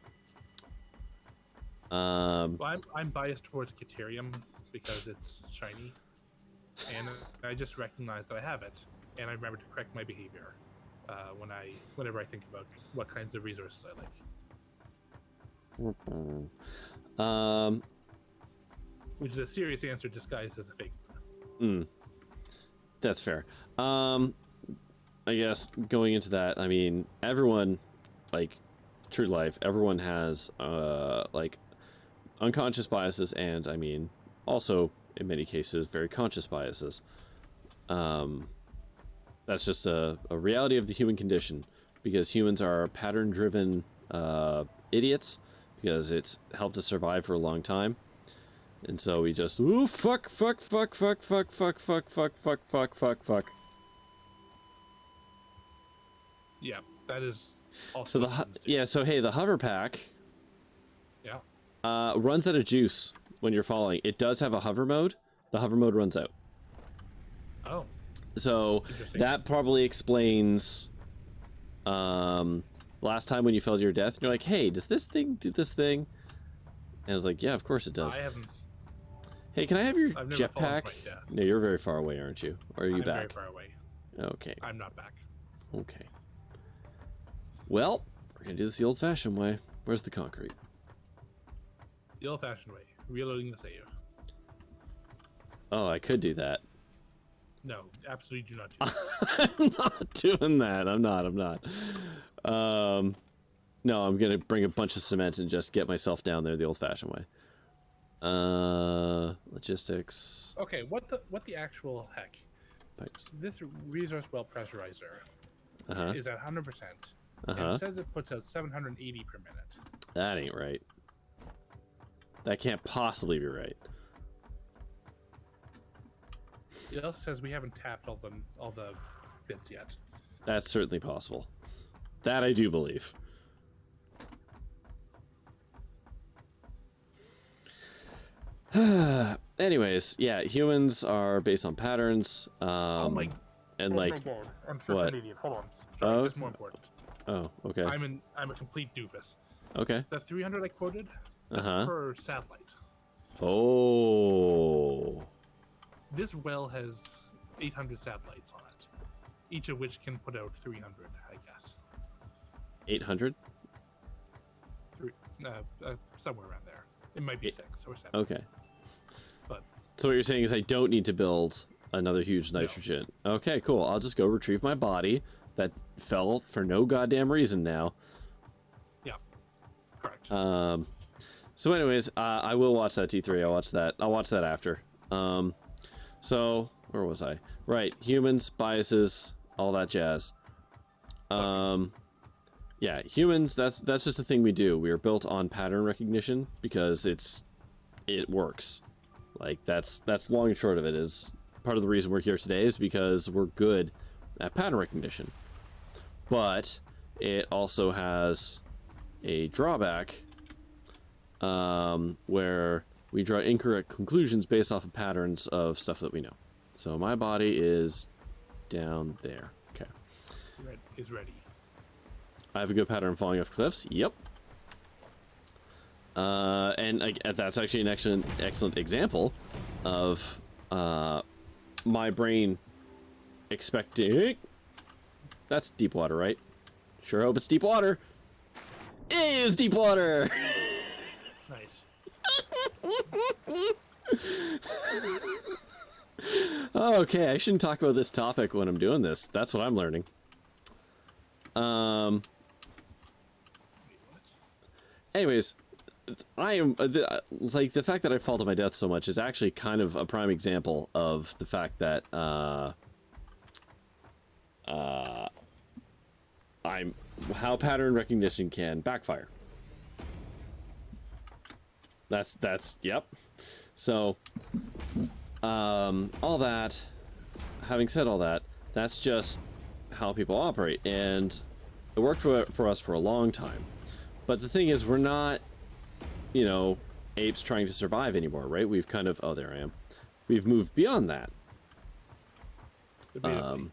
Well, I'm biased towards Caterium because it's shiny. And I just recognize that I have it. And I remember to correct my behavior whenever I think about what kinds of resources I like. Which is a serious answer disguised as a fake one. That's fair. I guess going into that, I mean, everyone, like, true life, everyone has, like, unconscious biases and, I mean, also, in many cases, very conscious biases. That's just a reality of the human condition, because humans are pattern-driven idiots, because it's helped us survive for a long time. And so we just, ooh, fuck. Yeah, that is also... So hey, the hover pack... Yeah. Runs out of juice when you're falling. It does have a hover mode. The hover mode runs out. Oh. So that probably explains last time when you fell to your death, and you're like, hey, does this thing do this thing? And I was like, yeah, of course it does. I haven't... Hey, can I have your jetpack? No, you're very far away, aren't you? Or are you back? I'm very far away. Okay. I'm not back. Okay. Well, we're gonna do this the old-fashioned way. Where's the concrete? The old-fashioned way. Reloading the save. Oh, I could do that. No, absolutely do not do that. I'm not doing that. I'm not. No, I'm gonna bring a bunch of cement and just get myself down there the old-fashioned way. Logistics. Okay, what the actual heck? Pipes. This resource well pressurizer is at 100%. And it says it puts out 780 per minute. That ain't right. That can't possibly be right. It also says we haven't tapped all the bits yet. That's certainly possible. That I do believe. Anyways, yeah, humans are based on patterns. Oh my! And oh like, my God. I'm such an idiot. Hold on. Sorry, this is more important. Oh, okay. I'm a complete doofus. Okay. The 300 I quoted. That's per satellite. Oh. This well has 800 satellites on it, each of which can put out 300, I guess. 800? Somewhere around there. It might be 6 or 7. Okay. But so what you're saying is I don't need to build another huge nitrogen. No. Okay, cool. I'll just go retrieve my body that fell for no goddamn reason now. Yeah. Correct. So anyways, I will watch that T3. I'll watch that after. So where was I? Right, humans, biases, all that jazz. Yeah, humans, that's just a thing we do. We are built on pattern recognition because it works. Like that's long and short of it. Is part of the reason we're here today is because we're good at pattern recognition. But it also has a drawback where we draw incorrect conclusions based off of patterns of stuff that we know. So my body is down there. Okay. Is ready. I have a good pattern of falling off cliffs. Yep. And that's actually an excellent example of my brain expecting. That's deep water, right? Sure hope it's deep water. It is deep water. Nice. Okay, I shouldn't talk about this topic when I'm doing this. That's what I'm learning. Anyways, I am like the fact that I fall to my death so much is actually kind of a prime example of the fact that I'm how pattern recognition can backfire. That's yep. So, all that, having said all that, that's just how people operate, and it worked for us for a long time. But the thing is, we're not, you know, apes trying to survive anymore, right? We've kind of, oh, there I am. We've moved beyond that. Well,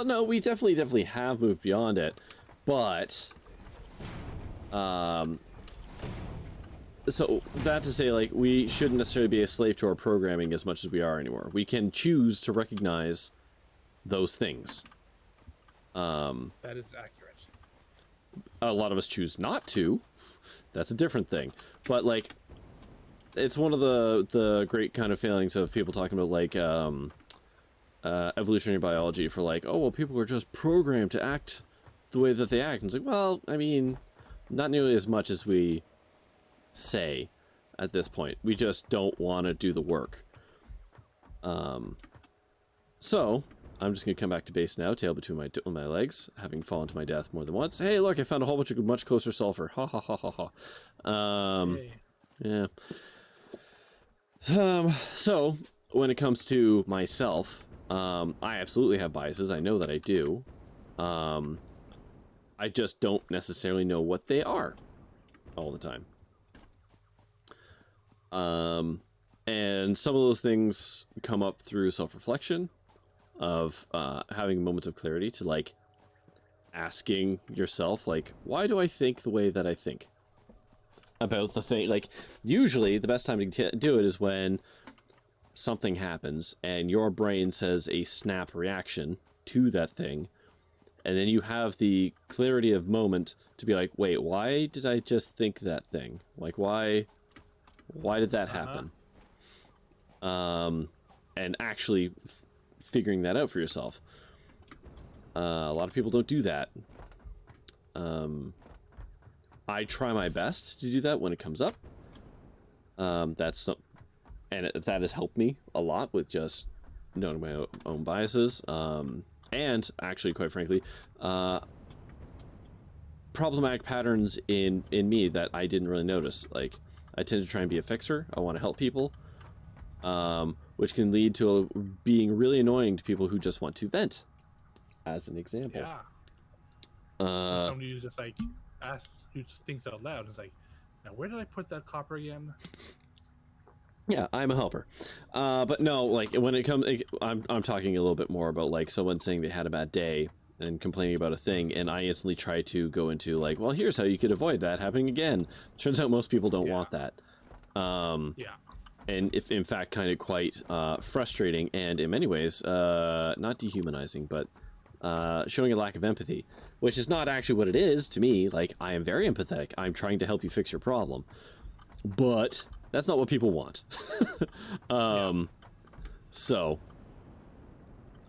no, we definitely have moved beyond it, but, so that to say, like, we shouldn't necessarily be a slave to our programming as much as we are anymore. We can choose to recognize those things. That is accurate. A lot of us choose not to. That's a different thing. But, like, it's one of the great kind of failings of people talking about, like, evolutionary biology for, like, oh, well, people are just programmed to act the way that they act. And it's like, well, I mean, not nearly as much as we say at this point. We just don't want to do the work. So I'm just gonna come back to base now, tail between my legs, having fallen to my death more than once. Hey, look, I found a whole bunch of much closer sulfur. Ha ha ha ha ha. Hey. Yeah. So when it comes to myself, I absolutely have biases. I know that I do. I just don't necessarily know what they are all the time. And some of those things come up through self-reflection of having moments of clarity to, like, asking yourself, like, why do I think the way that I think about the thing? Like, usually the best time to do it is when something happens and your brain says a snap reaction to that thing, and then you have the clarity of moment to be like, wait, why did I just think that thing? Like, why did that happen? And actually figuring that out for yourself. A lot of people don't do that. I try my best to do that when it comes up. That has helped me a lot with just knowing my own biases. And actually, quite frankly, problematic patterns in me that I didn't really notice. Like, I tend to try and be a fixer. I want to help people, which can lead to being really annoying to people who just want to vent, as an example. Yeah. Somebody who's just like asks, who just thinks out loud, and is like, "Now, where did I put that copper again?" Yeah, I'm a helper. But no, like, when it comes, like, I'm talking a little bit more about, like, someone saying they had a bad day and complaining about a thing, and I instantly try to go into, like, well, here's how you could avoid that happening again. Turns out most people don't want that. Yeah. And if, in fact, kind of quite frustrating, and in many ways, not dehumanizing, but showing a lack of empathy, which is not actually what it is to me. Like, I am very empathetic. I'm trying to help you fix your problem. But that's not what people want. So,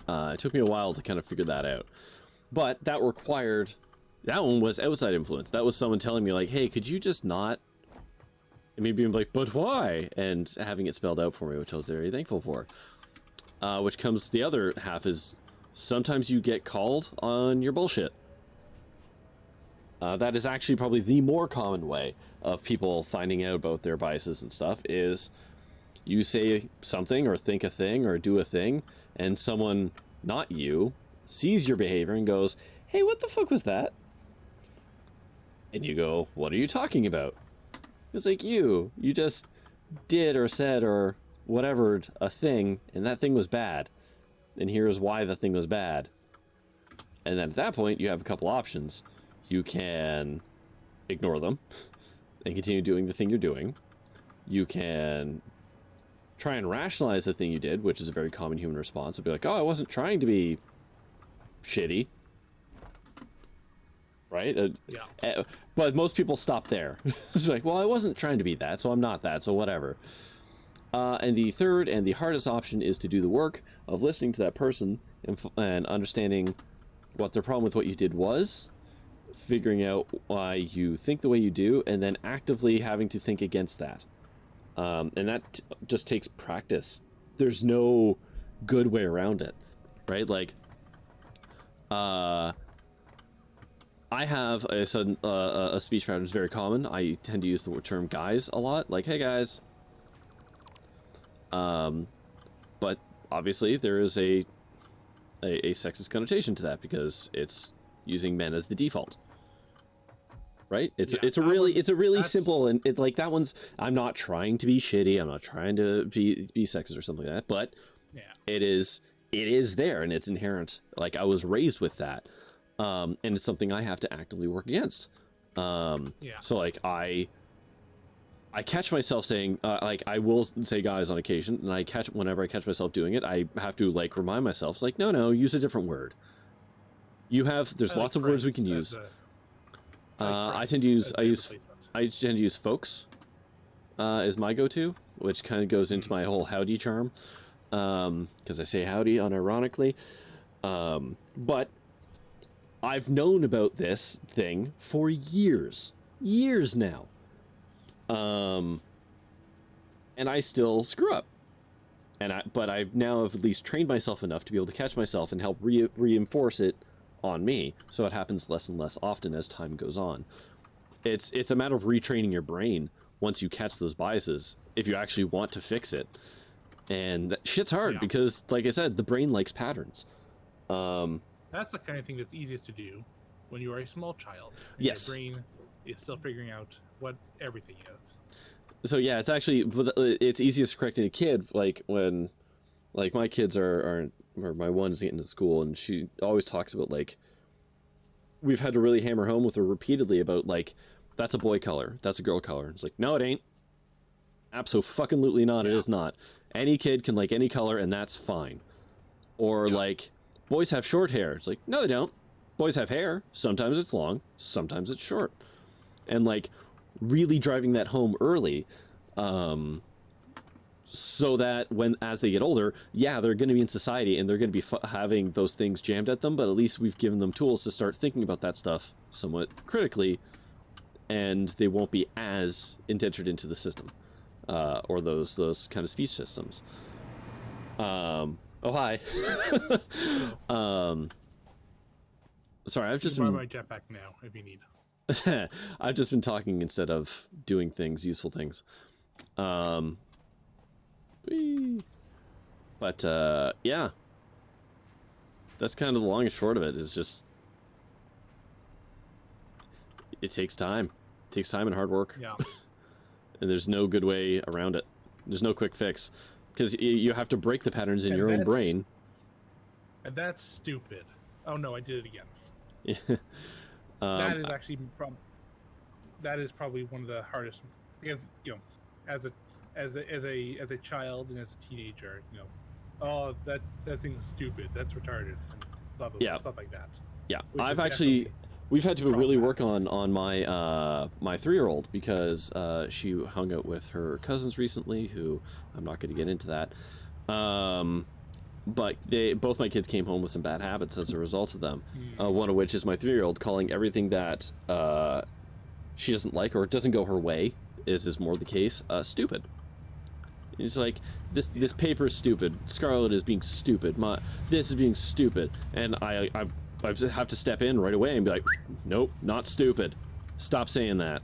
it took me a while to kind of figure that out. But that required, that one was outside influence. That was someone telling me, like, hey, could you just not? And me being like, but why? And having it spelled out for me, which I was very thankful for. Which comes, the other half is, sometimes you get called on your bullshit. That is actually probably the more common way of people finding out about their biases and stuff, is you say something or think a thing or do a thing, and someone, not you, sees your behavior and goes, hey, what the fuck was that? And you go, what are you talking about? It's like, you just did or said or whatever a thing, and that thing was bad. And here's why the thing was bad. And then at that point, you have a couple options. You can ignore them and continue doing the thing you're doing. You can try and rationalize the thing you did, which is a very common human response. It'll be like, oh, I wasn't trying to be shitty. Right? Yeah. But most people stop there. It's like, well, I wasn't trying to be that, so I'm not that, so whatever. And the third and the hardest option is to do the work of listening to that person and understanding what their problem with what you did was, figuring out why you think the way you do, and then actively having to think against that. And that just takes practice. There's no good way around it, right? Like, I have a speech pattern is very common. I tend to use the term guys a lot, like, hey guys. But obviously there is a sexist connotation to that because it's using men as the default. Right? It's a really simple, and it, like, that one's, I'm not trying to be shitty, I'm not trying to be sexist or something like that, but Yeah. it is there, and it's inherent. Like, I was raised with that. And it's something I have to actively work against. So like I catch myself saying, like, I will say guys on occasion, and whenever I catch myself doing it, I have to, like, remind myself, it's like, no, use a different word. There's lots of words we can use. I tend to use folks, is my go-to, which kind of goes into my whole howdy charm, because I say howdy unironically. But I've known about this thing for years now. And I still screw up. But I've now at least trained myself enough to be able to catch myself and help reinforce it on me, so it happens less and less often as time goes on. It's a matter of retraining your brain once you catch those biases, if you actually want to fix it. And that shit's hard because, like I said, the brain likes patterns. That's the kind of thing that's easiest to do when you are a small child. And yes. Your brain is still figuring out what everything is. So yeah, it's easiest to correct in a kid, like when, like, my kids or my one's getting to school, and she always talks about, like, we've had to really hammer home with her repeatedly about, like, that's a boy color, that's a girl color. It's like, no, it ain't. Abso-fucking-lutely not. It is not. Any kid can like any color, and that's fine. Or like, boys have short hair. It's like, no, they don't. Boys have hair. Sometimes it's long, sometimes it's short. And, like, really driving that home early, so that as they get older, yeah, they're going to be in society and they're going to be having those things jammed at them, but at least we've given them tools to start thinking about that stuff somewhat critically, and they won't be as indentured into the system, or those kind of speech systems. Oh, hi. Sorry, I've just been... my jetpack now, if you need. I've just been talking instead of doing useful things. But, yeah. That's kind of the long and short of it, is just... It takes time. It takes time and hard work. Yeah. And there's no good way around it. There's no quick fix. Because you have to break the patterns in your own brain. And that's stupid. Oh no, I did it again. Yeah. That is actually that is probably one of the hardest, because, you know, as a child and as a teenager, you know, oh, that thing's stupid, that's retarded, and blah blah, blah, stuff like that. Yeah, we've had to really work on my my 3-year-old, because she hung out with her cousins recently, who I'm not going to get into that. But both my kids came home with some bad habits as a result of them. One of which is my 3-year-old calling everything that she doesn't like or doesn't go her way, is more the case, stupid. It's like, this paper is stupid. Scarlet is being stupid. This is being stupid. And I have to step in right away and be like, nope, not stupid. Stop saying that.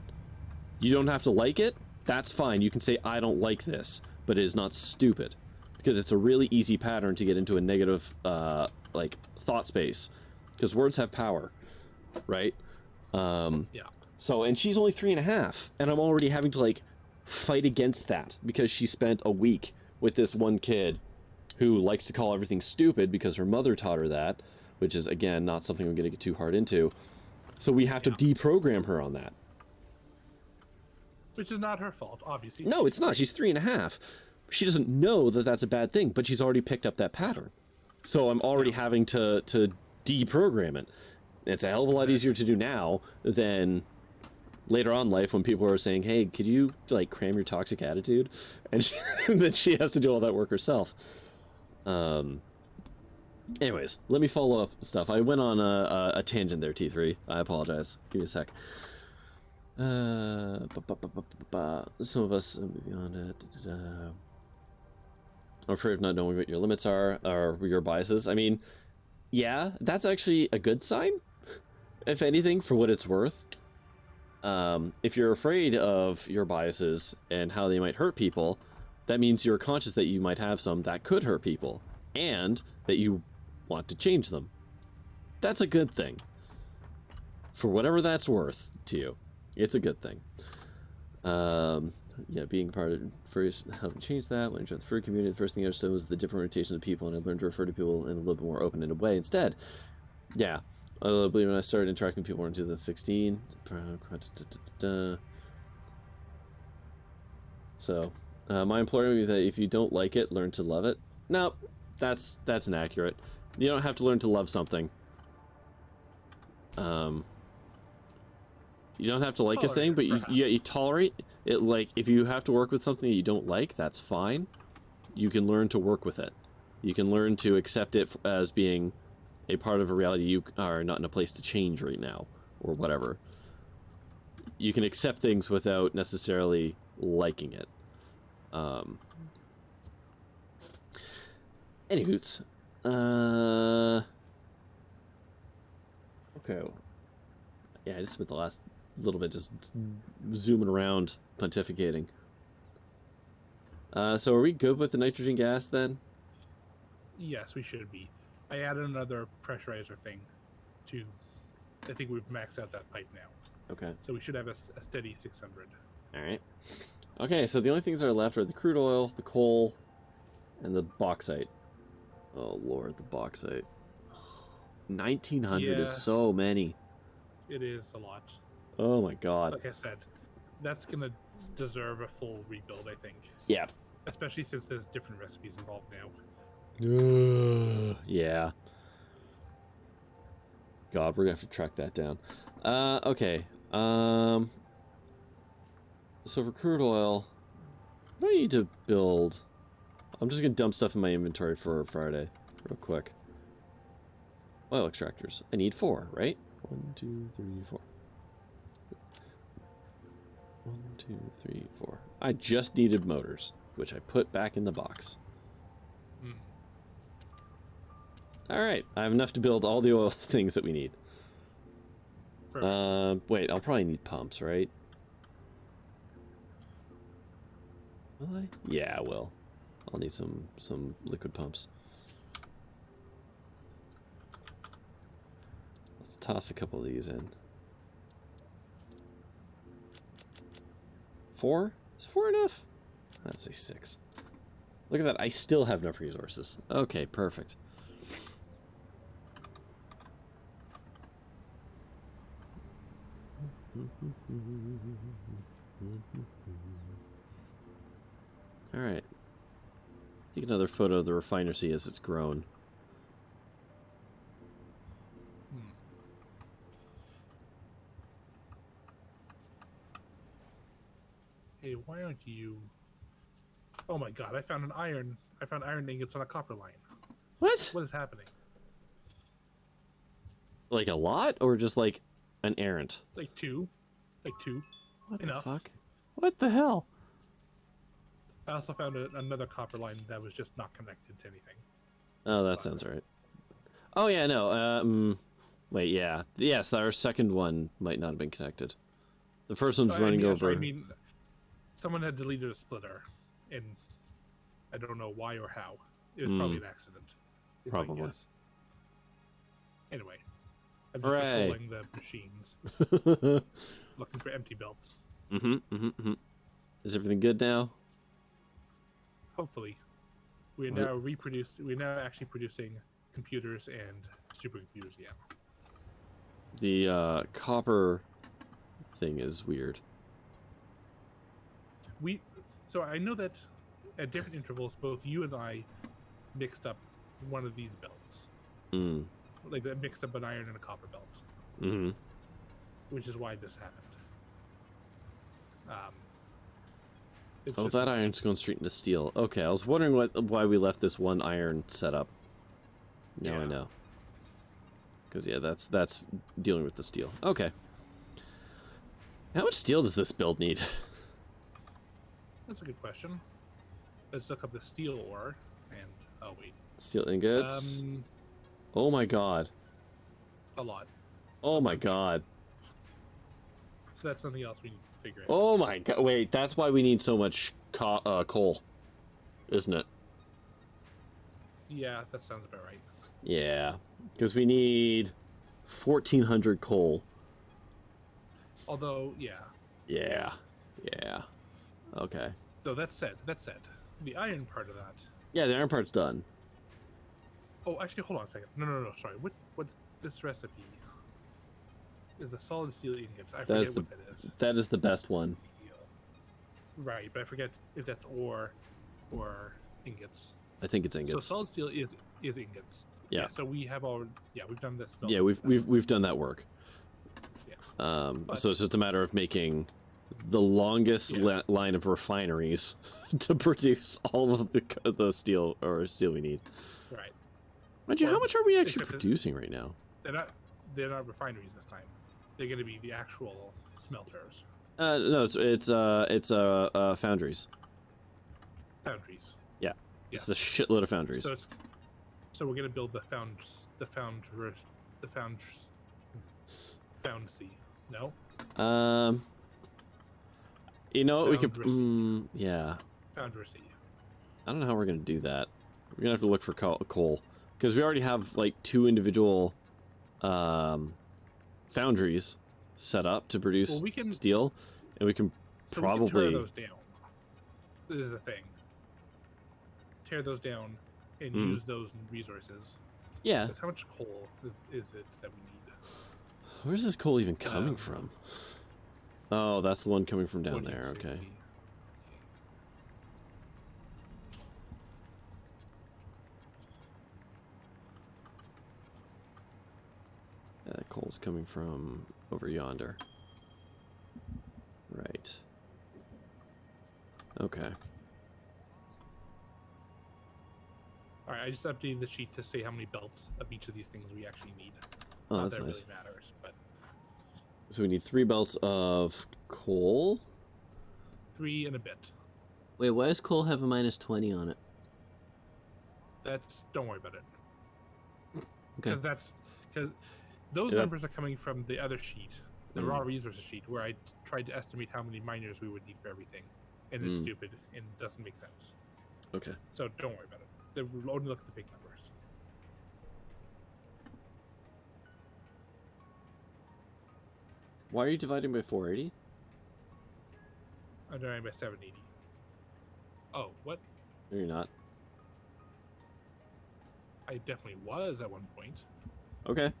You don't have to like it. That's fine. You can say, I don't like this, but it is not stupid. Because it's a really easy pattern to get into a negative, like, thought space. Because words have power, right? Yeah. So, and she's only 3.5, and I'm already having to, like, fight against that, because she spent a week with this one kid who likes to call everything stupid because her mother taught her that, which is, again, not something I'm going to get too hard into. So we have to deprogram her on that. Which is not her fault, obviously. No, it's not. She's 3.5. She doesn't know that that's a bad thing, but she's already picked up that pattern. So I'm already having to deprogram it. It's a hell of a lot easier to do now than later on in life, when people are saying, hey, could you, like, cram your toxic attitude? And then she has to do all that work herself. Anyways, let me follow up stuff. I went on a tangent there, T3. I apologize. Give me a sec. Some of us moving on to... I'm afraid of not knowing what your limits are, or your biases. I mean, yeah, that's actually a good sign. if anything, for what it's worth, if you're afraid of your biases and how they might hurt people, that means you're conscious that you might have some that could hurt people, and that you want to change them. That's a good thing. For whatever that's worth to you, it's a good thing. Yeah, being part of first helping change that. When I joined the fur community, the first thing I understood was the different rotations of people, and I learned to refer to people in a little bit more open-ended way instead. Yeah, I believe when I started interacting with people in 2016. So, my employer told me that if you don't like it, learn to love it. No, that's inaccurate. You don't have to learn to love something. You don't have to like a thing, but you tolerate it. Like, if you have to work with something that you don't like, that's fine. You can learn to work with it. You can learn to accept it as being a part of a reality you are not in a place to change right now, or whatever. You can accept things without necessarily liking it. Anywhoots. Okay. Yeah, I just spent the last little bit just zooming around, pontificating. So are we good with the nitrogen gas then? Yes, we should be. I added another pressurizer thing to... I think we've maxed out that pipe now. Okay. So we should have a steady 600. Alright. Okay, so the only things that are left are the crude oil, the coal, and the bauxite. Oh lord, the bauxite. 1900 is so many. It is a lot. Oh my god. Like I said, that's gonna deserve a full rebuild, I think. Yeah. Especially since there's different recipes involved now. Yeah. God, we're gonna have to track that down. Okay. So for crude oil, what do I need to build? I'm just gonna dump stuff in my inventory for Friday, real quick. Oil extractors. I need 4, right? 1, 2, 3, 4. 1, 2, 3, 4. I just needed motors, which I put back in the box. Alright, I have enough to build all the oil things that we need. Wait, I'll probably need pumps, right? Will I? Yeah, I will. I'll need some liquid pumps. Let's toss a couple of these in. 4? Is 4 enough? I'd say 6. Look at that, I still have enough resources. Okay, perfect. Alright. Take another photo of the Refinersea as it's grown. Hey, why aren't you... Oh my god, I found an iron. I found iron ingots on a copper line. What? What is happening? Like a lot? Or just like an errant? Like 2. Like 2. What Enough. the fuck? What the hell? I also found another copper line that was just not connected to anything. Oh, that sounds right. Oh yeah, no. Wait, yeah. Yes, our second one might not have been connected. The first one's running over. I mean, someone had deleted a splitter, and I don't know why or how. It was probably an accident. Probably. Anyway, I'm just patrolling the machines, looking for empty belts. Is everything good now? Hopefully, we're now actually producing computers and supercomputers again. The copper thing is weird. So I know that at different intervals, both you and I mixed up one of these belts. Like that mixed up an iron and a copper belt. Which is why this happened. Oh, that iron's going straight into steel. Okay, I was wondering why we left this one iron set up. Now I know. Because, yeah, that's dealing with the steel. Okay. How much steel does this build need? That's a good question. Let's look up the steel ore, and... Oh, wait. Steel ingots? Oh my god. A lot. Oh my god. So that's something else we need to figure out. Oh my god. Wait, that's why we need so much coal, isn't it? Yeah, that sounds about right. Yeah, because we need 1,400 coal. Although, yeah. Yeah. Yeah. Okay. So that said, the iron part of that. Yeah, the iron part's done. Oh, actually, hold on a second. No. Sorry. What this recipe is the solid steel ingots. I forget what that is. That is the best one. Right, but I forget if that's ore or ingots. I think it's ingots. So solid steel is ingots. Yeah. So we have all. Yeah, we've done this. Yeah, we've done that work. Yeah. So it's just a matter of making the longest line of refineries to produce all of the steel we need. Right. Mind you, how much are we actually producing right now? They're not refineries this time. They're going to be the actual smelters. No, it's foundries. Foundries. Yeah. It's a shitload of foundries. So we're going to build the Foundsea. No. You know what we could. Yeah. Foundersea. I don't know how we're gonna do that. We're gonna have to look for coal because we already have like 2 individual foundries set up to produce steel, and we can probably we can tear those down. This is the thing. Tear those down and use those resources. Yeah. How much coal is it that we need? Where's this coal even coming from? Oh, that's the one coming from down there. Okay. Yeah, that coal's coming from over yonder. Right. Okay. Alright, I just updated the sheet to say how many belts of each of these things we actually need. Oh, that's nice. Really matters, but... So we need 3 belts of coal? 3 and a bit. Wait, why does coal have a -20 on it? Don't worry about it. Okay. Because those numbers are coming from the other sheet, the raw resources sheet, where I tried to estimate how many miners we would need for everything, and it's stupid and doesn't make sense. Okay. So don't worry about it. We'll only look at the big numbers. Why are you dividing by 480? I'm dividing by 780. Oh, what? No, you're not. I definitely was at one point. Okay.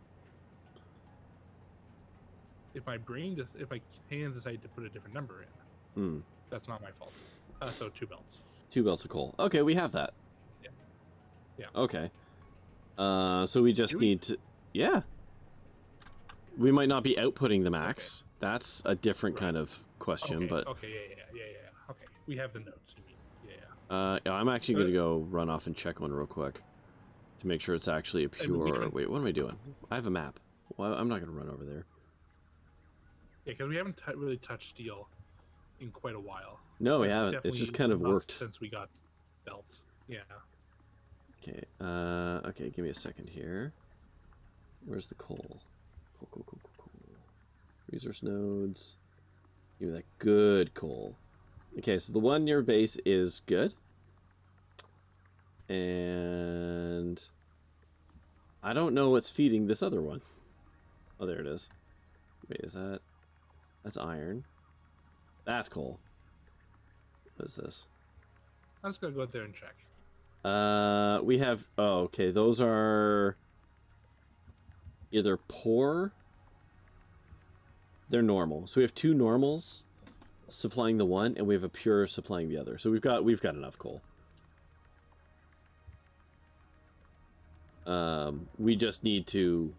If my hands decide to put a different number in, that's not my fault. So 2 belts. 2 belts of coal. Okay, we have that. Yeah. Okay. So we just need to... Yeah. We might not be outputting the max. Okay. That's a different kind of question, but... Okay, yeah. Okay, we have the notes, you mean. Yeah, I'm actually going to go run off and check one real quick to make sure it's actually a pure... Wait, what am I doing? I have a map. Well, I'm not going to run over there. Yeah, because we haven't really touched steel in quite a while. No, we haven't. It's just kind of worked. Since we got belts. Yeah. Okay, okay, give me a second here. Where's the coal? Coal. Resource nodes. Give me that good coal. Okay, so the one near base is good. And I don't know what's feeding this other one. Oh, there it is. Wait, is that... That's iron. That's coal. What is this? I'm just gonna go out there and check. We have... Oh, okay, those are... either poor... They're normal. So we have 2 normals supplying the one, and we have a pure supplying the other. So we've got enough coal. We just need to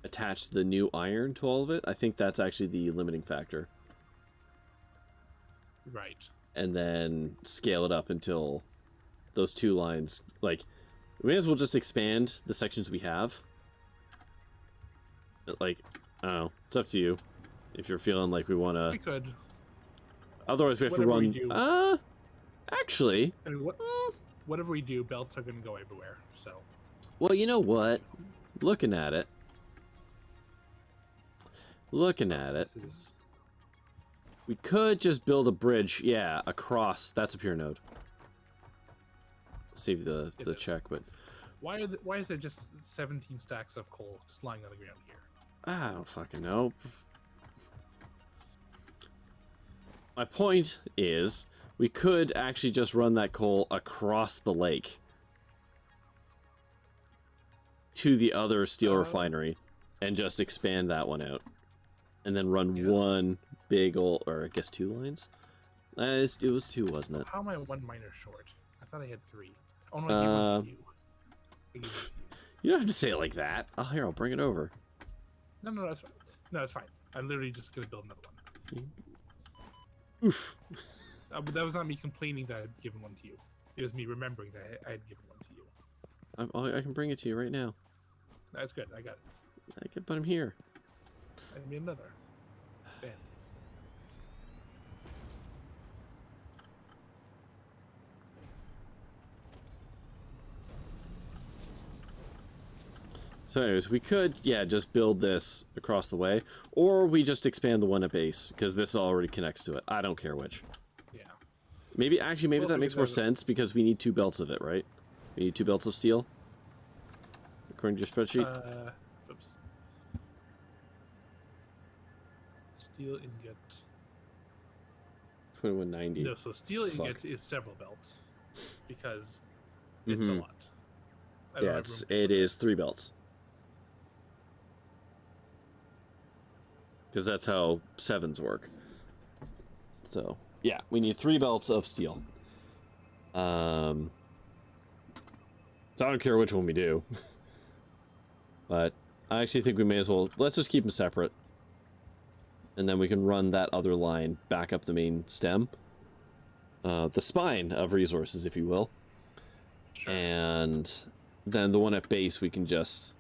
attach the new iron to all of it. I think that's actually the limiting factor. Right. And then scale it up until those 2 lines, like, we may as well just expand the sections we have. Like, I don't know, it's up to you if you're feeling like we want to. We could. Otherwise, we have to run. Actually, I mean, whatever we do, belts are going to go everywhere. So. Well, you know what? Looking at it, looking at it, This is... we could just build a bridge, yeah, across. That's a pure node. Save the check, but why is there just 17 stacks of coal just lying on the ground here? I don't fucking know. My point is, we could actually just run that coal across the lake to the other steel refinery and just expand that one out. And then run one big old, or I guess 2 lines? It was 2, wasn't it? How am I 1 miner short? I thought I had 3. Oh no, I gave one to you. I gave one to you. You don't have to say it like that. Oh, here, I'll bring it over. No, that's fine. No, it's fine. I'm literally just gonna build another one. Oof. But that was not me complaining that I had given one to you. It was me remembering that I had given one to you. I can bring it to you right now. That's good. I got it. I can put him here. I made another. Bam. So anyways, we could, yeah, just build this across the way, or we just expand the one at base, because this already connects to it. I don't care which. Yeah. Maybe Well, that makes more sense, because we need 2 belts of it, right? We need 2 belts of steel, according to your spreadsheet. Oops. Steel ingot. 2190. No, so steel ingot is several belts, because it's a lot. Yeah, it is 3 belts. Because that's how 7s work. So, yeah, we need 3 belts of steel. So I don't care which one we do. But I actually think we may as well, let's just keep them separate. And then we can run that other line back up the main stem. The spine of resources, if you will. Sure. And then the one at base we can just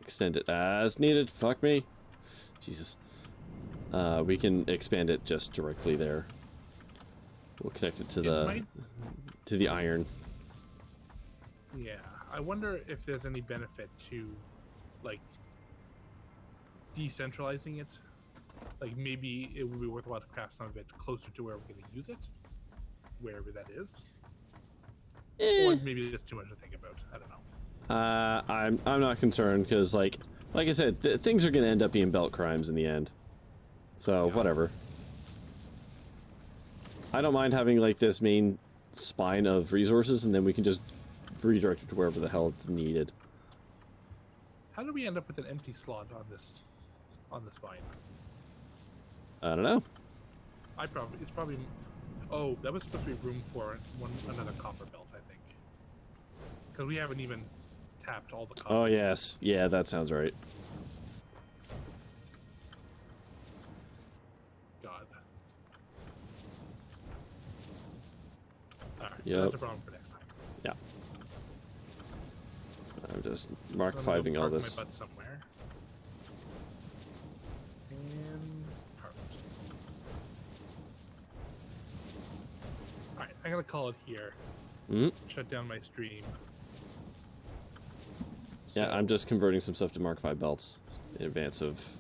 extend it as needed. Fuck me. Jesus. We can expand it just directly there. We'll connect it to the iron. Yeah, I wonder if there's any benefit to, like, decentralizing it. Like, maybe it would be worthwhile to craft some of it closer to where we're going to use it, wherever that is. Or maybe it's too much to think about. I don't know. I'm not concerned because, like I said, things are going to end up being belt crimes in the end. So Yeah. whatever. I don't mind having like this main spine of resources, and then we can just redirect it to wherever the hell it's needed. How did we end up with an empty slot on the spine? I don't know. It's probably. Oh, that was supposed to be room for another copper belt, I think. Because we haven't even tapped all the copper. Oh yes, yeah, that sounds right. God. Alright, Yep. that's a problem for next time. Yeah. I'm just Mark I'm gonna go 5ing all park this. my butt somewhere. And perfect. Alright, I'm gonna call it here. Shut down my stream. Yeah, I'm just converting some stuff to Mark 5 belts in advance of,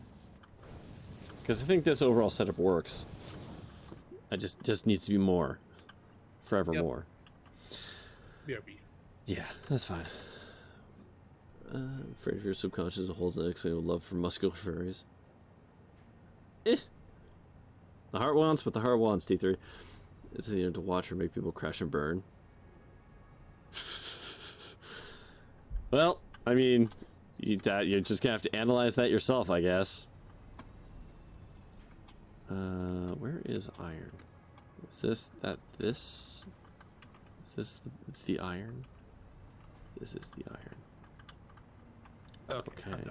because I think this overall setup works. I just needs to be more, forevermore. BRB. Yeah, that's fine. Afraid of your subconscious holds an unexplainable love for muscular furries. The heart wants what the heart wants, T3. It's either to watch or make people crash and burn. Well, I mean, you're just gonna have to analyze that yourself, I guess. Where is iron? Is this this? Is this the iron? This is the iron. Okay. Okay.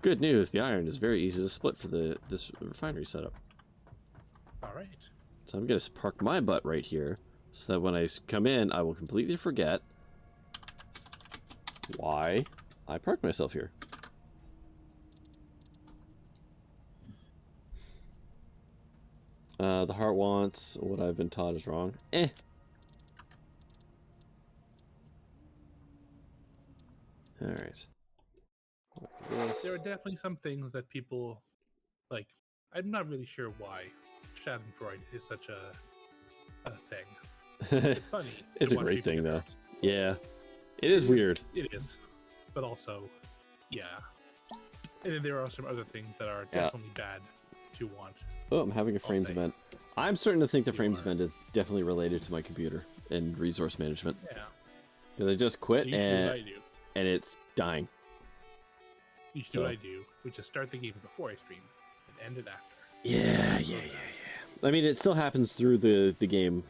Good news, the iron is very easy to split for this refinery setup. Alright. So I'm gonna park my butt right here, so that when I come in, I will completely forget why I parked myself here. The heart wants what I've been taught is wrong. Alright. Yes. There are definitely some things that people like. I'm not really sure why Schadenfreude is such a thing. It's funny. It's to a watch great people thing, get though. hurt. Yeah. It is weird. It is, but also, yeah. And then there are some other things that are Yeah. definitely bad to want. Oh, I'm having a frames say. event. I'm starting to think the You frames are. event is definitely related to my computer and resource management. Yeah. Because I just quit So you should do what I and do. it's dying. You should So- do what I do, which is start the game before I stream and end it after. Yeah. I mean, it still happens through the game.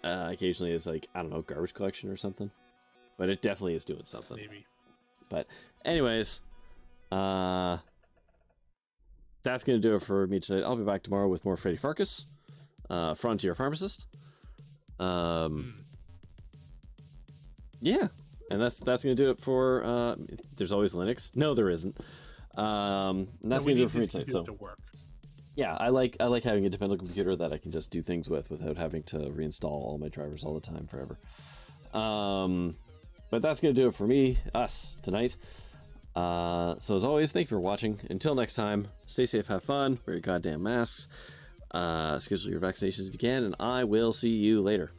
Occasionally, it's like, I don't know, garbage collection or something. But it definitely is doing something. Maybe. But anyways, that's going to do it for me today. I'll be back tomorrow with more Freddy Farkas, Frontier Pharmacist. Yeah, and that's going to do it for, there's always Linux. No, there isn't. And that's going to do it for me tonight. So to work. yeah, I like having a dependable computer that I can just do things with without having to reinstall all my drivers all the time forever. But that's going to do it for us tonight. So as always, thank you for watching. Until next time, stay safe, have fun, wear your goddamn masks, schedule your vaccinations if you can, and I will see you later.